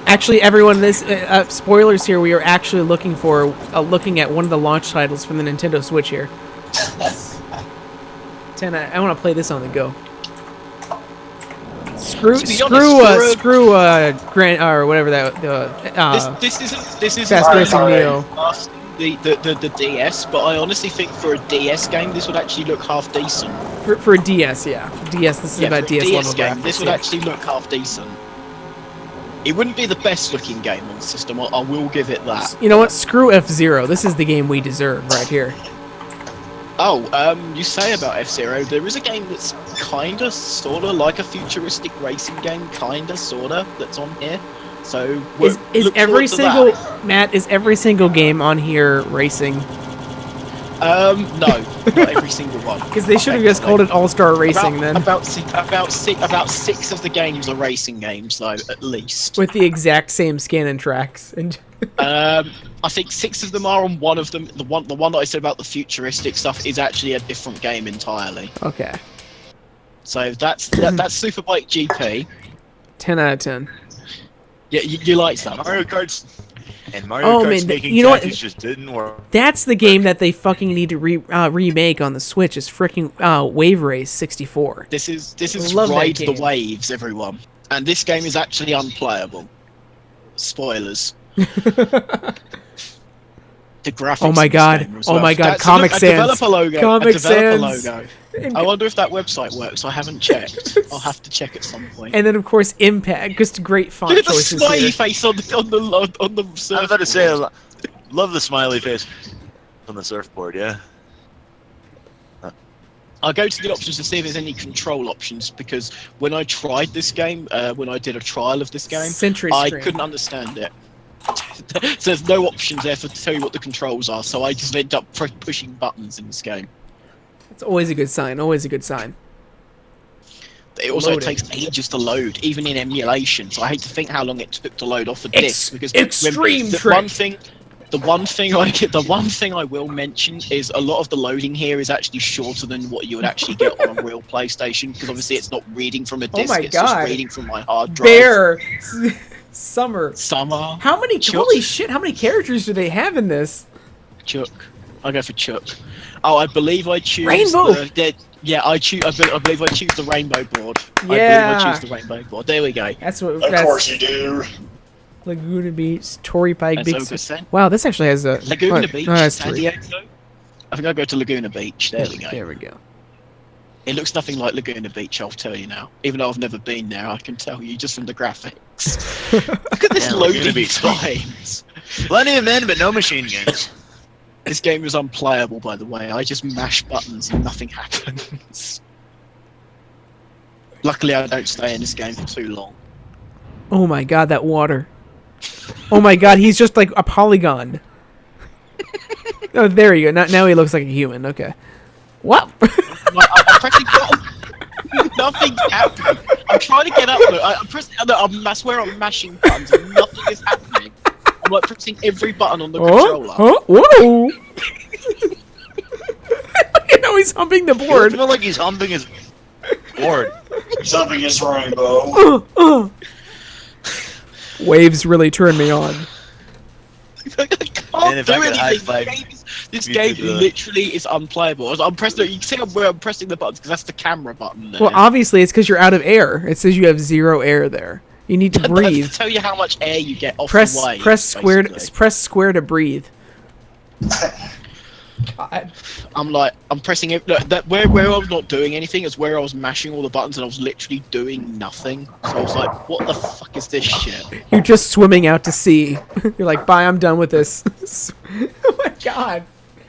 Actually, everyone, this spoilers here. We are actually looking at one of the launch titles from the Nintendo Switch here. 10. I want to play this on the go. Screw Grant or whatever that. This isn't Fast Racing Neo. The DS, but I honestly think for a DS game, this would actually look half decent. For a DS, yeah. DS, this is about DS level game. graphics. This would actually look half decent. It wouldn't be the best looking game on the system. I will give it that. You know what? Screw F-Zero. This is the game we deserve right here. Oh, you say about F-Zero, there is a game that's kinda, sorta like a futuristic racing game, kinda, sorta, that's on here. So is every single Matt? Is every single game on here racing? No, not every single one. Because they should have just called it All-Star Racing then. About six of the games are racing games, though, at least. With the exact same scan and tracks. And I think 6 of them are, and one of them, the one that I said about the futuristic stuff, is actually a different game entirely. Okay. So that's Superbike GP. 10 out of 10. Yeah, you like that? Mario Kart's making taxis just didn't work. That's the game that they fucking need to remake on the Switch. Is freaking Wave Race 64. This is Ride the Waves, everyone, and this game is actually unplayable. Spoilers. The graphics. Oh my god! Oh my god! Comic Sans. Developer logo. Comic Sans. Logo. I wonder if that website works. I haven't checked. I'll have to check at some point. And then of course Impact. Just great font Look at the choices smiley here. face on the surfboard. I was about to say, love the smiley face on the surfboard. Yeah. I'll go to the options to see if there's any control options, because when I tried this game, when I did a trial of this game, I couldn't understand it. So there's no options there to tell you what the controls are, so I just end up pushing buttons in this game. It's always a good sign. Always a good sign. It also takes ages to load, even in emulation. So I hate to think how long it took to load off a disc. Because the one thing I will mention is a lot of the loading here is actually shorter than what you would actually get on a real PlayStation, because obviously it's not reading from a disc. Oh my it's god! Just reading from my hard drive. Bear. Summer. How many? Holy shit! How many characters do they have in this? Chuck. I go for Chuck. Oh, I believe I choose Rainbow. I believe I choose the rainbow board. Yeah. I choose the rainbow board. There we go. That's what. Of course you do. Laguna Beach, Torrey Pike, Big That's Sur. Wow, this actually has a Laguna Beach. No, that's San 3. Diego. I think I'll go to Laguna Beach. There we go. There we go. It looks nothing like Laguna Beach, I'll tell you now. Even though I've never been there, I can tell you just from the graphics. Look at this loading times. Plenty of men, but no machine guns. This game is unplayable, by the way. I just mash buttons and nothing happens. Luckily, I don't stay in this game for too long. Oh my god, that water. Oh my god, he's just like a polygon. Oh, there you go. Now he looks like a human. Okay. What? I'm pressing nothing's happening. I'm trying to get up. I swear I'm mashing buttons and nothing is happening. I'm like pressing every button on the controller. Whoa! You know he's humping the board. I feel like he's humping his board. He's humping his rainbow. Waves really turn me on. I can't do anything. This game literally is unplayable. I'm pressing. You can see where I'm pressing the buttons because that's the camera button there. Well, obviously it's because you're out of air. It says you have 0 air there. You need to breathe. Tell you how much air you get off press, the way. Press square to breathe. I'm pressing it. Look, where I was not doing anything is where I was mashing all the buttons and I was literally doing nothing. So I was like, what the fuck is this shit? You're just swimming out to sea. You're like, bye, I'm done with this. Oh my god.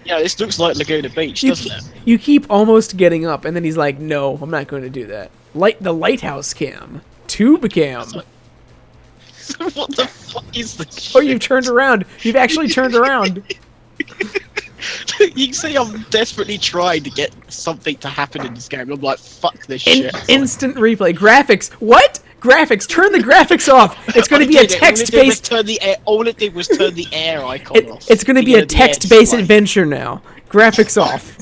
Yeah, this looks like Laguna Beach, doesn't it? You keep almost getting up, and then he's like, no, I'm not going to do that. The lighthouse cam. Tube cam. What the fuck is this? Oh, you've turned around. You've actually turned around. You can see I'm desperately trying to get something to happen in this game. I'm like, fuck this shit. Instant replay. Graphics. What? Graphics. Turn the graphics off. It's going to be a text-based... All it did was turn the air icon off. It's going to be a text-based adventure now. Graphics off.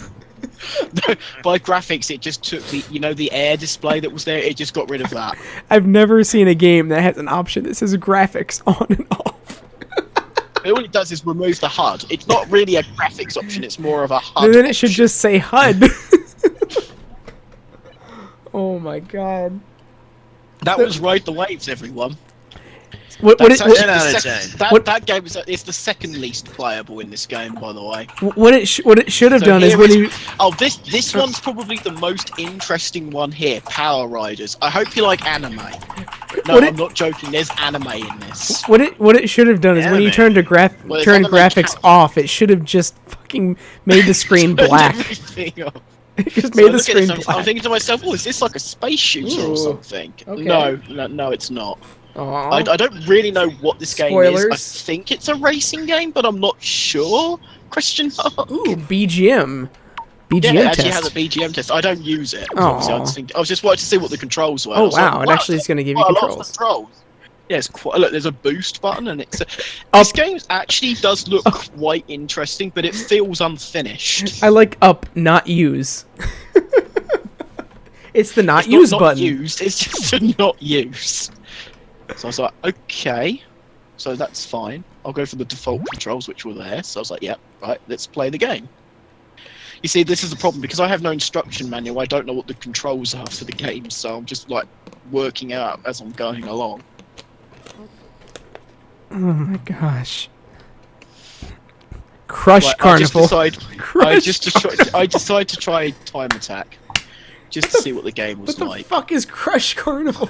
By graphics, it just took the air display that was there. It just got rid of that. I've never seen a game that has an option that says graphics on and off. All it does is remove the HUD. It's not really a graphics option. It's more of a HUD. And then it should just say HUD. Oh my god. That was Ride the Waves, everyone. That game is the second least playable in this game, by the way. What it should have done is when you. Oh, this one's probably the most interesting one here. Power Riders. I hope you like anime. No, I'm not joking. There's anime in this. What it should have done is when you turn graphics off, it should have just fucking made the screen black. It just made the screen black. I'm thinking to myself, oh, is this like a space shooter or something? Okay. No, it's not. I don't really know what this game is. I think it's a racing game, but I'm not sure. Question mark. Ooh, BGM. Yeah, it actually test. has a BGM test. I don't use it. Oh. I was just wanting to see what the controls were. Oh wow, it actually is going to give you controls. Yeah, it's quite. Look, there's a boost button, and it's. This game actually does look quite interesting, but it feels unfinished. I like up, not use. It's the not use button. Used. It's just a not use. So I was like, okay, so that's fine. I'll go for the default controls, which were there. So I was like, yeah, right, let's play the game. You see, this is the problem, because I have no instruction manual, I don't know what the controls are for the game, so I'm just, like, working out as I'm going along. Oh my gosh. Crush Carnival. I decided to try Time Attack, just to see what the game was like. What the fuck is Crush Carnival?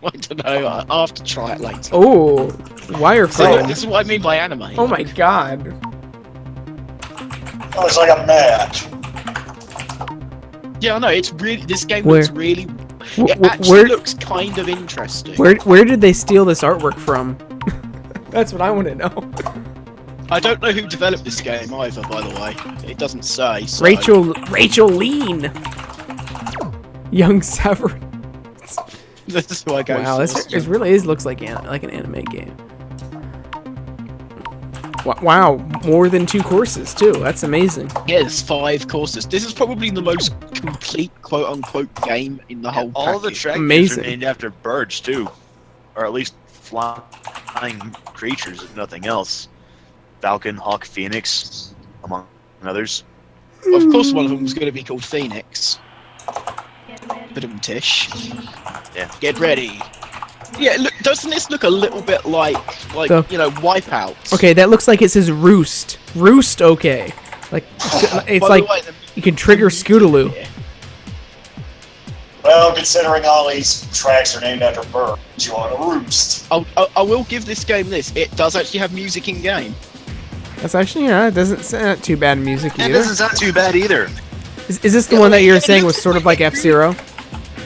I don't know, I'll have to try it later. Oh, wireframe. This is what I mean by anime. Oh my god. Oh, it's like a match. Yeah, I know, it's really, this game looks really, it actually looks kind of interesting. Where did they steal this artwork from? That's what I want to know. I don't know who developed this game either, by the way. It doesn't say, so. Rachel Lean. Young Severin. This is who I go wow, for. It really looks like an anime game. Wow, more than 2 courses too. That's amazing. Yeah, there's 5 courses. This is probably the most complete quote-unquote game in the whole All the tracks are named after birds too, or at least flying creatures, if nothing else. Falcon, Hawk, Phoenix, among others. Of course, one of them was going to be called Phoenix. Bit of tish. Yeah. Get ready. Yeah, look, doesn't this look a little bit like Wipeout? Okay, that looks like it says Roost. Roost, okay. Like it's like you can trigger Scootaloo. Well, considering all these tracks are named after birds, you want a roost. I will give this game this. It does actually have music in game. That's actually it doesn't sound too bad music either. It doesn't sound too bad either. Is this the one that you're saying was sort of like F-Zero?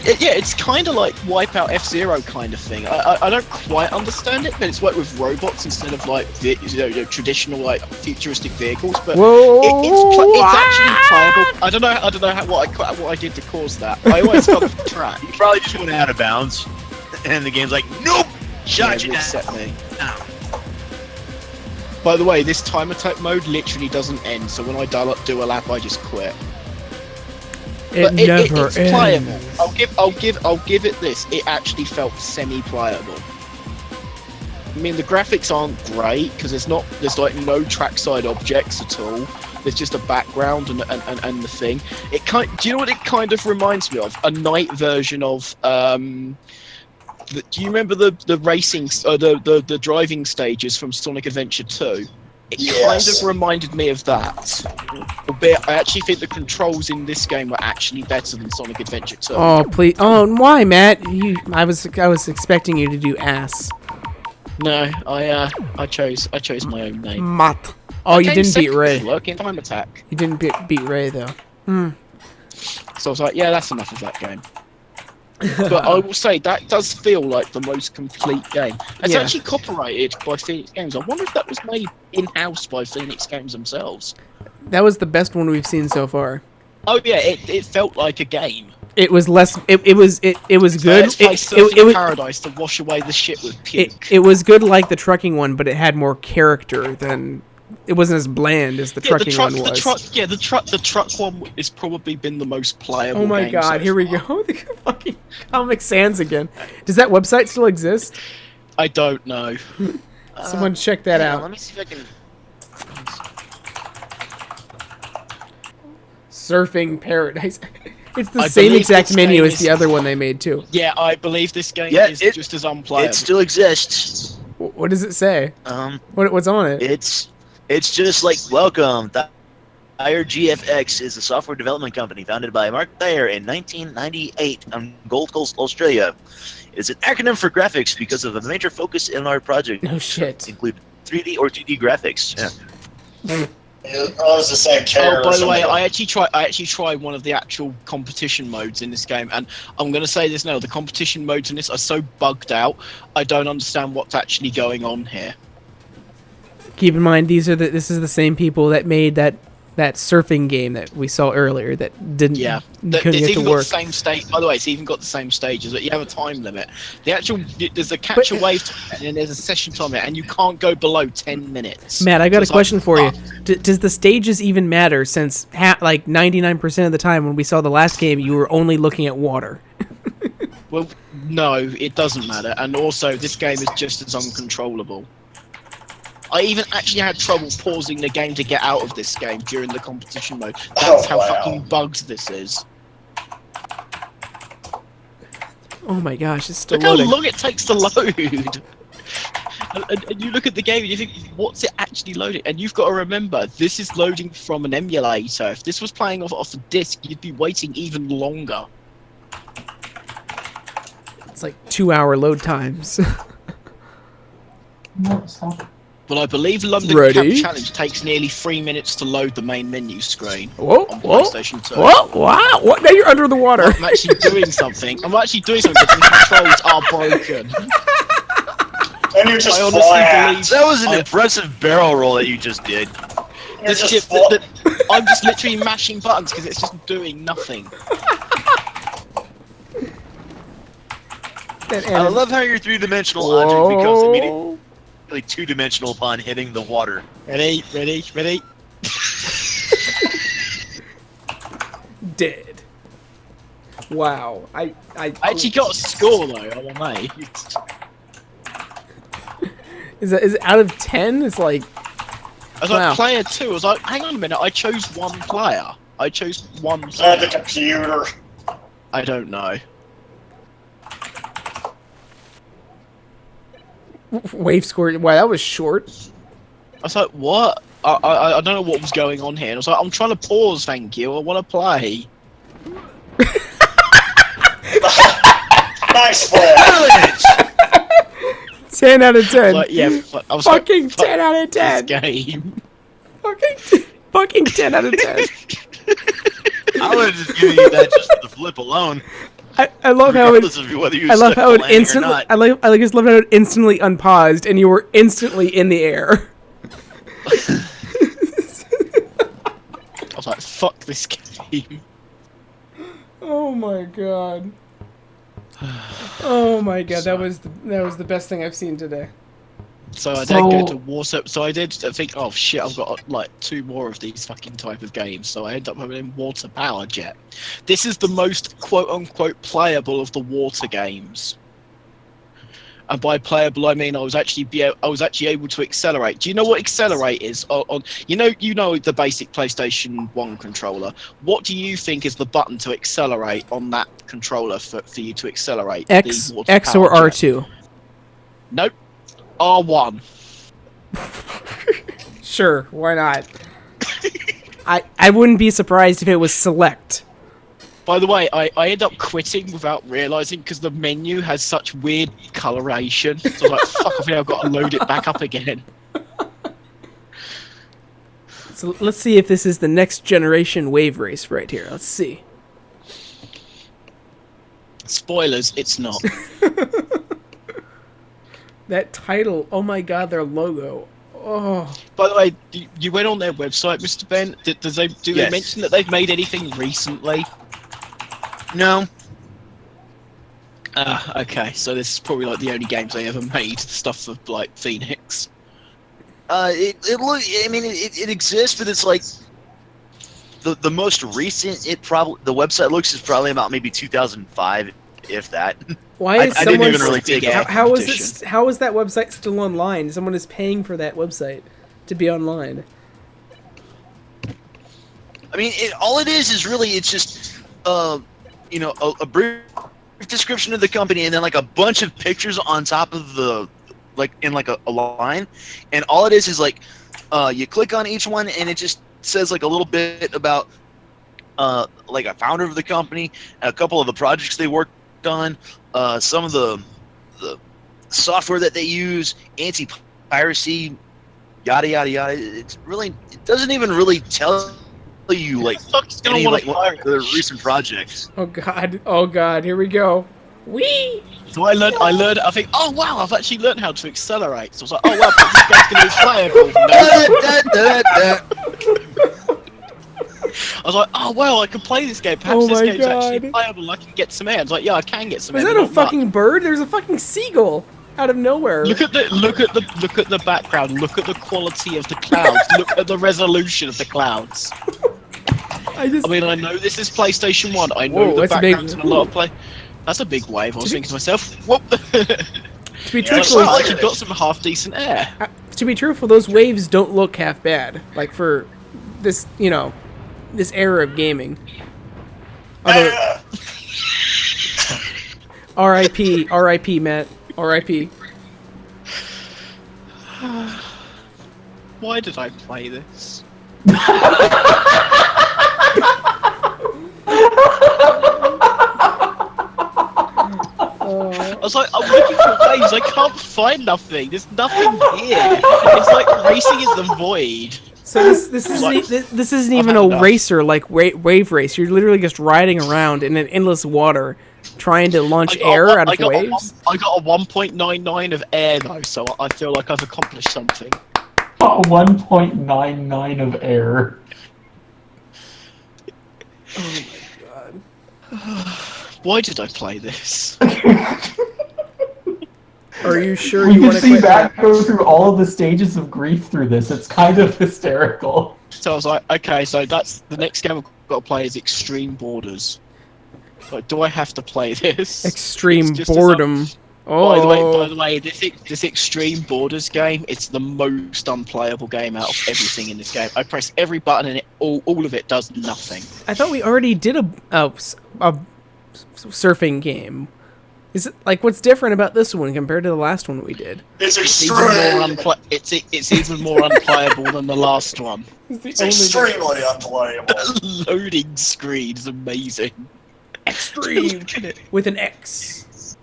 Yeah, it's kind of like Wipeout F-Zero kind of thing. I don't quite understand it, but it's like with robots instead of like traditional like futuristic vehicles. But it's actually playable. I don't know what I did to cause that. I always got off track. You probably just went out of bounds, and the game's like, nope, shot you down. Me. By the way, this time attack mode literally doesn't end. So when I do a lap, I just quit. It's playable. I'll give it this. It actually felt semi-playable. I mean, the graphics aren't great because there's like no trackside objects at all. There's just a background and the thing. Do you know what it kind of reminds me of? A night version of do you remember the racing the driving stages from Sonic Adventure 2? It kind of reminded me of that. Albeit, I actually think the controls in this game were actually better than Sonic Adventure 2. Oh please! Oh, why, Matt? I was expecting you to do ass. No, I chose my own name. Matt. Oh, you didn't beat Ray. Look in Time Attack. You didn't beat Ray though. So I was like, yeah, that's enough of that game. But I will say that does feel like the most complete game. It's actually copyrighted by Phoenix Games. I wonder if that was made in-house by Phoenix Games themselves. That was the best one we've seen so far. Oh yeah, it felt like a game. It was less. It was good. It was Paradise to wash away the shit with puke. It was good like the trucking one, but it had more character than it wasn't as bland as the trucking one was. The truck one has probably been the most playable. Oh my game god, so here we go. The fucking Comic Sans again. Does that website still exist? I don't know. Someone check that out. Let me see if I can. Surfing Paradise. It's the I same believe exact this menu game as the other one they made too. Yeah, I believe this game is just as unplayable. It still exists. What does it say? What's on it? It's just like welcome. Thayer GFX is a software development company founded by Mark Thayer in 1998 on Gold Coast, Australia. It's an acronym for graphics because of the major focus in our project. No shit. Include 3D or 2D graphics. Yeah. was the same Oh, by the way, I actually tried one of the actual competition modes in this game, and I'm going to say this now: the competition modes in this are so bugged out. I don't understand what's actually going on here. Keep in mind, this is the same people that made that surfing game that we saw earlier that didn't. Yeah, couldn't it's get even to got work. the same stage. By the way, it's even got the same stages. But you have a time limit. There's a catch a wave time, and there's a session time limit, and you can't go below 10 minutes. Matt, I got a question for you. fuck. Does the stages even matter? Since like 99% of the time when we saw the last game, you were only looking at water. Well, no, it doesn't matter, and also this game is just as uncontrollable. I even actually had trouble pausing the game to get out of this game during the competition mode. That's how fucking bugged this is. Oh my gosh, it's still Look loading. how long it takes to load. And you look at the game and you think, what's it actually loading? And you've got to remember, this is loading from an emulator. If this was playing off a disc, you'd be waiting even longer. It's like 2-hour load times. No, stop. But I believe London Ready? Camp Challenge takes nearly 3 minutes to load the main menu screen. Whoa, on whoa, PlayStation 2. whoa, wow, what? Now you're under the water. I'm actually doing something. But the controls are broken. And you're just I honestly flat. believe That was an impressive barrel roll that you just did. this just shit, flat. I'm just literally mashing buttons because it's just doing nothing. I love how your three-dimensional object becomes immediately two-dimensional upon hitting the water. Ready? Dead. Wow. I actually got a score though, I'm amazed. Is it out of 10? It's like I was wow. like, player 2, I was like, hang on a minute, I chose one player. The computer. I don't know. wave score. Wow, that was short. I was like, what? I don't know what was going on here. And I was like, I'm trying to pause, thank you. I want to play. Nice play. 10 out of 10. Like, yeah, I was fucking like, 10 out of 10. This game. Fucking 10 out of 10. I would have just given you that just for the flip alone. I love how it. Regardless of whether you I love stuck how the it landing or instantly. not. I just love how it instantly unpaused and you were instantly in the air. I was like, fuck this game. Oh my god. Oh my god, that was the best thing I've seen today. So I did go to water. So I did think, oh shit, I've got like 2 more of these fucking type of games. So I ended up having Water Power Jet. This is the most quote unquote playable of the water games. And by playable, I mean I was actually able to accelerate. Do you know what accelerate is? You know the basic PlayStation 1 controller. What do you think is the button to accelerate on that controller for you to accelerate? X the Water X Power or Jet? R2? Nope. R1. Sure, why not? I wouldn't be surprised if it was select. By the way, I ended up quitting without realising because the menu has such weird coloration. So I was like, fuck, I think I've got to load it back up again. So let's see if this is the next generation wave race right here. Let's see. Spoilers, it's not. That title, oh my god, their logo. Oh. By the way, you went on their website, Mr. Ben. Do they Yes. mention that they've made anything recently? No. Okay, so this is probably like the only games they ever made, stuff for like Phoenix. It exists, but it's like the most recent. The website looks is probably about maybe 2005, if that. Why is I didn't even really take it. How is it? How is that website still online? Someone is paying for that website to be online. I mean, all it is really it's just a brief description of the company and then like a bunch of pictures on top of the in a line, and all it is like you click on each one and it just says like a little bit about like a founder of the company, a couple of the projects they worked on, some of the software that they use, anti-piracy, yada yada yada. It doesn't even really tell you like any the recent projects. Oh god, here we go. Whee! So I learned. I think, oh wow, I've actually learned how to accelerate. So I was like, oh wow, this game's gonna be playable. I was like, oh well, I can play this game. Perhaps this game's actually playable. I can get some air. I was like, yeah, I can get some air. Is that a fucking bird? There's a fucking seagull out of nowhere. Look at the background. Look at the quality of the clouds. Look at the resolution of the clouds. I mean, I know this is PlayStation 1. I know the background's in a lot of play. That's a big wave. I was thinking to myself, whoop. To be truthful, I actually got some half decent air. To be truthful, those waves don't look half bad. Like for this, this era of gaming. R.I.P. Matt. R.I.P. Why did I play this? I was like, I'm looking for waves, I can't find nothing. There's nothing here. It's like racing in the void. So this isn't even a racer like Wave Race. You're literally just riding around in an endless water, trying to launch air out of waves. I got a 1.99 of air though, so I feel like I've accomplished something. A 1.99 of air. Oh my god. Why did I play this? Are you sure you want to see Matt go through all of the stages of grief through this? It's kind of hysterical. So I was like, okay, so that's the next game I've got to play is Extreme Borders. Like, do I have to play this? Extreme Boredom. Oh. By the way, this Extreme Borders game, it's the most unplayable game out of everything in this game. I press every button and all of it does nothing. I thought we already did a surfing game. Is it like what's different about this one compared to the last one we did? It's it's even more unplayable than the last one. It's extremely unplayable. Loading screen is amazing. Extreme with an X.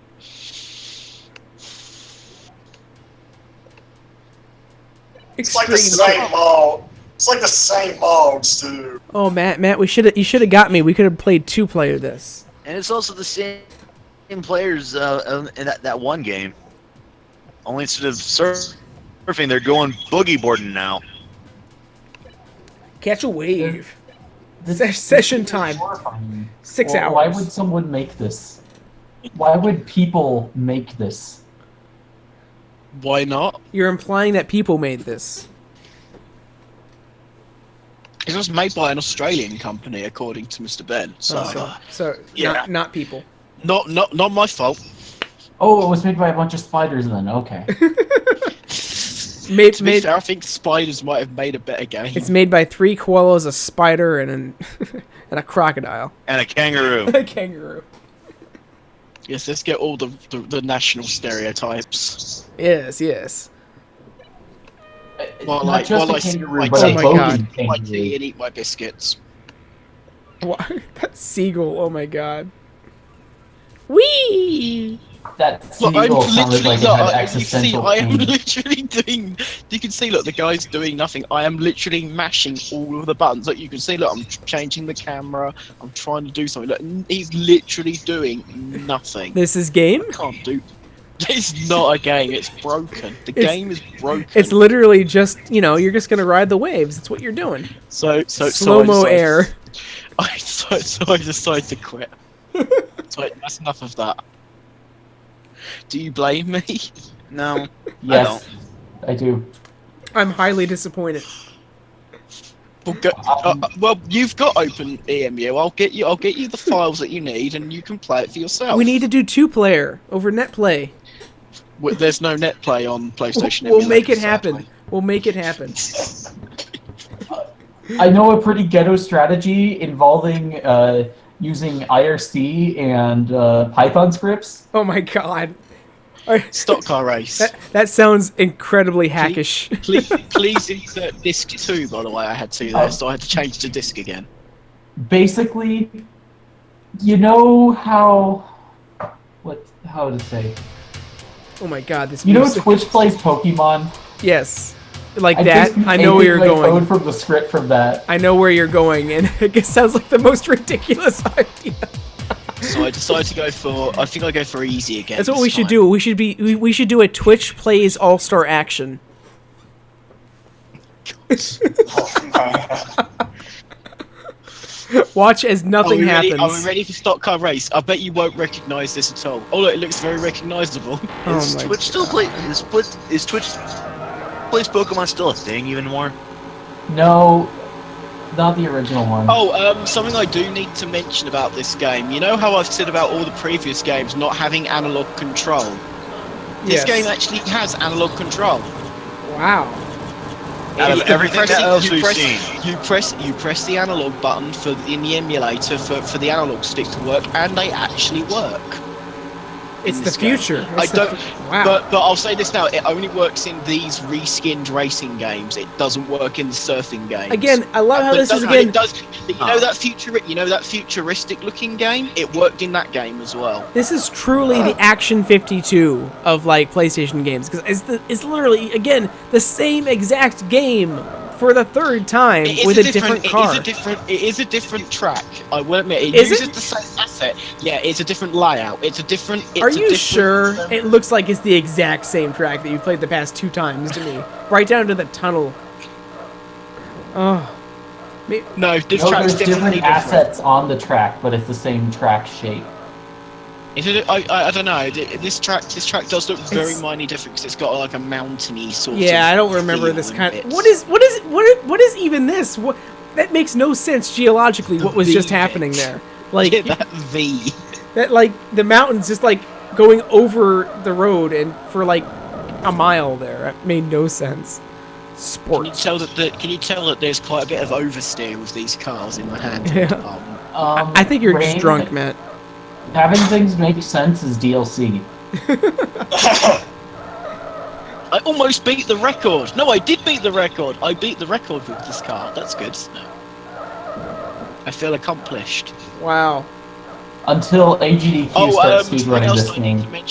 It's like the same mode. It's like the same modes too. Oh, Matt, you should have got me. We could have played 2-player this. And it's also the same players in that one game. Only instead of surfing, they're going boogie boarding now. Catch a wave. Session time. 6 hours. Why would someone make this? Why would people make this? Why not? You're implying that people made this. It was made by an Australian company, according to Mr. Ben. So yeah, not people. Not my fault. Oh, it was made by a bunch of spiders then. Okay. To be fair, I think spiders might have made a better game. It's made by 3 koalas, a spider, and a crocodile. And a kangaroo. A kangaroo. Yes, let's get all the national stereotypes. Yes. While Not just a kangaroo, but I a boating my kangaroo. tea and eat my biscuits. What? That seagull, oh my god. Whee! That seagull sounded like it had existential I am pain. literally doing... You can see, look, the guy's doing nothing. I am literally mashing all of the buttons. Look, you can see, look, I'm changing the camera. I'm trying to do something. Look, he's literally doing nothing. This is game? I can't do... It's not a game, it's broken. The game is broken. It's literally just, you're just gonna ride the waves. That's what you're doing. Slow-mo air. So I decided to quit. So that's enough of that. Do you blame me? No. Yes, I do. I'm highly disappointed. Well, you've got Open EMU. I'll get you the files that you need, and you can play it for yourself. We need to do 2-player over net play. There's no net play on PlayStation. We'll make it happen. We'll make it happen. I know a pretty ghetto strategy involving using IRC and Python scripts. Oh my god. Stock car race. That sounds incredibly hackish. Please insert disc 2, by the way. I had to there, so I had to change to disc again. Basically, you know how to say? Oh my god, this You know music. Twitch plays Pokemon? Yes. Like that, I know where you're going. Code from the script from that. I know where you're going, and it sounds like the most ridiculous idea. So I decided to go for. I think I go for easy again. That's what we should do. We should do a Twitch plays Allstar Action. Watch as nothing happens. Are we ready for stock car race? I bet you won't recognize this at all. Oh look, it looks very recognizable. Is Twitch still play? Is Twitch plays Pokemon still a thing even more? No, not the original one. Oh, something I do need to mention about this game. You know how I've said about all the previous games not having analog control? This game actually has analog control. Wow. Out of everything else we've seen. You press the analog button in the emulator for the analog stick to work, and they actually work. It's the future. Wow. But I'll say this now: it only works in these reskinned racing games. It doesn't work in the surfing games. Again, I love how this is again. It does. You know that futuristic looking game? It worked in that game as well. This is truly the Action 52 of like PlayStation games, because it's literally again the same exact game for the third time with a different car. It is a different track. I will admit, it uses the same asset. Yeah, it's a different layout. It's a different. Are you sure? It looks like it's the exact same track that you've played the past 2 times to me, right down to the tunnel. Oh. No, this no, track's there's different assets on the track, but it's the same track shape. Is it? I don't know. This track does look very minor different because it's got like a mountainy sort of. Yeah, I don't remember this kind. What is even this? What that makes no sense geologically. What was just happening there? Like that V. That like the mountains just like going over the road and for like a mile there. That made no sense. Sport. Can you tell that there's quite a bit of oversteer with these cars in the hand? Yeah. I think you're just drunk, Matt. Having things make sense is DLC. I almost beat the record. No, I did beat the record. I beat the record with this car. That's good. I feel accomplished. Wow. Until AGDQ starts speedrunning this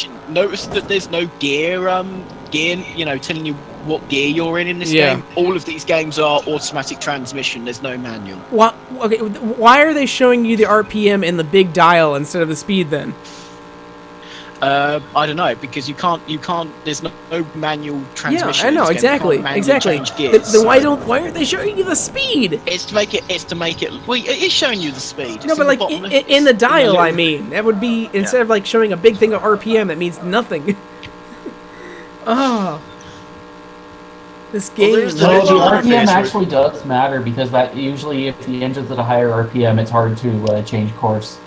game. Notice that there's no gear, telling you what gear you're in this game. All of these games are automatic transmission. There's no manual. What? Okay, why are they showing you the RPM and the big dial instead of the speed then? I don't know, because you can't. There's no manual transmission. Yeah, I know exactly. Then why aren't they showing you the speed? It's to make it. Well, it is showing you the speed. No, but like in the dial, I mean, that would be instead of like showing a big thing of RPM, that means nothing. Oh. This game. The RPM actually does matter because that usually, if the engine's at a higher RPM, it's hard to change course.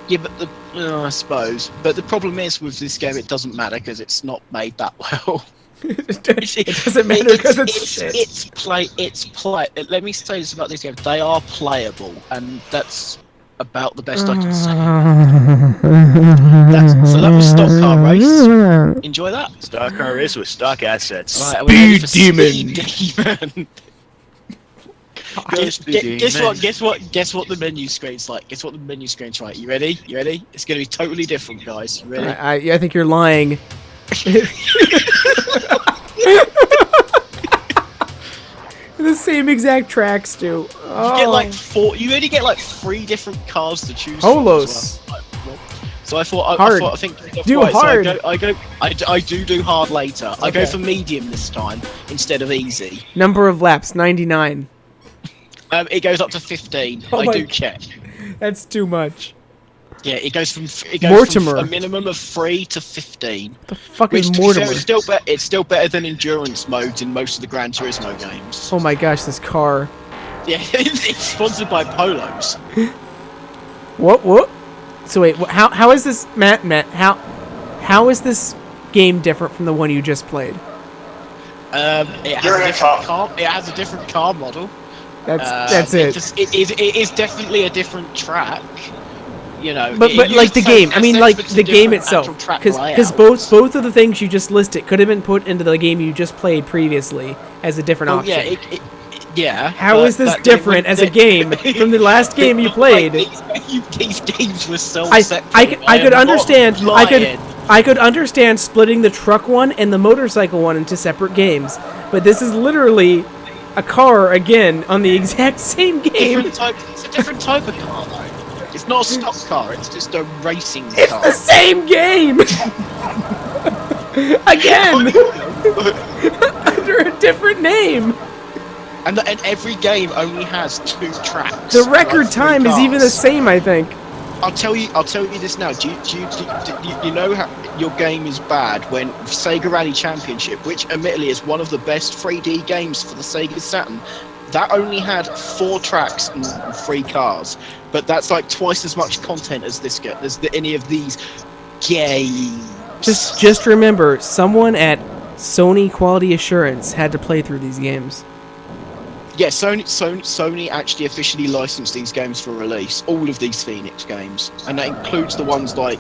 Yeah, but I suppose. But the problem is with this game, it doesn't matter because it's not made that well. It doesn't matter because it's shit. It's play. Let me say this about this game: they are playable, and that's about the best I can say. So that was Stock Car Race. Enjoy that. Stock Car Race with stock assets. Right, Speed Demon. Guess what the menu screen's like. Guess what the menu screen's like. You ready? It's gonna be totally different, guys. You ready? I think you're lying. The same exact tracks, too. Oh. You only get like 3 different cars to choose Holos. from as well. So I thought I think hard. So I do hard later. Okay. I go for medium this time instead of easy. Number of laps 99. It goes up to 15. I do check. That's too much. Yeah, it goes from Mortimer. a minimum of 3 to 15. The fuck Which, is to be Mortimer? fair, it's still better than endurance modes in most of the Gran Turismo games. Oh my gosh, this car. Yeah, it's sponsored by Polos. What? So wait, how is this, Matt? How is this game different from the one you just played? It has a different car model. That's it. It is definitely a different track. You know, but like the game, I mean, like the game itself, because both of the things you just listed could have been put into the game you just played previously as a different option. Yeah. How is this different as a game from the last game you played? These games were so separate. I could understand. I could understand splitting the truck one and the motorcycle one into separate games, but this is literally a car again on the exact same game. It's a different type of car, though. It's not a stock car. It's just a racing car. It's the same game again under a different name. And every game only has 2 tracks. The record time is even the same, I think. I'll tell you this now. Do you know how your game is bad when Sega Rally Championship, which admittedly is one of the best 3D games for the Sega Saturn, that only had 4 tracks and 3 cars, but that's like twice as much content as any of these games. Just remember, someone at Sony Quality Assurance had to play through these games. Yeah, Sony actually officially licensed these games for release. All of these Phoenix games, and that includes the ones like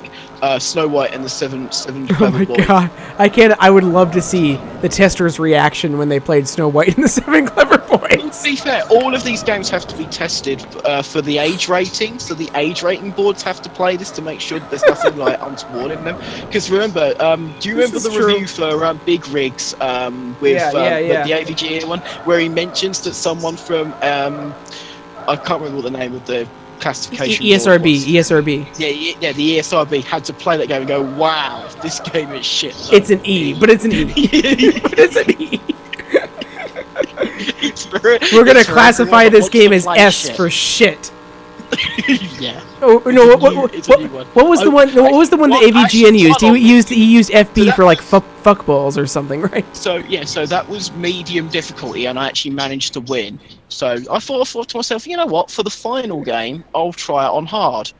Snow White and the Seven Clever Boys. God, I would love to see the testers' reaction when they played Snow White and the 7 Clever Boys. To be fair, all of these games have to be tested for the age rating, so the age rating boards have to play this to make sure that there's nothing like untoward in them. Because remember, do you remember the review for Big Rigs with the AVG one, where he mentions that someone from I can't remember what the name of the classification ESRB. Yeah, the ESRB had to play that game and go, wow, this game is shit. It's an E, but it's an E. But it's an E. We're gonna classify this game as S for shit. Yeah. Oh no! What was the one? What was the one that AVGN used? He used FB for like fuckballs or something, right? So that was medium difficulty, and I actually managed to win. So I thought to myself, you know what? For the final game, I'll try it on hard.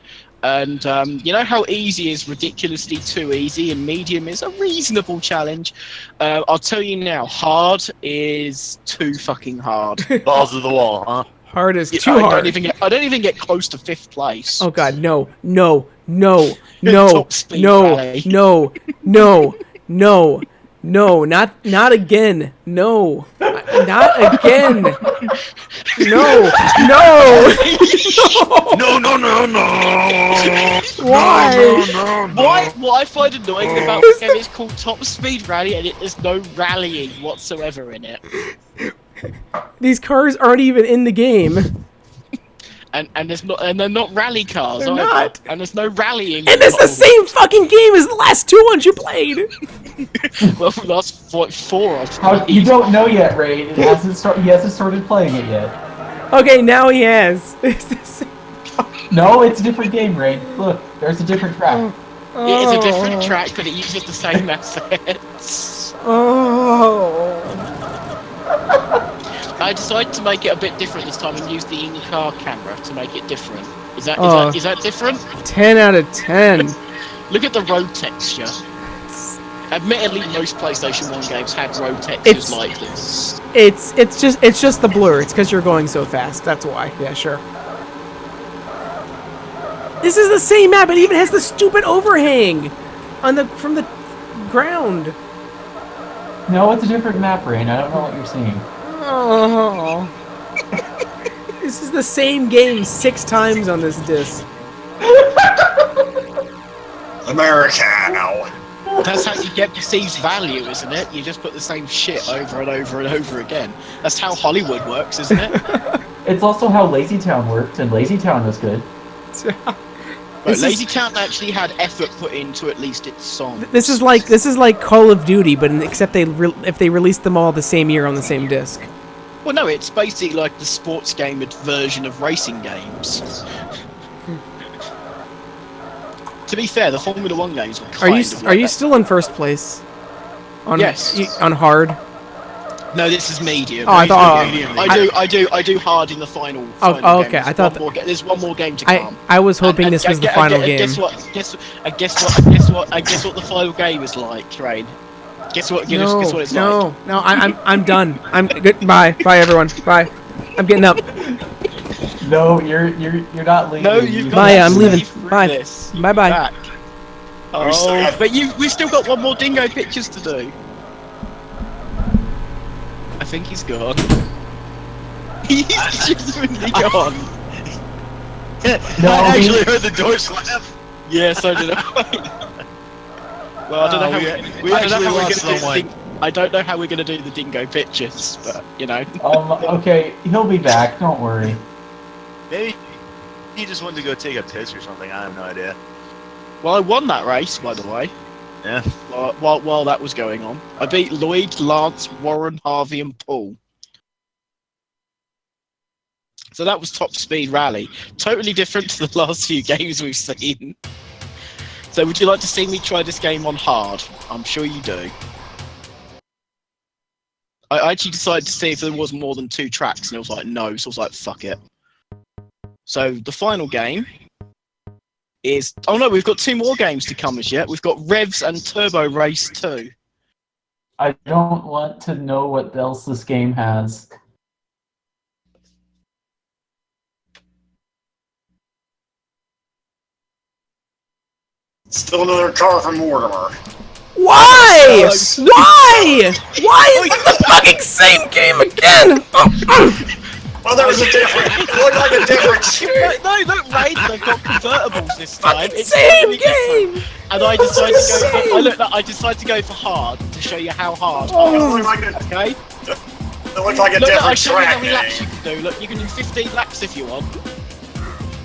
And you know how easy is ridiculously too easy, and medium is a reasonable challenge. I'll tell you now, hard is too fucking hard. Balls to the wall, huh? Hard is too hard. I don't even get close to 5th place. Oh god, no, not again. No, not again. No. Why? What I find annoying about this game is called Top Speed Rally, and there's no rallying whatsoever in it. These cars aren't even in the game. And they're not rally cars. They're not. And there's no rallying. And it's the same fucking game as the last 2 ones you played. Well, the last 4 I've played. You don't know yet, Ray. He hasn't started playing it yet. Okay, now he has. No, it's a different game, Ray. Look, there's a different track. It is a different track, but it uses the same assets. I decided to make it a bit different this time and use the in-car camera to make it different. Is that different? 10 out of 10. Look at the road texture. Admittedly, most PlayStation 1 games had road textures like this. It's just the blur. It's because you're going so fast. That's why. Yeah, sure. This is the same map. It even has the stupid overhang from the ground. No, it's a different map, Rain. I don't know what you're seeing. Oh. This is the same game 6 times on this disc. Americano. That's how you get perceived value, isn't it? You just put the same shit over and over and over again. That's how Hollywood works, isn't it? It's also how Lazy Town worked, and Lazy Town was good. But Lazy Town actually had effort put into at least its song. This is like Call of Duty, but except if they released them all the same year on the same disc. Well, no, it's basically like the sports game version of racing games. To be fair, the Formula 1 games were Are you still in first place? Yes. On hard. No, this is medium. Oh, I thought. I do hard in the final. Oh, okay. Game. I thought there's one more game to come. I was hoping this was the final game. Guess what the final game is like, Rain? Guess what it's like. No, I'm done. I'm good. Bye, everyone. Bye. I'm getting up. No, you're not leaving. No, you've got Bye. I'm leaving. Bye. Bye. Oh, but we've still got one more Dingo pictures to do. I think he's gone. He's genuinely gone. No, I actually heard the door slam. Yeah, so did I. Well, I don't know how we actually lost someone. I don't know how we're going to do the Dingo pictures, but you know. Okay, he'll be back. Don't worry. Maybe he just wanted to go take a piss or something. I have no idea. Well, I won that race, by the way. Yeah. While that was going on, I beat Lloyd, Lance, Warren, Harvey, and Paul. So that was top speed rally. Totally different to the last few games we've seen. So would you like to see me try this game on hard? I'm sure you do. I actually decided to see if there was more than 2 tracks, and it was like, no, so I was like, fuck it. So the final game is... Oh no, we've got 2 more games to come as yet. We've got Revs and Turbo Race 2. I don't want to know what else this game has. Still another car from Mortimer. Why? Why? Why is it the fucking same game again? Well, there was a different. It looked like a different shit. No, look, Raid, they've got convertibles this time. It's same game. And I decided to go for hard to show you how hard. Okay. It looked like a different track. How many laps you can do. Look, you can do 15 laps if you want.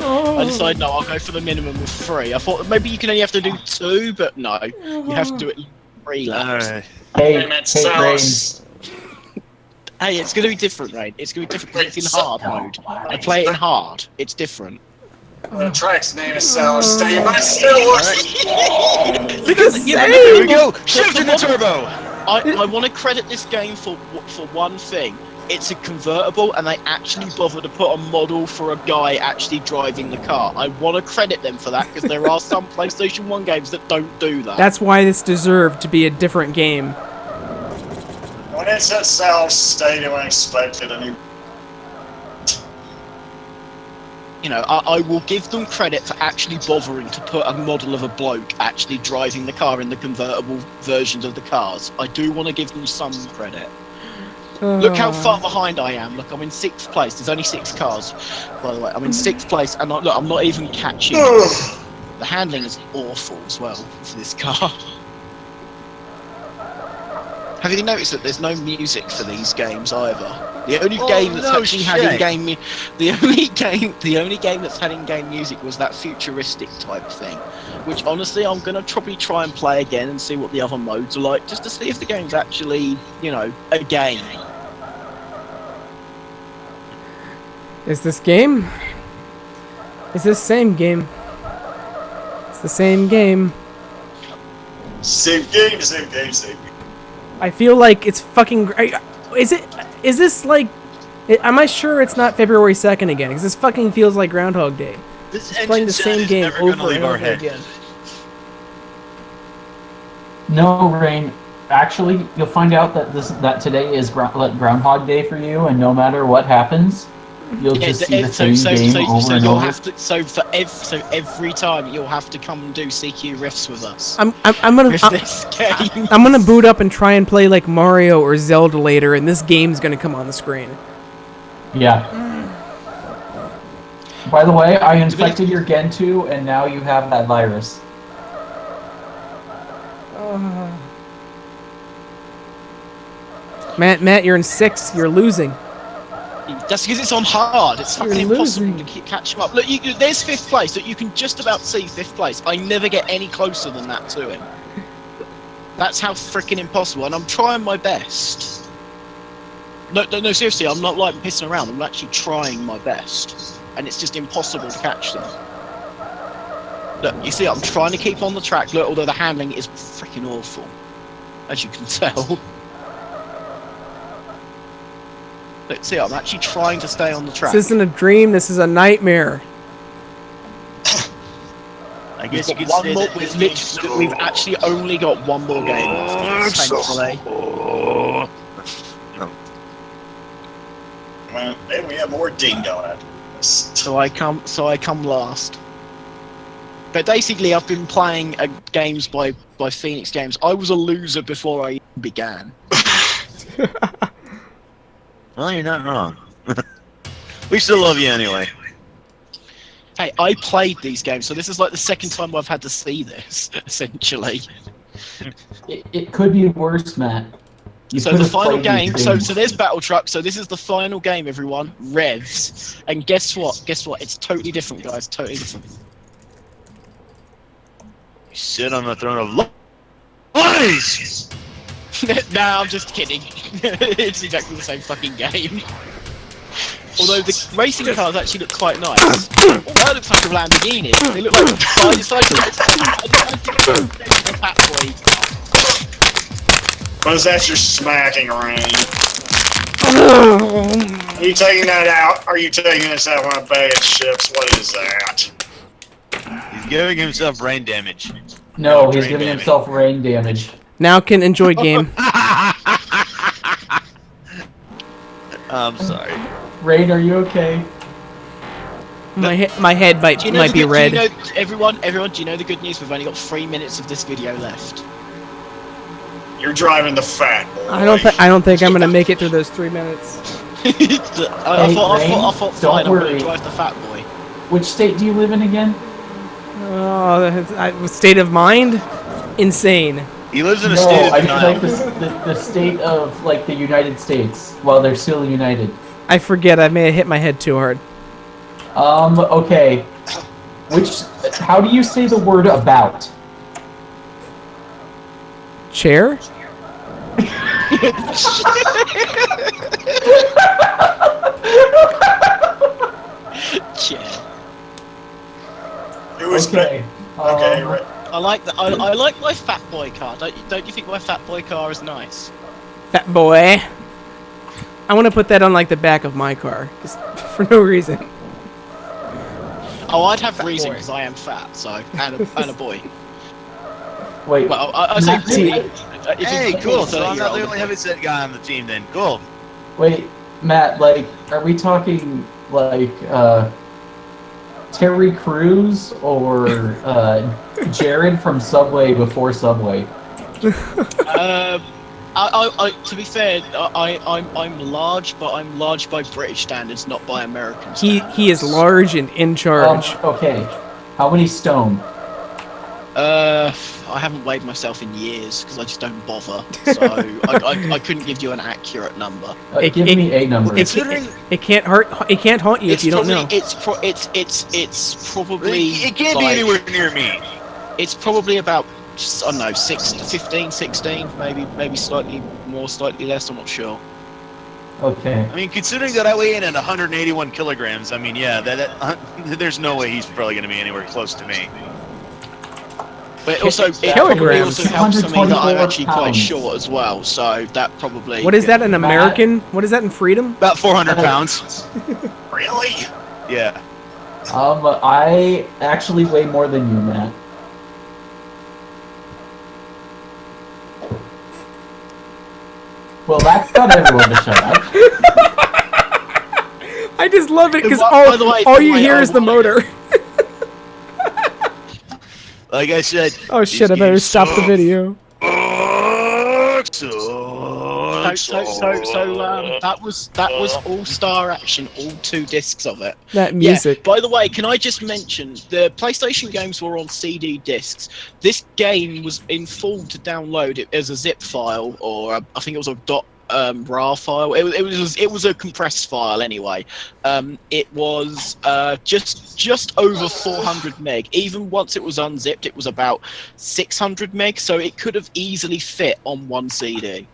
I decided no, I'll go for the minimum of 3. I thought maybe you can only have to do 2, but no, you have to do it 3 laps. Alright. Hey, Hey, it's going to be different, Rain. It's going to be different because it's in hard mode. I play it in hard. It's different. The track's name is Sour Stain, but it still looks... Here we go! Shift in the turbo! I want to credit this game for one thing. It's a convertible, and they actually bother to put a model for a guy actually driving the car. I want to credit them for that, because there are some PlayStation 1 games that don't do that. That's why this deserved to be a different game. When it said Sour Stain, I expected any... You know, I will give them credit for actually bothering to put a model of a bloke actually driving the car in the convertible versions of the cars. I do want to give them some credit. Look how far behind I am. Look, I'm in 6th place. There's only 6 cars, by the way. I'm in 6th place, and look, I'm not even catching. The handling is awful as well for this car. Have you noticed that there's no music for these games either? The only game that's actually had in-game the only game that's had in-game music was that futuristic type thing, which honestly I'm gonna probably try and play again and see what the other modes are like, just to see if the game's actually, you know, a game. Is this game? Is this same game? It's the same game. Same game, same game, same game. I feel like it's fucking... Is this like... Am I sure it's not February 2nd again? Because this fucking feels like Groundhog Day. This it's playing the same game over and over again. No, Rain. Actually, you'll find out that today is Groundhog Day for you, and no matter what happens, you'll just see the same game over and over. So every time you'll have to come and do CQ Riffs with us. I'm gonna boot up and try and play like Mario or Zelda later, and this game's gonna come on the screen. Yeah. By the way, I infected your Gentoo, and now you have that virus. Matt, you're in 6th. You're losing. That's because it's on hard. It's fucking impossible to catch him up. Look, there's 5th place. Look, you can just about see 5th place. I never get any closer than that to him. That's how freaking impossible, and I'm trying my best. No, seriously, I'm not like pissing around. I'm actually trying my best, and it's just impossible to catch them. Look, you see, I'm trying to keep on the track, look, although the handling is freaking awful, as you can tell. Look, see, I'm actually trying to stay on the track. This isn't a dream, this is a nightmare. I guess you could one say more, that we've actually only got one more game left, thankfully. Well, then we have more Dingo after this. So I come last. But basically, I've been playing games by Phoenix Games. I was a loser before I even began. Well, you're not wrong. We still love you anyway. Hey, I played these games, so this is like the second time I've had to see this, essentially. It could be worse, Matt. So the final game, so there's Battle Truck, so this is the final game, everyone. Revs. And guess what? Guess what? It's totally different, guys. Totally different. You sit on the throne of lies! Nah, I'm just kidding. It's exactly the same fucking game. Although the racing cars actually look quite nice. That looks like a Lamborghini. They look like a Fat Boy. What is that you're smacking, Rain? Are you taking that out? Are you taking this out on a bag of chips? What is that? He's giving himself brain damage. No, he's giving himself rain damage. Now can enjoy game. I'm sorry. Rain, are you okay? My head might be red. Do you know, everyone, do you know the good news? We've only got 3 minutes of this video left. You're driving the fat boy. I don't think I'm gonna make it through those 3 minutes. I thought fine, I'm gonna drive the fat boy. Which state do you live in again? State of mind? Insane. He lives in a state of denial. Like the state of like the United States while they're still united. I forget. I may have hit my head too hard. Okay. How do you say the word about? Chair? Chair. It was okay. Okay, right. I like my fat boy car. Don't you think my fat boy car is nice? Fat boy. I want to put that on like the back of my car, just for no reason. Oh, I'd have reason because I am fat, so and a boy. Wait. Well, I say really. Hey, cool. So I'm not the only heavyset guy on the team then. Cool. Wait, Matt. Like, are we talking like Terry Crews or Jared from Subway before Subway? To be fair, I'm large, but I'm large by British standards, not by American standards. He is large and in charge. Okay. How many stone? I haven't weighed myself in years because I just don't bother. So I couldn't give you an accurate number. Give me a number. It can't haunt you if you don't know. It's probably. It can't be anywhere near me. It's probably about, I don't know, 15, 16, maybe slightly more, slightly less. I'm not sure. Okay. I mean, considering that I weigh in at 181 kilograms, I mean, yeah, there's no way he's probably going to be anywhere close to me. But it also helps for me that I'm actually quite short as well, so that probably... What is that in American? What is that in freedom? About 400 pounds. Really? Yeah. I actually weigh more than you, Matt. Well, that's not everyone to shut up. I just love it because all you hear is the motor. Like I said. Oh shit! I better stop the video. That was Allstar Action, all 2 discs of it. That music. Yeah. By the way, can I just mention the PlayStation games were on CD discs. This game was in full to download it as a zip file, or I think it was a RAR file. It was a compressed file anyway. It was just over 400 meg. Even once it was unzipped, it was about 600 meg. So it could have easily fit on one CD.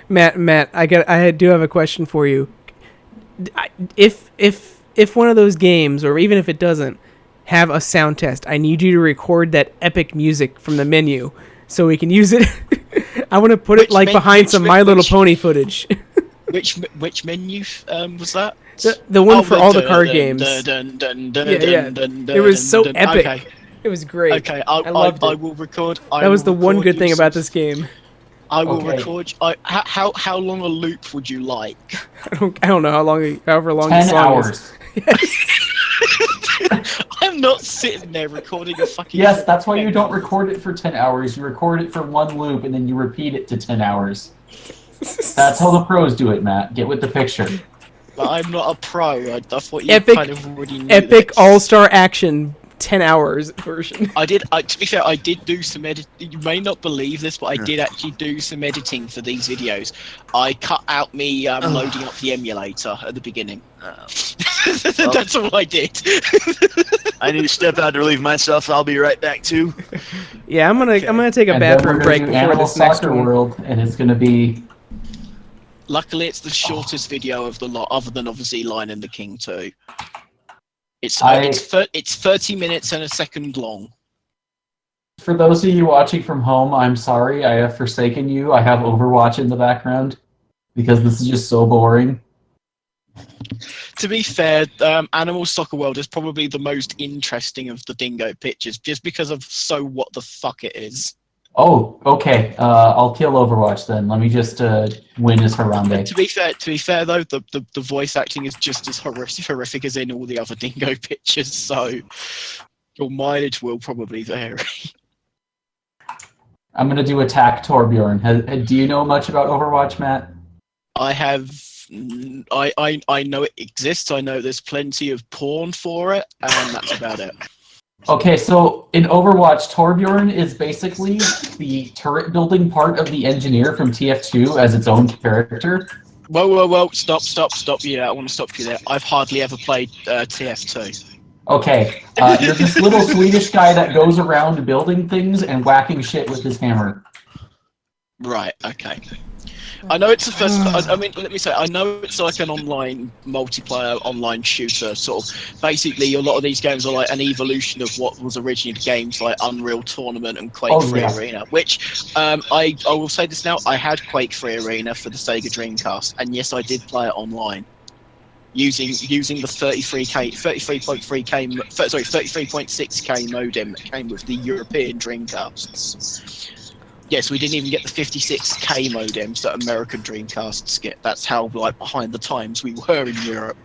Matt, I do have a question for you. If one of those games, or even if it doesn't, have a sound test. I need you to record that epic music from the menu so we can use it. I want to put it behind some My Little Pony footage. Which menu was that? The one for all the card games. It was so epic. Okay. It was great. Okay, I loved it. I will record. That was the one good thing about this game. I will record. How long a loop would you like? I don't know how long. However long. 10 hours. I'm not sitting there recording a fucking. Yes, that's why you don't record it for 10 hours. You record it for one loop and then you repeat it to 10 hours. That's how the pros do it, Matt. Get with the picture. But I'm not a pro. That's what you kind of already knew. Epic Allstar Action 10 hours version. To be fair, I did do some edit. You may not believe this, but I did actually do some editing for these videos. I cut out me loading up the emulator at the beginning. That's all I did. I need to step out to relieve myself. I'll be right back too. Yeah, I'm gonna take a bathroom break before this next one. World, and it's gonna be. Luckily, it's the shortest video of the lot, other than obviously Lion and the King 2. It's 30 minutes and a second long. For those of you watching from home, I'm sorry, I have forsaken you. I have Overwatch in the background because this is just so boring. To be fair, Animal Soccer World is probably the most interesting of the Dingo pictures, just because of what the fuck it is. Oh, okay. I'll kill Overwatch then. Let me just win as Harambe. To be fair though, the voice acting is just as horrific as in all the other Dingo pictures, so your mileage will probably vary. I'm gonna do Attack Torbjorn. Do you know much about Overwatch, Matt? I have. I know it exists. I know there's plenty of porn for it, and that's about it. Okay, so in Overwatch, Torbjorn is basically the turret building part of the engineer from TF2 as its own character. Whoa, stop. Yeah, I want to stop you there. I've hardly ever played TF2. Okay, you're this little Swedish guy that goes around building things and whacking shit with his hammer. Right, okay. I know it's the first. I mean, let me say, I know it's like an online multiplayer, online shooter. Sort of. Basically, a lot of these games are like an evolution of what was originally games like Unreal Tournament and Quake 3 Arena. Which I will say this now. I had Quake 3 Arena for the Sega Dreamcast, and yes, I did play it online using the 33.6K modem that came with the European Dreamcasts. Yes, we didn't even get the 56K modems that American Dreamcasts get. That's how behind the times we were in Europe.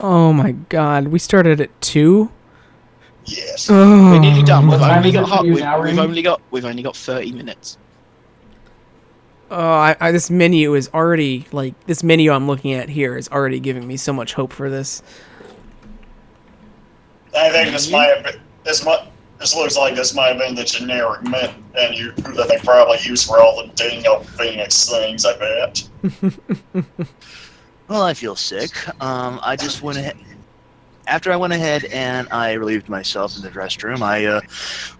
Oh my god, we started at 2? Yes. We're nearly done. We've only got 30 minutes. This menu is already this menu I'm looking at here is already giving me so much hope for this. I think this looks like this might have been the generic menu that they probably use for all the Dingo Phoenix things, I bet. Well, I feel sick. I just went ahead. After I went ahead and I relieved myself in the restroom, I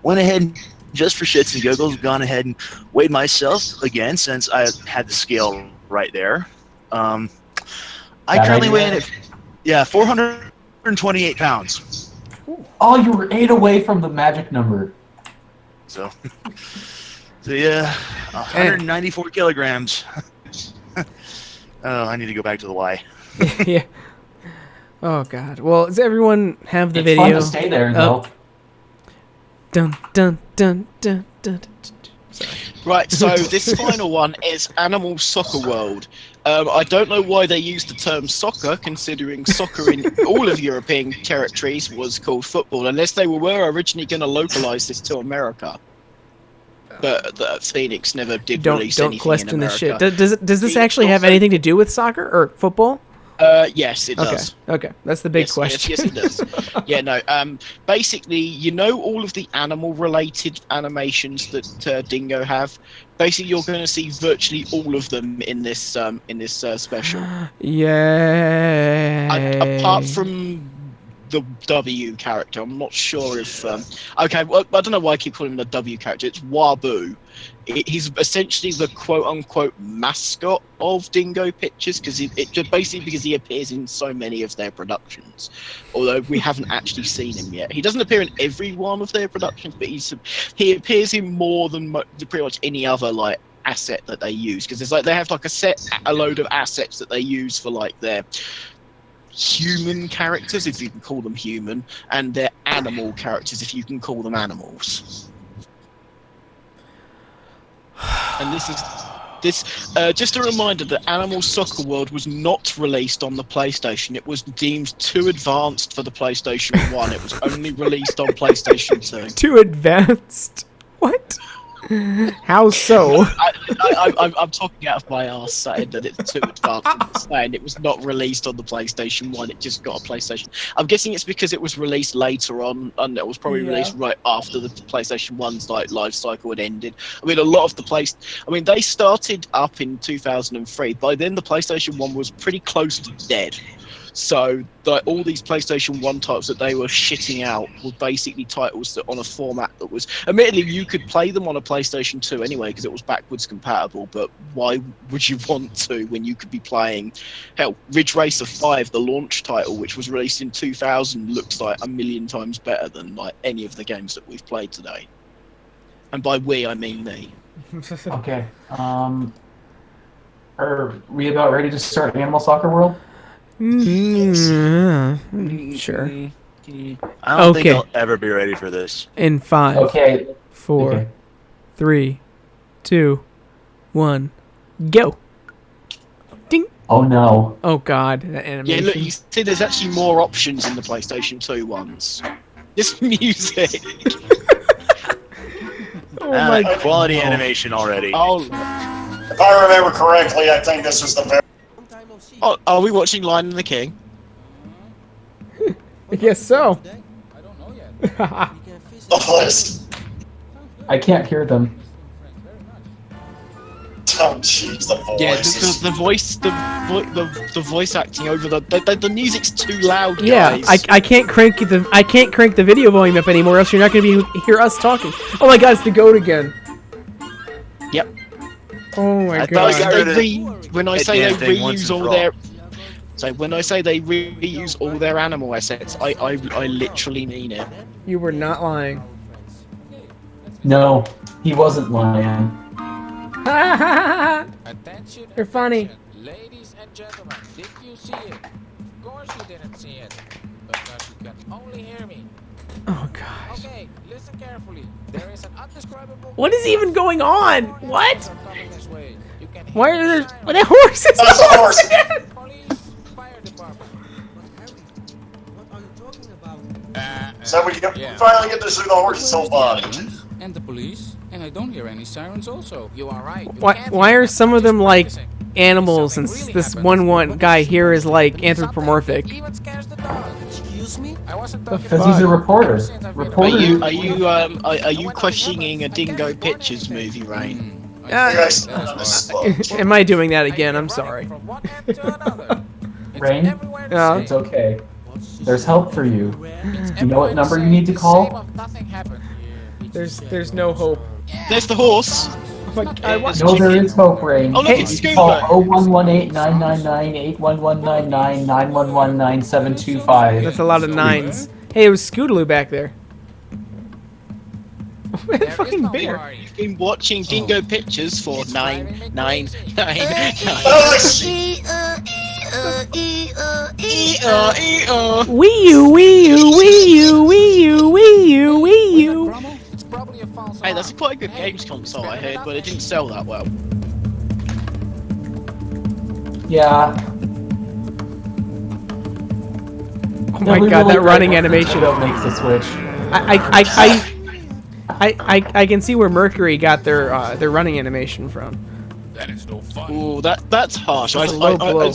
went ahead just for shits and giggles, gone ahead and weighed myself again since I had the scale right there. I currently weigh in at 428 pounds. Oh, you were 8 away from the magic number. So yeah, 194 kilograms. Oh, I need to go back to the Y. Yeah. Oh God. Well, does everyone have the it's video? Fun to stay there though. Dun dun dun dun dun. Sorry. Right, so this final one is Animal Soccer World. I don't know why they used the term soccer, considering soccer in all of European territories was called football, unless they were originally going to localize this to America. But Phoenix never did release anything in America. Don't question this shit. Does this actually have anything to do with soccer or football? Yes, it does. Okay, that's the big question. Yes, it does. Yeah, no. Basically, you know all of the animal-related animations that Dingo have. Basically, you're going to see virtually all of them in this special. Yeah. Apart from the W character. I'm not sure if okay, well, I don't know why I keep calling him the W character. It's Wabu. He's essentially the quote-unquote mascot of Dingo Pictures because basically because he appears in so many of their productions. Although we haven't actually seen him yet. He doesn't appear in every one of their productions, but he appears in more than pretty much any other like asset that they use, because it's like they have like a load of assets that they use for like their human characters, if you can call them human, and their animal characters, if you can call them animals. And just a reminder that Animal Soccer World was not released on the PlayStation. It was deemed too advanced for the PlayStation 1. It was only released on PlayStation 2. Too advanced? What? How so? I'm talking out of my arse saying that it's too advanced, saying it was not released on the PlayStation 1, it just got a PlayStation. I'm guessing it's because it was released later on, and it was probably released right after the PlayStation 1's like life cycle had ended. I mean, a lot of they started up in 2003. By then, the PlayStation 1 was pretty close to dead. So all these PlayStation 1 titles that they were shitting out were basically titles that on a format that was... Admittedly, you could play them on a PlayStation 2 anyway because it was backwards compatible, but why would you want to when you could be playing... Hell, Ridge Racer 5, the launch title, which was released in 2000, looks like a million times better than like any of the games that we've played today. And by we, I mean me. Okay. Are we about ready to start Animal Soccer World? Sure. I don't think I'll ever be ready for this. In 5, 4, 3, 2, 1, go. Ding. Oh no. Oh god, that animation. Yeah, look, you see there's actually more options in the PlayStation 2 ones. This music. Oh my god. Quality animation already. Oh. If I remember correctly, I think this was the very... Oh, are we watching Lion and the King? I guess so. I can't hear them. Oh jeez, the voice. Yeah, the voice acting over the music's too loud. Guys. Yeah, I can't crank the video volume up anymore, else you're not gonna hear us talking. Oh my god, it's the goat again. Yep. Oh my god. When I say they reuse all their... So when I say they reuse all their animal assets, I literally mean it. You were not lying. No, he wasn't lying. You're funny. Ladies and gentlemen, did you see it? Of course you didn't see it, because you can only hear me. Oh gosh. Okay, listen carefully. There is an undescribable... What is even going on? What? Why are there... What are horses? That's a horse! So we finally get to see the horses so much. And the police, and I don't hear any sirens also. You are right. Why are some of them like animals and this one guy here is like anthropomorphic? Excuse me? Because he's a reporter. Are you questioning a Dingo Pictures movie, Rain? Am I doing that again? I'm sorry. Rain? It's okay. There's help for you. You know what number you need to call? There's no hope. There's the horse. No, there is hope, Rain. Oh, look, it's Call 0118-999-8111-9119725. That's a lot of nines. Hey, it was Scootaloo back there. Fucking bear. You've been watching Dingo Pictures for 999. Wii U, Wii U, Wii U, Wii U, Wii U, Wii U. Hey, that's quite a good games console I heard, but it didn't sell that well. Yeah. Oh my god, that running animation makes the switch. I can see where Mercury got their running animation from. That is no fun. Ooh, that's harsh. That's a low blow.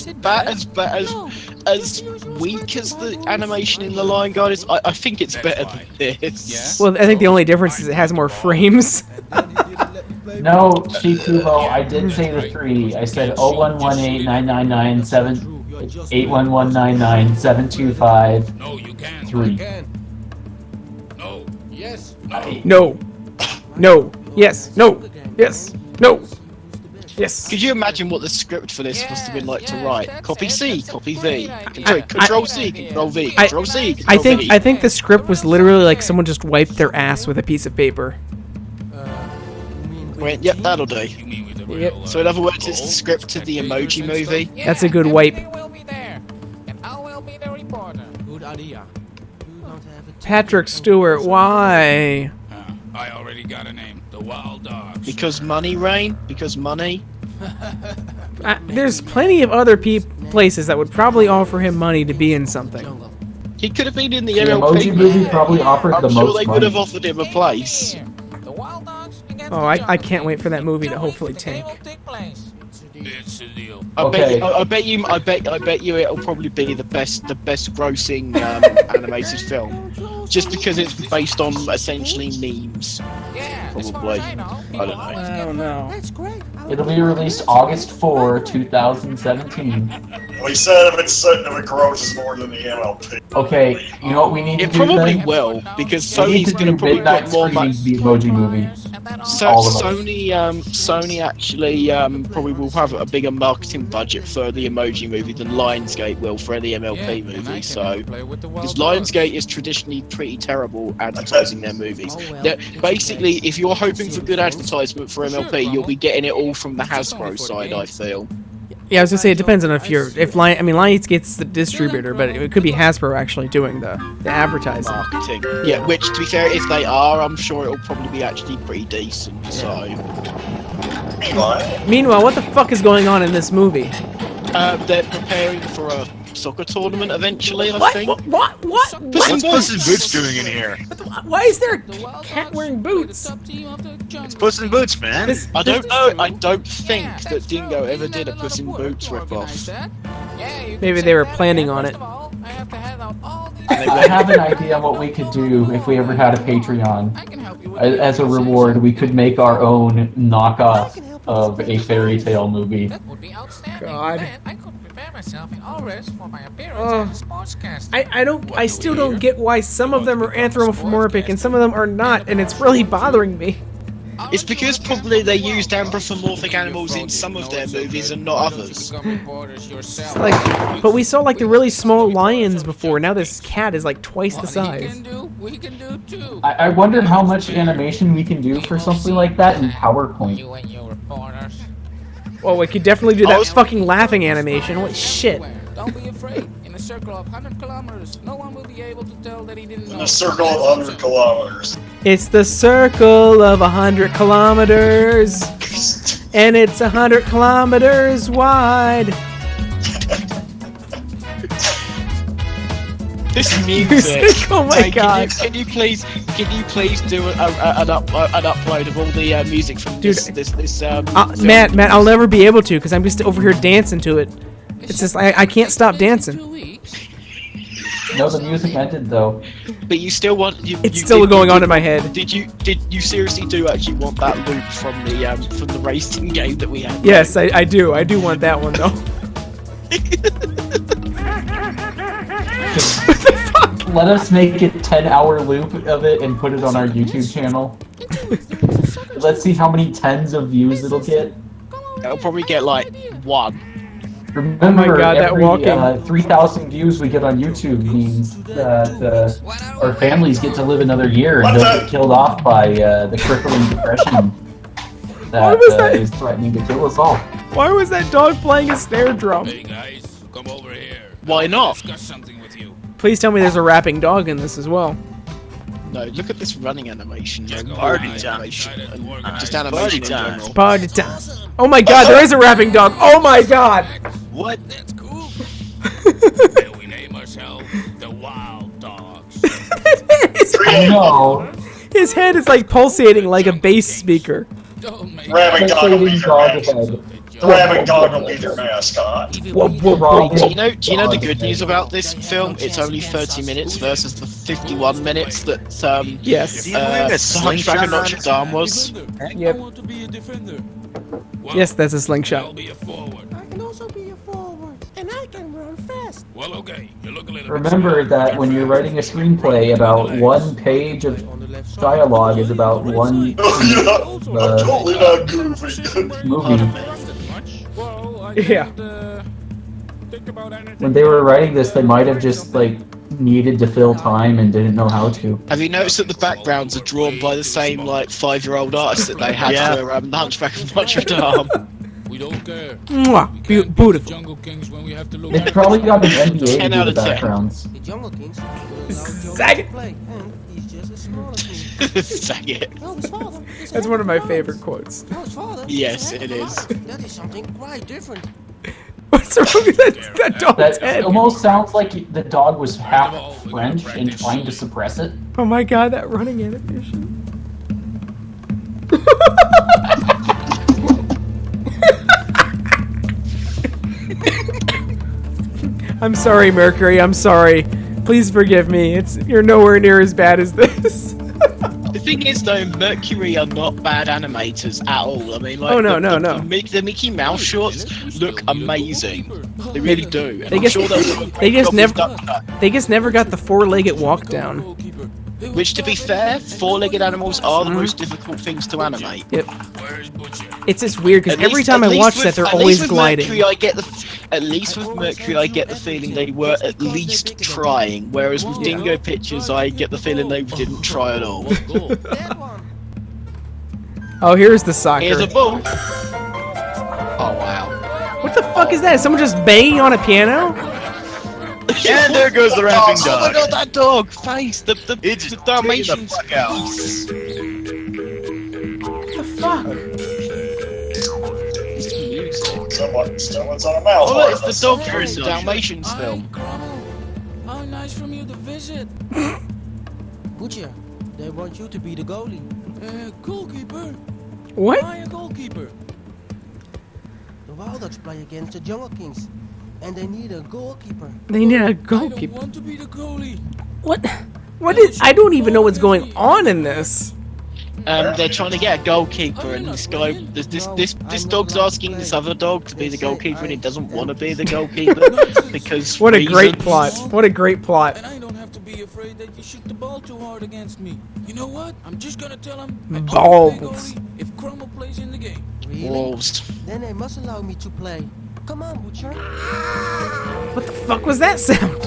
As weak as the animation in The Lion Guard is, I think it's better than this. Well, I think the only difference is it has more frames. No, Chief Kubo, I did say the 3. I said 0118-999-7. 81199-725-3. No. Yes. No. No. Yes. No. Yes. No. Yes. Could you imagine what the script for this must have been like to write? Copy C, copy V. Sorry, Control C, Control V, Control C, Control V. I think the script was literally like someone just wiped their ass with a piece of paper. Wait, yep, that'll do. Yep. So in other words, it's the script to the Emoji Movie. That's a good wipe. Will be there, and I will be the reporter. Good idea. Patrick Stewart, why? I already got a name. The Wild Dogs. Because money, Rain? Because money? There's plenty of other places that would probably offer him money to be in something. He could have been in the The MLP. Emoji Movie probably offered I'm the sure most they money. would have offered him a place. Oh, I can't wait for that movie to hopefully tank. It's a deal. I bet you it'll probably be the best grossing animated film, just because it's based on essentially memes. Probably. I don't know. It'll be released August 4, 2017. We said if it grosses more than the MLP. Okay, you know what we need to It do probably then? will, because We need Sony's to going do to probably midnight get more money. screenings of the Emoji Movie. So All of us. Sony actually probably will have a bigger marketing budget for the Emoji Movie than Lionsgate will for the MLP movie. So, because Lionsgate is traditionally pretty terrible advertising their movies. Basically, if you're hoping for good advertisement for MLP, you'll be getting it all from the Hasbro side, I feel. Yeah, I was gonna say it depends on Lionsgate's the distributor, but it could be Hasbro actually doing the advertising. Marketing. Yeah, which to be fair, if they are, I'm sure it'll probably be actually pretty decent. So. Meanwhile, what the fuck is going on in this movie? They're preparing for a soccer tournament eventually, I think. What? What's Puss in Boots doing in here? Why is there a cat wearing boots? It's Puss in Boots, man. I don't know. I don't think that Dingo ever did a Puss in Boots ripoff. Maybe they were planning on it. I have an idea on what we could do if we ever had a Patreon. As a reward, we could make our own knockoff of a fairy tale movie. God. I could prepare myself in all risks for my appearance as a sportscaster. I still don't get why some of them are anthropomorphic and some of them are not, and it's really bothering me. It's because probably they used anthropomorphic animals in some of their movies and not others. It's like, but we saw like the really small lions before. Now this cat is like twice the size. I wonder how much animation we can do for something like that in PowerPoint. Well, we could definitely do that fucking laughing animation. Holy shit. Don't be afraid. In a circle of 100 kilometers, no one will be able to tell that he didn't know. In a circle of 100 kilometers. It's the circle of 100 kilometers, and it's 100 kilometers wide. This music. Oh my god! Can you please do an upload of all the music from this film? Matt, I'll never be able to because I'm just over here dancing to it. It's just I can't stop dancing. No, the music ended though. But you still want It's still going on in my head. Did you seriously do actually want that loop from the racing game that we had? Yes, I do. I do want that one though. Let us make a 10-hour loop of it and put it on our YouTube channel. Let's see how many tens of views it'll get. It'll probably get like 1. Remember, oh my god, every, that walking. 3,000 views we get on YouTube means that our families get to live another year and don't get killed off by the crippling depression that is threatening to kill us all. Why was that dog playing a snare drum? Hey guys, come over here. Why not? Discuss something with you. Please tell me there's a rapping dog in this as well. No, look at this running animation. Party time. Just animation in general. Party time. Oh my god, there is a rapping dog. Oh my god. What? That's cool. We name ourselves the Wild Dogs. No. His head is like pulsating like a bass speaker. Rabbit dog will be your mascot. The rabbit dog will be their mascot. Do you know the good news about this film? It's only 30 minutes versus the 51 minutes that yes. The Hunchback of Notre Dame was. Yep. Yes, that's a slingshot. I'll be a forward. I can also be a forward. And I can run fast. Well, okay. You look a little Remember that when you're writing a screenplay, about 1 page of dialogue is about 1 Totally not goofy. movie. Yeah. When they were writing this, they might have just like needed to fill time and didn't know how to. Have you noticed that the backgrounds are drawn by the same like 5-year-old artist that they had for the Hunchback of Notre Dame? We don't care. Mwah, beautiful. Jungle Kings when we have to look They probably got an NBA to 10 do out the of 10. backgrounds. The Jungle Kings Sag it. play, and he's just a smaller king. Sag it. No, his father. That's one of my favorite quotes. No, his father. Yes, it is. That is something quite different. What's wrong with that dog's That head? almost sounds like the dog was half French and trying to suppress it. Oh my god, that running animation. I'm sorry, Mercury. I'm sorry. Please forgive me. You're nowhere near as bad as this. The thing is, though, Mercury are not bad animators at all. I mean, like, Oh, no. The Mickey Mouse shorts look amazing. They really do. And They I'm just, sure they just never got the 4-legged walk down. Which, to be fair, 4-legged animals are the most difficult things to animate. Yep. It's just weird because every time I watch that, they're always gliding. Mercury, at least with Mercury, I get the feeling they were at least trying. Whereas with Dingo Pictures, I get the feeling they didn't try at all. Oh, here's the soccer. Here's a ball. Oh wow. What the fuck is that? Is someone just banging on a piano? And there goes the rapping Oh dog. my god, that dog face! The Dalmatian's fuck out. face! What the fuck? It's music. Someone's on a mouth. Oh, it's the dog from the Dalmatians film. How nice from you to visit. Butcher, they want you to be the goalie. Goalkeeper. What? Why a goalkeeper? The Wild Dogs play against the Jungle Kings, and they need a goalkeeper. They need a I don't goalkeeper. want to be the goalie. What? What is? I don't even know what's going on in this. They're trying to get a goalkeeper, and this guy, this dog's asking this other dog to be the goalkeeper, and he doesn't want to be the goalkeeper because. What a great reasons. plot! What a great plot! And I don't have to be afraid that you shoot the ball too hard against me. You know what? I'm just gonna tell him I only play Balls. goalie if Crumble plays in the game. Really? Wolves. Then they must allow me to play. Come on, Butcher. What the fuck was that sound?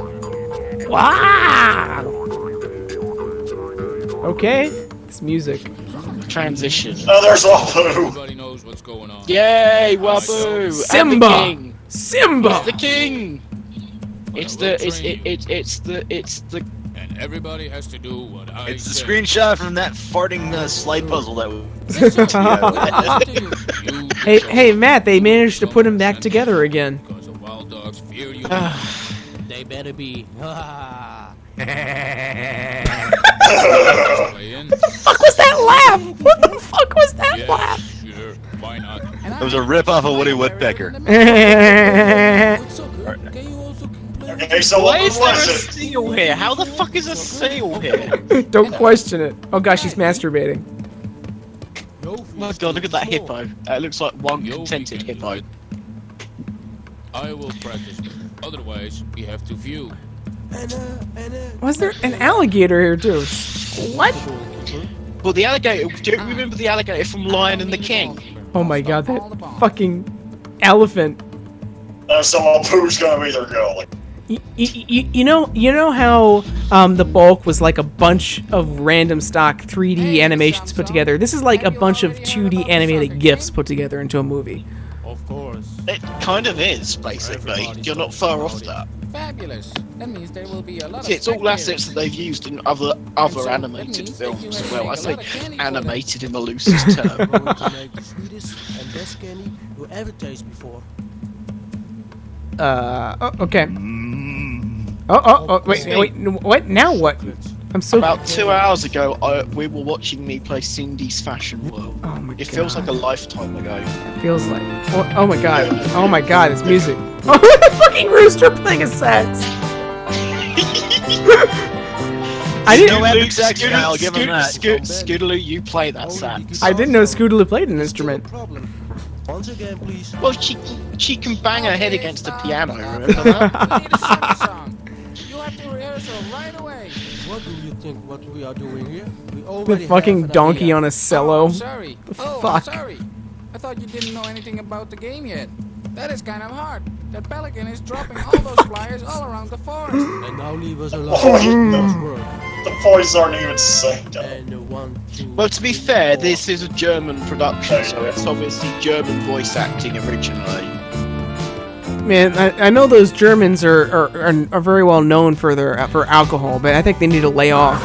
Wow! Okay, it's music. Transition. Oh, there's Wabu. Everybody knows what's going on. Yay, Wabu! Simba! And the king. Simba! It's the king. It's the And everybody has to do what I It's the say. screenshot from that farting slide puzzle that Hey, Matt! They managed to put him back together again. Because the wild dogs fear you. They better be. What the fuck was that laugh? What the fuck was that laugh? Sure, why not? It was a rip off of Woody Woodpecker. Okay, so Why what is there a was it? seal here? How the fuck is a seal here? Don't question it. Oh gosh, he's masturbating. Oh my god, look at that hippo. It looks like one contented hippo. I will practice. Otherwise, we have to view. Was there an alligator here too? What? Well, the alligator. Do you remember the alligator from Lion and the King? Oh my god, that fucking elephant. So Wabu's gonna be their goalie. You know how the bulk was like a bunch of random stock 3D animations put together. This is like a bunch of 2D animated GIFs put together into a movie. Of course. It kind of is, basically. You're not far off that. Fabulous. That means there will be a lot See, of it's all spectators. assets that they've used in other animated films as well. I say animated in the loosest term. Going to make the sweetest and best candy you ever tasted before. Okay. Oh, wait, what? Now what? I'm so... About 2 hours ago, we were watching me play Cindy's Fashion World. Oh my It feels like a lifetime ago. It feels like... Oh my god. Oh my god, it's music. Oh, the fucking rooster playing a sax. I didn't... No epic section, I'll give him that. Scootaloo, you play that sax. I didn't know Scootaloo played an instrument. Once again, please. Well, she can bang her head against the piano. Remember that? You have to rehearsal right away. What do you think what we are doing here? We The already fucking have an donkey idea. on a cello. Oh, sorry. Oh, Fuck. I'm sorry. I thought you didn't know anything about the game yet. That is kind of hard. That pelican is dropping all those flyers all around the forest. And now leave us alone. The voices aren't even synced up. And 1, 2. Well, to be fair, this is a German production, so it's obviously German voice acting originally. Man, I know those Germans are very well known for for alcohol, but I think they need to lay off.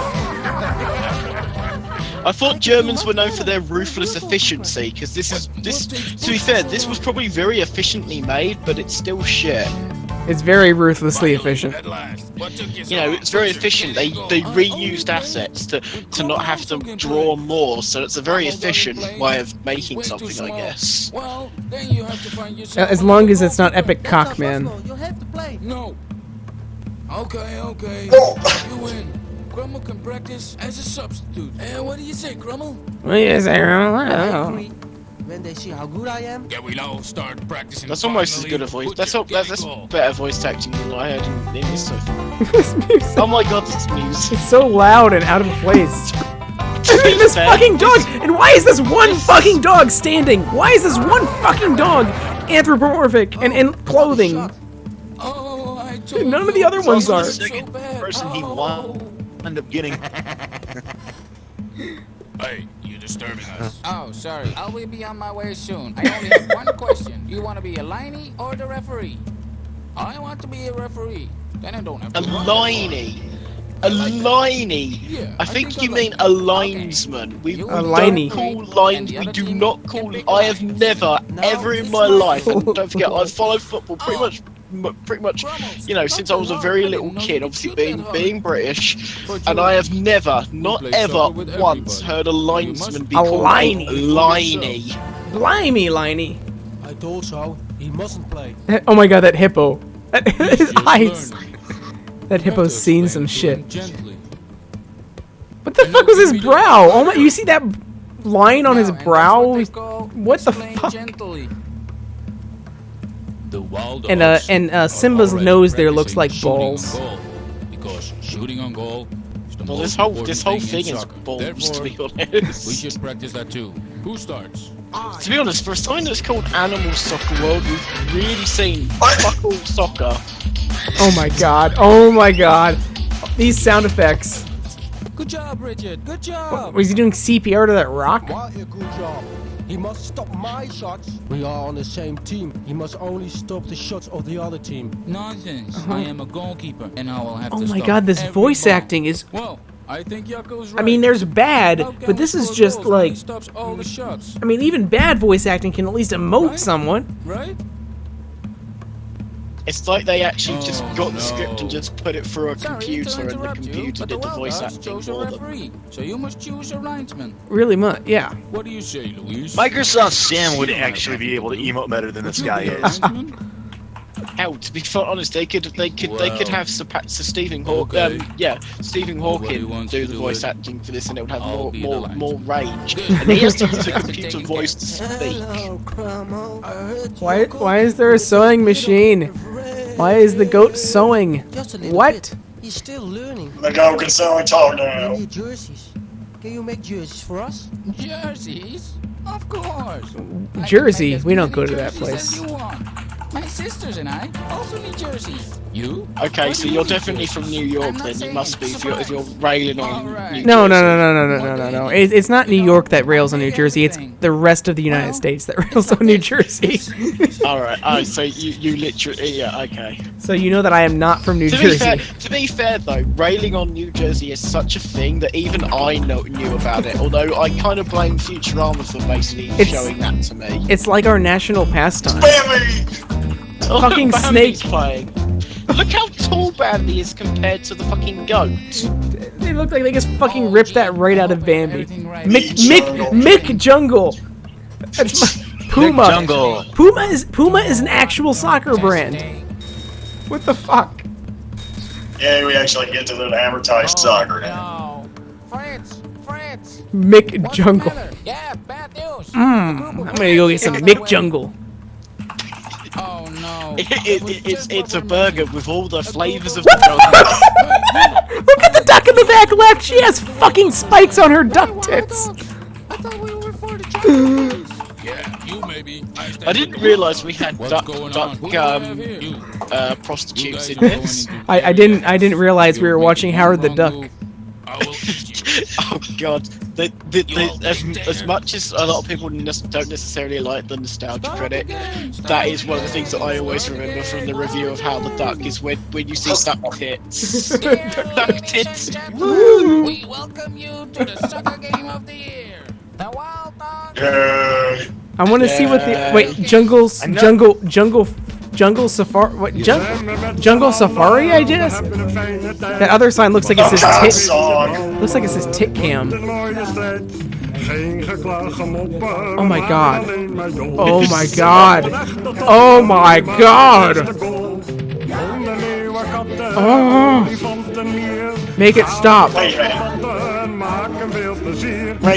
I thought Germans were known for their ruthless efficiency, because to be fair, this was probably very efficiently made, but it's still shit. It's very ruthlessly efficient. You know, it's very efficient. They reused assets to not have to draw more, so it's a very efficient way of making something, I guess. Well, then you have to find yourself As long as it's not epic cock, man. You'll have to play. No. Okay. You win. Grummel can practice as a substitute. What do you say, Grummel? What do you say, I agree. When they see how good I am. Yeah, we'll all start practicing. That's almost as good a voice. That's better voice acting than I heard in this so far. This music. Oh my god, this music. It's so loud and out of place. I mean, this fucking dog! And why is this one fucking dog standing? Why is this one fucking dog anthropomorphic and in clothing? Oh, I None of the other ones are. The second person he won end up getting. Hey, you're disturbing us. Oh, sorry. I will be on my way soon. I only have one question. You want to be a liney or the referee? I want to be a referee. Then I don't have to run. A liney. Yeah, I think you mean a linesman. We A liney. don't call lines. We do not call. I have never, ever in my life, and don't forget, I've followed football pretty much, you know, since I was a very little kid. Obviously, being British, and I have never, not ever, once heard a linesman be called liney. liney. Blimey, Liney. I told so. He mustn't play. Oh my god, that hippo. His eyes. That hippo's seen some shit. What the fuck was his brow? Oh my, you see that line on his brow? What the fuck? And Simba's nose there looks like balls. Because shooting on goal is the Well, most this whole thing is balls, to be honest. We should practice that too. Who starts? To be honest, for a sign that's called Animal Soccer World, we've really seen fuck all soccer. Oh my god. Oh my god. These sound effects. Good job, Richard. Good job. Was he doing CPR to that rock? What a good job. He must stop my shots. We are on the same team. He must only stop the shots of the other team. Nonsense. I am a goalkeeper, and I will have to Oh my stop god, this every voice ball. acting is... Well, I think Jaco's right. I mean, there's bad, How can but this we is score just goals when he like... stops all the shots, I mean, even bad voice acting can at least emote somewhat. right? It's like they actually just Oh, got no. the script and just put it through a Sorry to computer, and the interrupt you, computer but did the Wild voice Cards acting chose a for them. referee, so you must choose a linesman. Really much, yeah. What do you say, Luis? Microsoft Sam would actually be able to emote better than this guy is. Hell, to be honest, they could have Sir Stephen Hawking, Okay. Stephen Nobody Hawking wants do to the do voice it. acting for this, and it would have I'll be the more range. Good. And he has to use a Taken computer care voice to speak. Hello, Cromwell. I heard you Why is there a sewing machine? Why is the goat sewing? Just a little What? bit. He's still learning. The goat can only talk We now. need jerseys. Can you make jerseys for us? Jerseys? Of course. I Jersey? can make as We don't many go to that jerseys place. as you want. My sisters and I also need jerseys. You? Okay, What so do you're you definitely think? from New York, I'm not then. You saying must be if surprise. you're railing on Alright. New No, Jersey. It's not New York that rails on New Jersey. It's the rest of the United States that rails on New Jersey. Alright, so you literally, yeah, okay. So you know that I am not from New Jersey. To be fair though, railing on New Jersey is such a thing that even I knew about it, although I kind of blame Futurama for basically showing that to me. It's like our national pastime. Oh, Fucking Bambi's snake. playing. Look how tall Bambi is compared to the fucking goat. They look like they just fucking ripped that right out of Bambi. right. Mick Jungle. That's my Puma. Mick Jungle. Puma is an actual soccer brand. What the fuck? Yeah, we actually get to the advertised soccer now. No. France! Mick Jungle. Yeah, bad news. I'm gonna go get some Mick Jungle. Oh no. It's a burger with all the flavors of the jungle. Look at the duck in the back left. She has fucking spikes on her duck tits. Yeah, you maybe. I didn't realize we had duck prostitutes in this. I didn't realize we were watching Howard the Duck. Oh god. As much as a lot of people don't necessarily like the nostalgia credit, that is one of the things that I always remember from the review of How the Duck is when you see duck tits. Duck tits. Woo! We welcome you to the soccer game of the year. The Wild Dog. I want to see what the jungle safari. What jungle safari? I guess. That other sign looks like it says tit. Looks like it says tit cam. Oh my god. Oh my god. Oh my god. Oh. Make it stop. Wait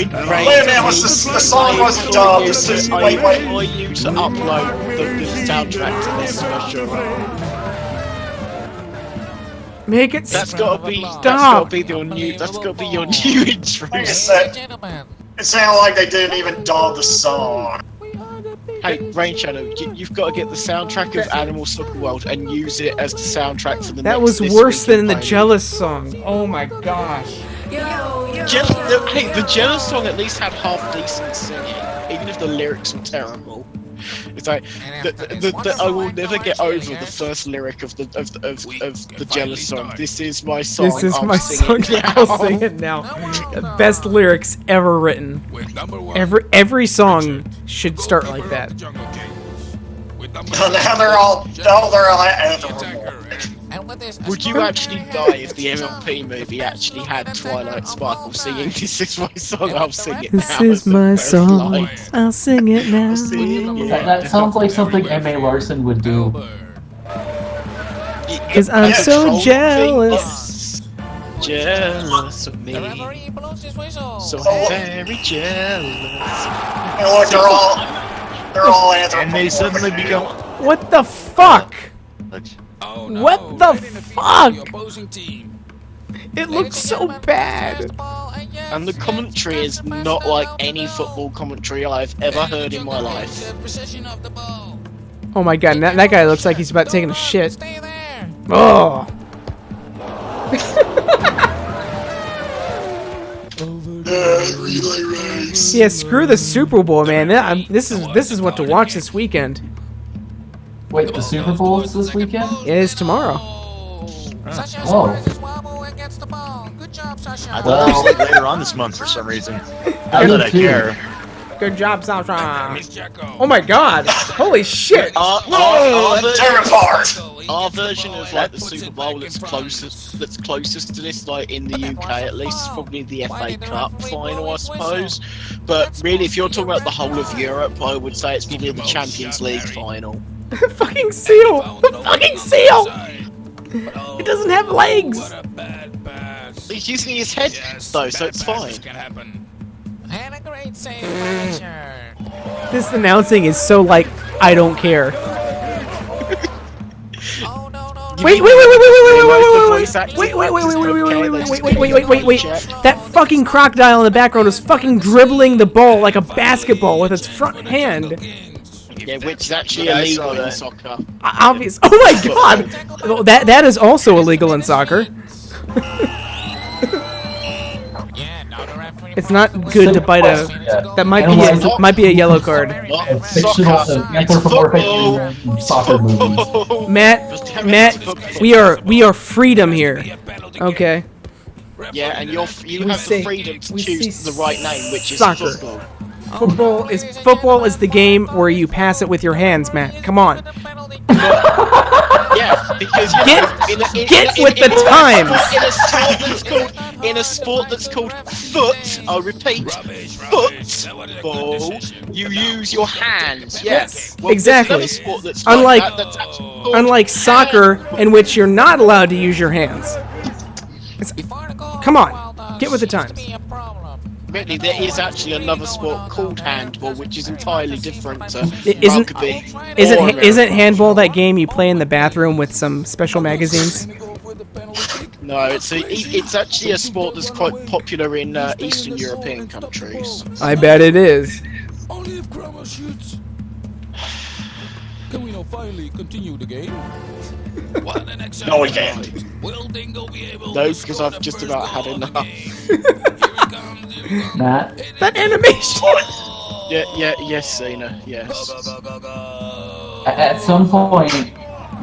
a minute, the song wasn't dubbed. It's just, wait. I want you to upload the soundtrack to this special. Make it That's stop. gotta be your new intro. It sounded like they didn't even dub the song. Hey, Rain Shadow, you've got to get the soundtrack of Animal Soccer World and use it as the soundtrack for the That next was This worse Week in than the Gaming. Jealous song. Oh my gosh. The Jealous song at least had half decent singing, even if the lyrics were terrible. It's like I will never get over the first lyric of the Jealous song. This is my song. This is I'll my sing song. it now. I'll sing it now. Best lyrics ever written. Every song should start like that. Now they're all Would you actually die if the MLP movie actually had Twilight Sparkle singing "This is my song, I'll sing it now"? This is my song. I'll sing it now. That sounds like something M.A. Larson would do. Because I'm so jealous. Jealous of me. So very jealous. And look, they're all anthem. And they suddenly become. What the fuck? What the fuck? It looks so bad. And the commentary is not like any football commentary I've ever heard in my life. Oh my god, that guy looks like he's about taking a shit. Oh. Yeah, screw the Super Bowl, man. This is what to watch this weekend. Wait, the Super Bowl is this weekend? It is tomorrow. Oh. I thought it was like later on this month for some reason. Not that I care. Good job, Sasha. Oh my god. Holy shit. Our version of like the Super Bowl that's closest to this, like in the UK at least, is probably the FA Cup final, I suppose. But really, if you're talking about the whole of Europe, I would say it's probably the Champions League final. The fucking seal. The fucking seal. It doesn't have legs. He's using his head though, so it's fine. And a great save, This announcing is so like I don't care. Wait. That fucking crocodile in the background is fucking dribbling the ball like a basketball with its front hand. Yeah, which is actually illegal in soccer. Obvious. Oh my god! Well, that is also illegal in soccer. It's not good to bite a. That might be a yellow card. Fictional anthropomorphic soccer movies. Matt, we are freedom here. Okay. Yeah, and you have the freedom to choose the right name, which is soccer. Football. Football is the game where you pass it with your hands, Matt. Come on. Yeah, because get with the times. In a sport that's called foot, I'll repeat, football, you use your hands. Yes, exactly. Sport that's unlike soccer, in which you're not allowed to use your hands. Come on, get with the times. admittedly, there is actually another sport called handball, which is entirely different to Isn't rugby. isn't handball that game you play in the bathroom with some special magazines? No, it's actually a sport that's quite popular in Eastern European countries. I bet it is. Only if Kramer shoots. Can we now finally continue the game? No, we can't. Will Dingo be able No, because I've just about had enough. Matt? That animation! Yes, Cena, yes. At some point,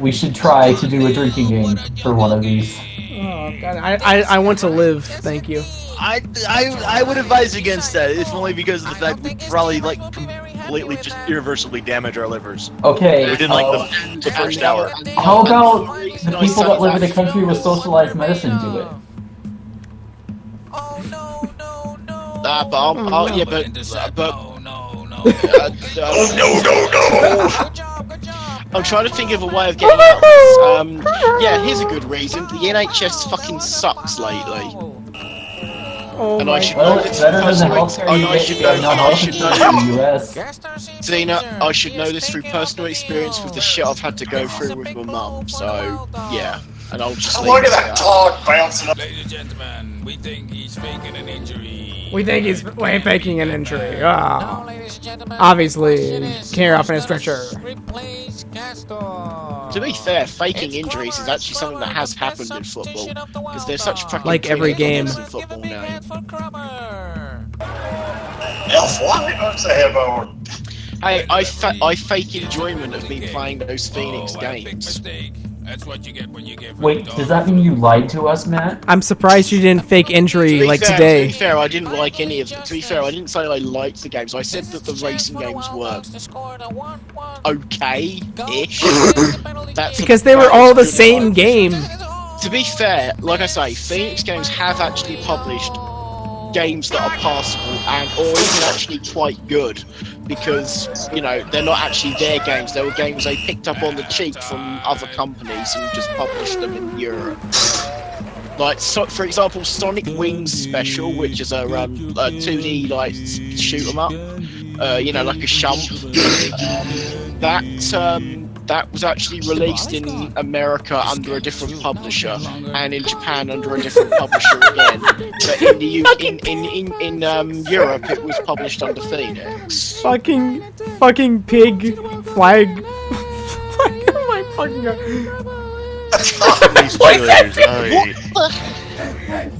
we should try to do a drinking game for one of these. Oh god, I want to live. Thank you. I would advise against that, if only because of the fact we probably like completely just irreversibly damage our livers. Okay. Within like the first hour. How about the people that live in a country with socialized medicine do it? I'm trying to think of a way of getting out of this. Yeah, here's a good reason. The NHS fucking sucks lately. Oh and I should well, know it's this better from than the personal healthcare you get in the US. Zena, I should know this through personal experience with the shit I've had to go through with my mum. So yeah, and I'll just look at that dog bouncing up. Ladies and gentlemen, we think he's faking an injury. We think he's faking an injury. Obviously, tear off in a stretcher. To be fair, faking injuries is actually something that has happened in football because there's such fucking like every game in football now. Hey, I fake enjoyment of me playing those Phoenix games. That's what you get when you give. Wait, does that mean you lied to us, Matt? I'm surprised you didn't fake injury like today. To be fair, I didn't like any of them. To be fair, I didn't say I liked the games. I said that the racing games were okay-ish. Because they were all the same game. To be fair, like I say, Phoenix Games have actually published games that are passable and or even actually quite good. Because, you know, they're not actually their games, they were games they picked up on the cheap from other companies and just published them in Europe. Like, so, for example, Sonic Wings Special, which is a 2D, like, shoot 'em up, you know, like a shump. That was actually released in America under a different publisher, and in Japan under a different publisher again. But in the in Europe, it was published under Phoenix. Fucking pig flag. Oh my fucking god.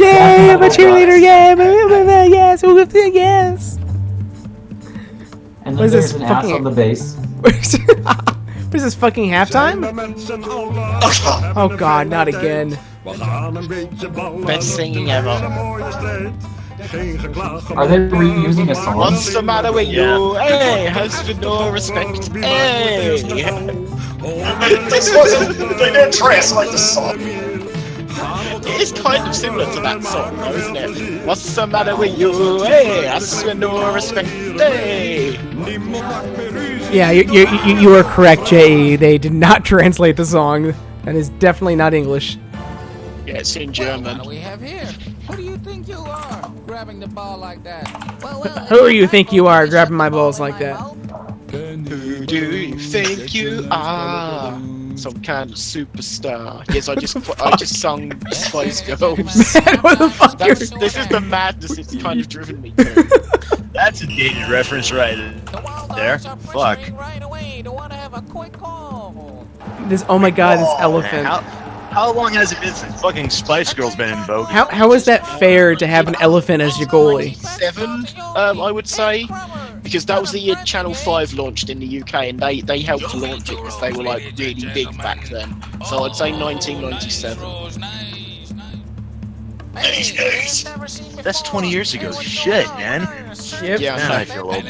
Yay, I'm a cheerleader, yay, yes, yes. And then there's an ass on the base. What is this, fucking halftime? Oh god, not again. Best singing ever. Are they reusing a song? What's the matter with you? Hey, husband, no respect. Hey. This wasn't. They didn't translate the song. It is kind of similar to that song, though, isn't it? What's the matter with you? Hey, husband, no respect. Hey. Yeah, you are correct, J.E. They did not translate the song. That is definitely not English. Yeah, it's in German. What do we have here? Who do you think you are, grabbing the ball like that? Who do you think you are, grabbing my balls like that? Who do you think you are? Some kind of superstar. Yes, I just sung Spice Girls. Man, what the fuck? This is the madness it's kind of driven me to. That's a dated reference right there. Fuck. This, oh my god, this elephant. How long has it been since fucking Spice Girls been in vogue? How is that fair to have an elephant as your goalie? 7, I would say, because that was the year Channel 5 launched in the UK, and they helped to launch it because they were like really big back then. So I'd say 1997. That's 20 years ago. Shit, man. Yep. Yeah, man, I feel old.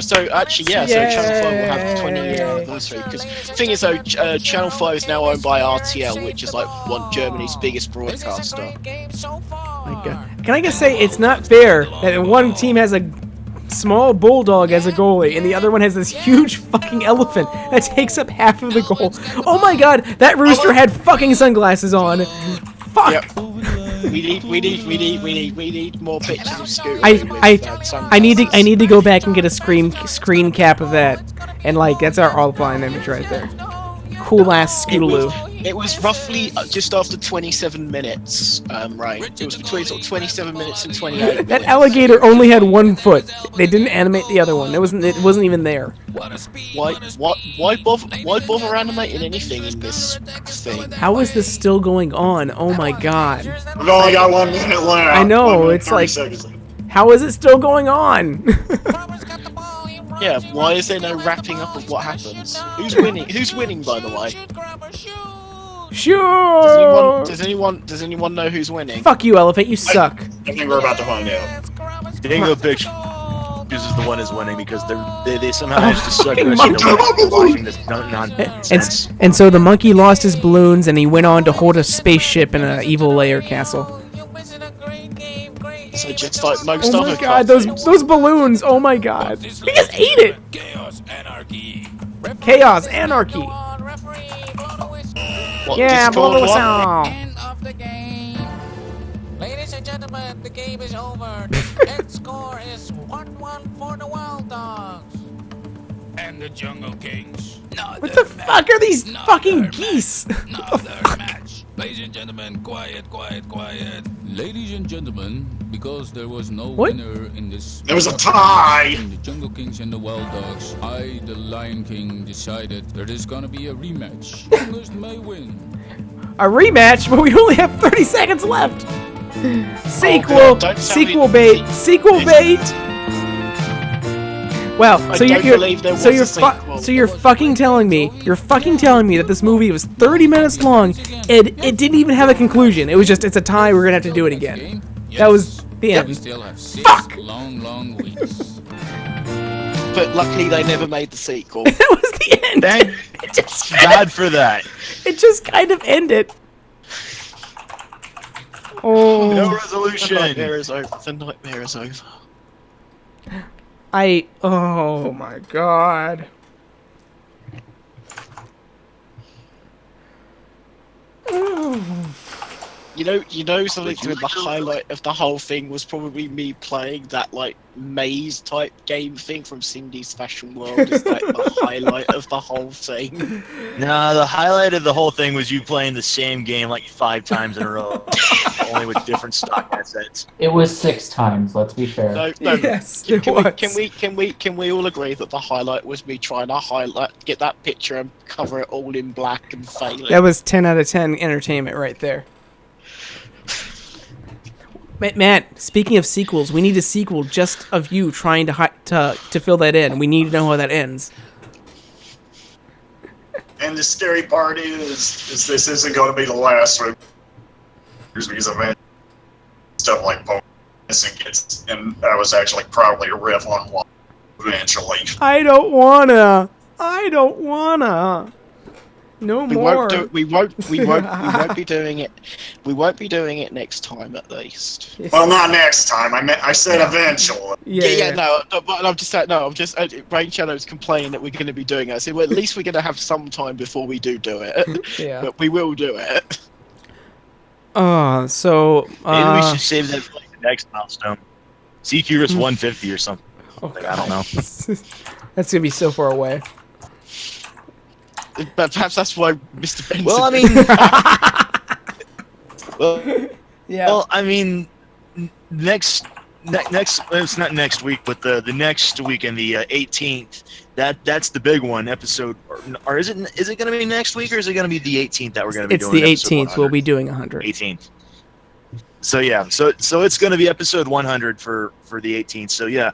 So actually, yeah. So Channel 5 will have 20-year anniversary. Because the thing is, though, Channel 5 is now owned by RTL, which is like Germany's biggest broadcaster. My god. Can I just say it's not fair that one team has a small bulldog as a goalie and the other one has this huge fucking elephant that takes up half of the goal. Oh my god, that rooster had fucking sunglasses on. Fuck. Yep. We need more pictures of Scootaloo. I need to go back and get a screen cap of that, and like that's our offline image right there. Cool ass Scootaloo. It was roughly just after 27 minutes, right? It was between sort of 27 minutes and 28 minutes. That alligator only had 1 foot. They didn't animate the other one. It wasn't even there. Why bother animating anything in this thing? How is this still going on? Oh my god. We've only got 1 minute left. I know, it's like, how is it still going on? Yeah, why is there no wrapping up of what happens? Who's winning? Who's winning, by the way? Sure. Does anyone know who's winning? Fuck you, Elephant. You suck. I think we're about to find out. Dingo Pictures is the one who's winning because they somehow managed to suck us into watching this nonsense. And so the monkey lost his balloons, and he went on to hold a spaceship in an evil layer castle. So just like most other. Oh my god, those balloons! Oh my god, he just ate it. Chaos, anarchy. Yeah, blow us out. Ladies and gentlemen, the game is over. The end score is 1-1 for the Wild Dogs. And the Jungle Kings. What the fuck are these fucking geese? Match. Ladies and gentlemen, quiet. Ladies and gentlemen, because there was no winner in this... There was a tie! ...the Jungle Kings and the Wild Dogs, I, the Lion King, decided there is gonna be a rematch. Strongest may win. A rematch? But we only have 30 seconds left! Sequel! Sequel bait! Sequel bait! Well, so you're fucking telling me that this movie was 30 minutes long and it didn't even have a conclusion. It was just, it's a tie, we're gonna have to do it again. That was the end. Fuck! Long weeks. But luckily they never made the sequel. That was the end. Bad for that. It just kind of ended. Oh. No resolution. The nightmare is over. Oh my god. You know something to the highlight of the whole thing was probably me playing that like maze type game thing from Cindy's Fashion World is like the highlight of the whole thing. No, the highlight of the whole thing was you playing the same game like 5 times in a row, only with different stock assets. It was 6 times. Let's be fair. No. Yes, Can we all agree that the highlight was me trying to get that picture and cover it all in black and failing? That was 10 out of 10 entertainment right there. Matt, speaking of sequels, we need a sequel just of you trying to fill that in. We need to know how that ends. And the scary part is this isn't going to be the last one. Because of stuff like bonus and that was actually probably a riff on one eventually. I don't wanna. No more. We won't be doing it. We won't be doing it next time, at least. Well, not next time. I said eventually. Yeah. No, but I'm just saying. No, I'm just. Rain Shadow's complaining that we're going to be doing it. I said, well, at least we're going to have some time before we do it. Yeah. But we will do it. So. Maybe we should save that for like the next milestone. CQ Riffs 150 or something. Okay. I don't know. That's gonna be so far away. But perhaps that's why Mr. Benson... Well, I mean... Yeah. Well, I mean, next it's not next week, but the next weekend, the 18th, that's the big one episode. Or is it going to be next week, or is it going to be the 18th that we're going to be doing? It's the 18th. We'll be doing 100. 18th. So yeah, so it's going to be episode 100 for the 18th. So yeah,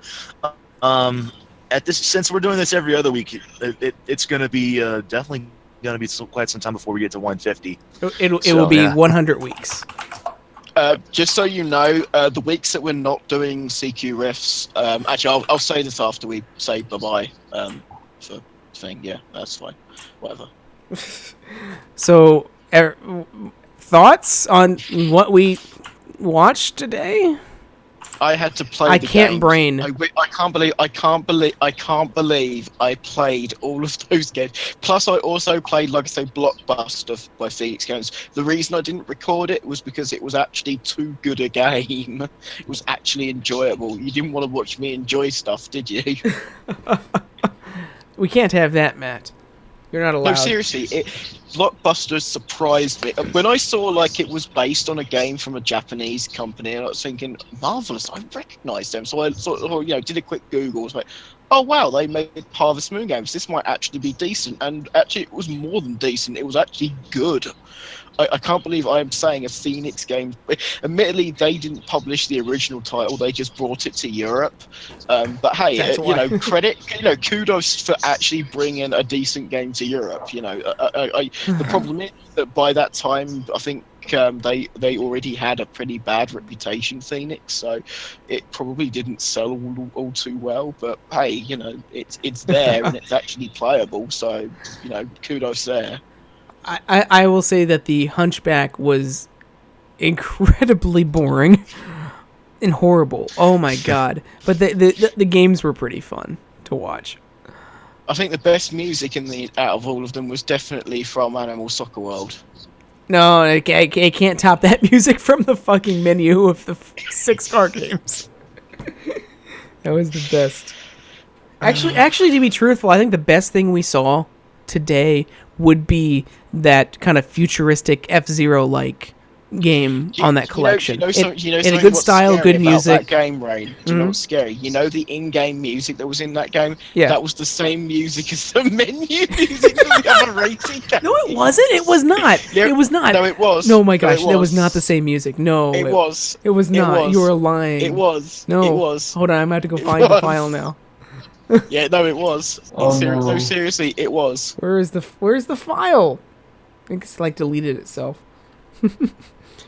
at this, since we're doing this every other week, it's going to be definitely going to be quite some time before we get to 150. It will be 100 weeks. Just so you know, the weeks that we're not doing CQ Riffs, actually, I'll say this after we say bye-bye for thing. Yeah, that's fine. Whatever. So, thoughts on what we watched today? I had to play. I the can't games. brain. I can't believe I played all of those games. Plus, I also played, like I say, Blockbuster by Phoenix Games. The reason I didn't record it was because it was actually too good a game. It was actually enjoyable. You didn't want to watch me enjoy stuff, did you? We can't have that, Matt. You're not allowed. No, seriously, Blockbuster surprised me. When I saw, like, it was based on a game from a Japanese company, and I was thinking, marvellous, I recognise them. So I sort of, did a quick Google. I was like, oh, wow, they made Harvest Moon games. This might actually be decent. And actually, it was more than decent. It was actually good. I can't believe I'm saying a Phoenix game. Admittedly, they didn't publish the original title; they just brought it to Europe. But hey, kudos for actually bringing a decent game to Europe. The problem is that by that time, I think they already had a pretty bad reputation, Phoenix. So it probably didn't sell all too well. But hey, it's there and it's actually playable. So kudos there. I will say that the Hunchback was incredibly boring and horrible. Oh my god! But the games were pretty fun to watch. I think the best music out of all of them was definitely from Animal Soccer World. No, I can't top that music from the fucking menu of the 6 car games. That was the best. Actually, to be truthful, I think the best thing we saw today would be that kind of futuristic F-Zero like game on that collection. In a good style, good music. That game, Rain. Do you know what's scary? The in-game music that was in that game. Yeah. That was the same music as the menu music of the other racing game. No, it wasn't. It was not. Yeah, it was not. No, it was. No, my gosh, that was not the same music. No, it was. It was not. You were lying. It was. No, it was. Hold on, I'm about to go find the file now. Yeah, no, it was. Oh, no, seriously, it was. Where's the file? I think it's like deleted itself.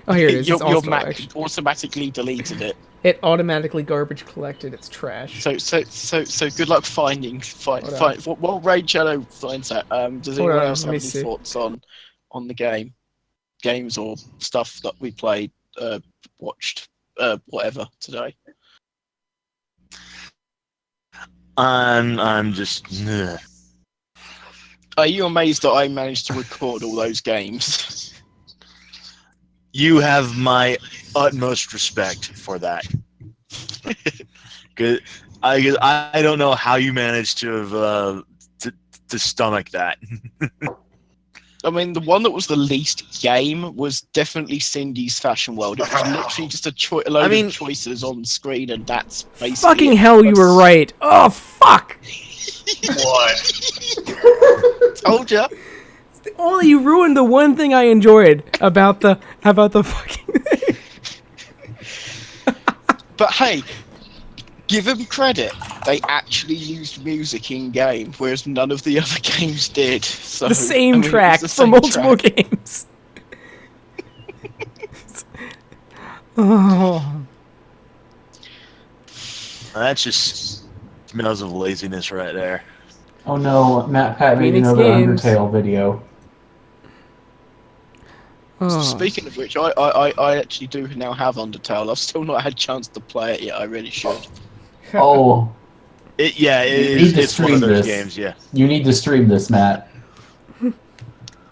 Oh, here it is. Your Mac automatically deleted it. It automatically garbage collected. It's trash. So good luck finding. While Raid Shadow finds that, does anyone else have any thoughts on the games or stuff that we played, watched, whatever today? I'm just. Ugh. Are you amazed that I managed to record all those games? You have my utmost respect for that. Good. I don't know how you managed to have to stomach that. I mean, the one that was the least game was definitely Cindy's Fashion World. It was literally just a load of choices on screen, and that's basically fucking hell, you were right. Oh, fuck! What? Told ya. Only you ruined the one thing I enjoyed about the fucking thing. But hey, give them credit. They actually used music in game, whereas none of the other games did. So, the same track for multiple games. Oh. That just smells of laziness right there. Oh no, Matt Pat made Phoenix another Games. Undertale video. Oh. Speaking of which, I actually do now have Undertale. I've still not had a chance to play it yet. I really should. Oh. It's one of those games, yeah. You need to stream this, Matt.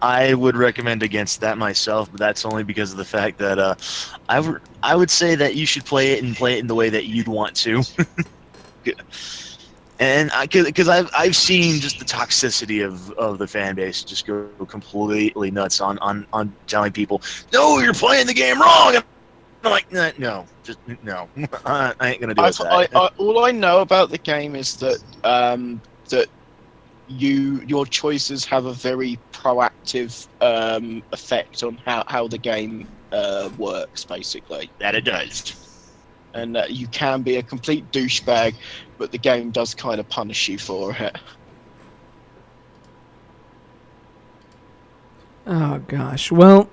I would recommend against that myself, but that's only because of the fact that I would say that you should play it in the way that you'd want to. And because I've seen just the toxicity of the fan base just go completely nuts on telling people, no, you're playing the game wrong. And I'm like, no, just no. I ain't gonna do that. All I know about the game is that that your choices have a very proactive effect on how the game works, basically. That it does. And you can be a complete douchebag, but the game does kind of punish you for it. Oh gosh. Well,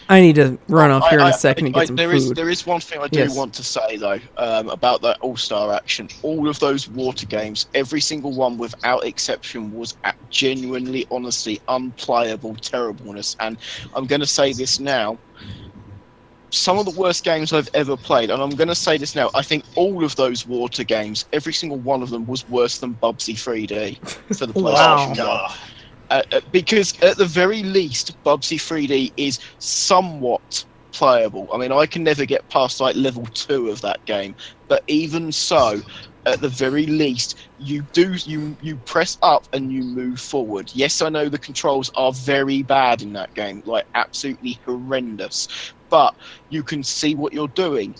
I need to run off here in a second and get some food. There is one thing I do want to say though about that Allstar Action. All of those water games, every single one without exception, was genuinely, honestly, unplayable terribleness. And I'm going to say this now. some of the worst games I've ever played, and I'm going to say this now, I think all of those water games, every single one of them was worse than Bubsy 3D for the PlayStation 1. Because at the very least, Bubsy 3D is somewhat playable. I mean, I can never get past like level 2 of that game, but even so, at the very least, you press up and you move forward. Yes, I know the controls are very bad in that game, like absolutely horrendous, but you can see what you're doing.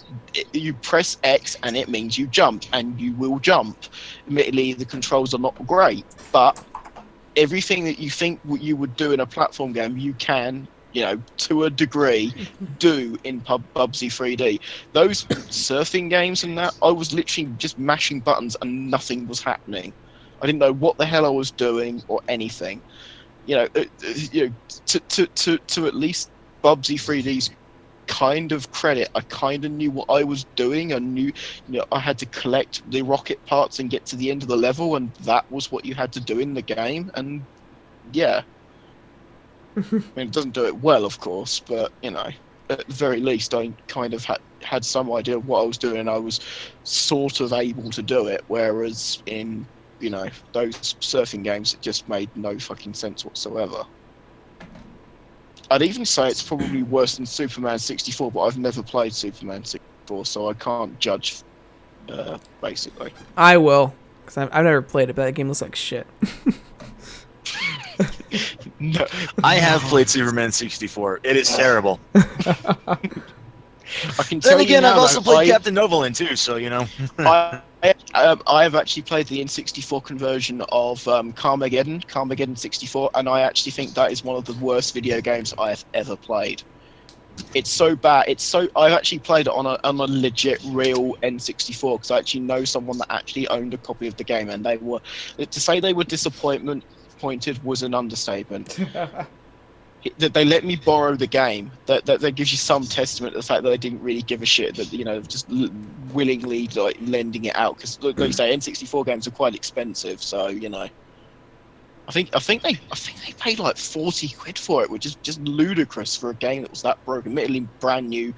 You press X and it means you jump, and you will jump. Admittedly, the controls are not great, but everything that you think you would do in a platform game, you can, to a degree, do in Bubsy 3D. Those surfing games and that, I was literally just mashing buttons and nothing was happening. I didn't know what the hell I was doing or anything. To at least Bubsy 3D's kind of credit, I kind of knew what I was doing. I knew, I had to collect the rocket parts and get to the end of the level, and that was what you had to do in the game. And yeah. I mean, it doesn't do it well, of course, but, at the very least, I kind of had some idea of what I was doing, and I was sort of able to do it, whereas in, those surfing games, it just made no fucking sense whatsoever. I'd even say it's probably worse than Superman 64, but I've never played Superman 64, so I can't judge, basically. I will, because I've never played it, but that game looks like shit. No, I have played Superman 64. It is terrible. I can tell then again, you now, I've also played Captain Novoland too, so I have actually played the N64 conversion of Carmageddon 64, and I actually think that is one of the worst video games I have ever played. It's so bad. I've actually played it on a legit real N64 because I actually know someone that actually owned a copy of the game, and they were, to say they were disappointed was an understatement. That they let me borrow the game, that gives you some testament to the fact that they didn't really give a shit, that just willingly like lending it out, because like you say, N64 games are quite expensive, so I think they paid like 40 quid for it, which is just ludicrous for a game that was that broken. Admittedly, brand new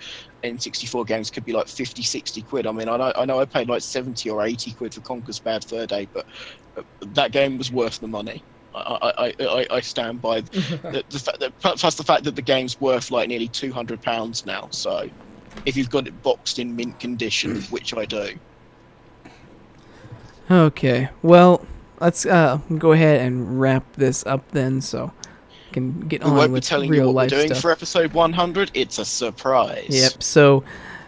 N64 games could be like 50, 60 quid. I mean, I know I paid like 70 or 80 quid for Conker's Bad Fur Day, but that game was worth the money. I stand by the fact that, plus the fact that the game's worth like nearly £200 now. So if you've got it boxed in mint condition, which I do. Okay, well, let's go ahead and wrap this up then, so we can get on with real life stuff. We won't be telling you what we're doing for episode 100. It's a surprise. Yep. So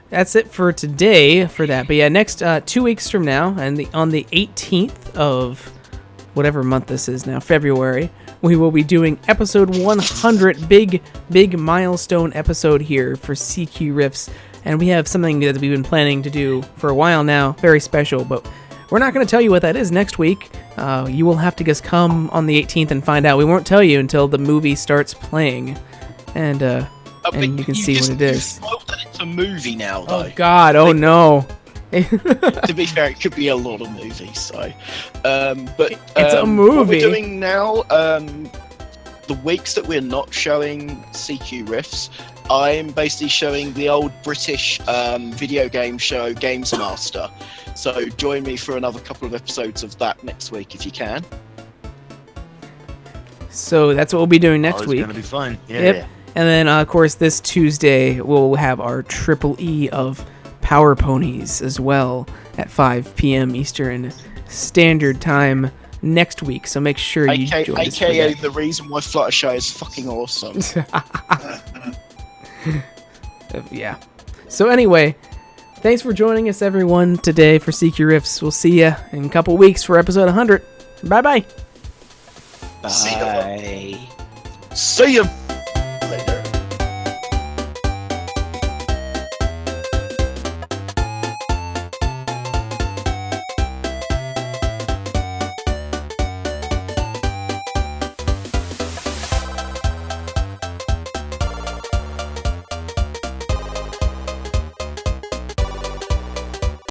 that's it for today for that. But yeah, next 2 weeks from now, and on the 18th of whatever month this is now, February, we will be doing episode 100, big milestone episode here for CQ Riffs, and we have something that we've been planning to do for a while now, very special, but we're not going to tell you what that is next week. You will have to just come on the 18th and find out. We won't tell you until the movie starts playing, and you can see what it is. It's a movie now, though. Oh God! Oh no! To be fair, it could be a lot of movies. So, but it's a movie. What we're doing now, the weeks that we're not showing CQ Riffs, I'm basically showing the old British video game show Games Master. So join me for another couple of episodes of that next week if you can. So that's what we'll be doing next week. It's gonna be fun. Yeah. Yep. And then of course this Tuesday we'll have our Triple E of Power Ponies as well at 5 p.m. Eastern Standard Time next week. So make sure you join us. AKA the reason why Fluttershy is fucking awesome. Yeah. So anyway, thanks for joining us, everyone, today for CQ Riffs. We'll see you in a couple weeks for episode 100. Bye-bye. Bye. See ya.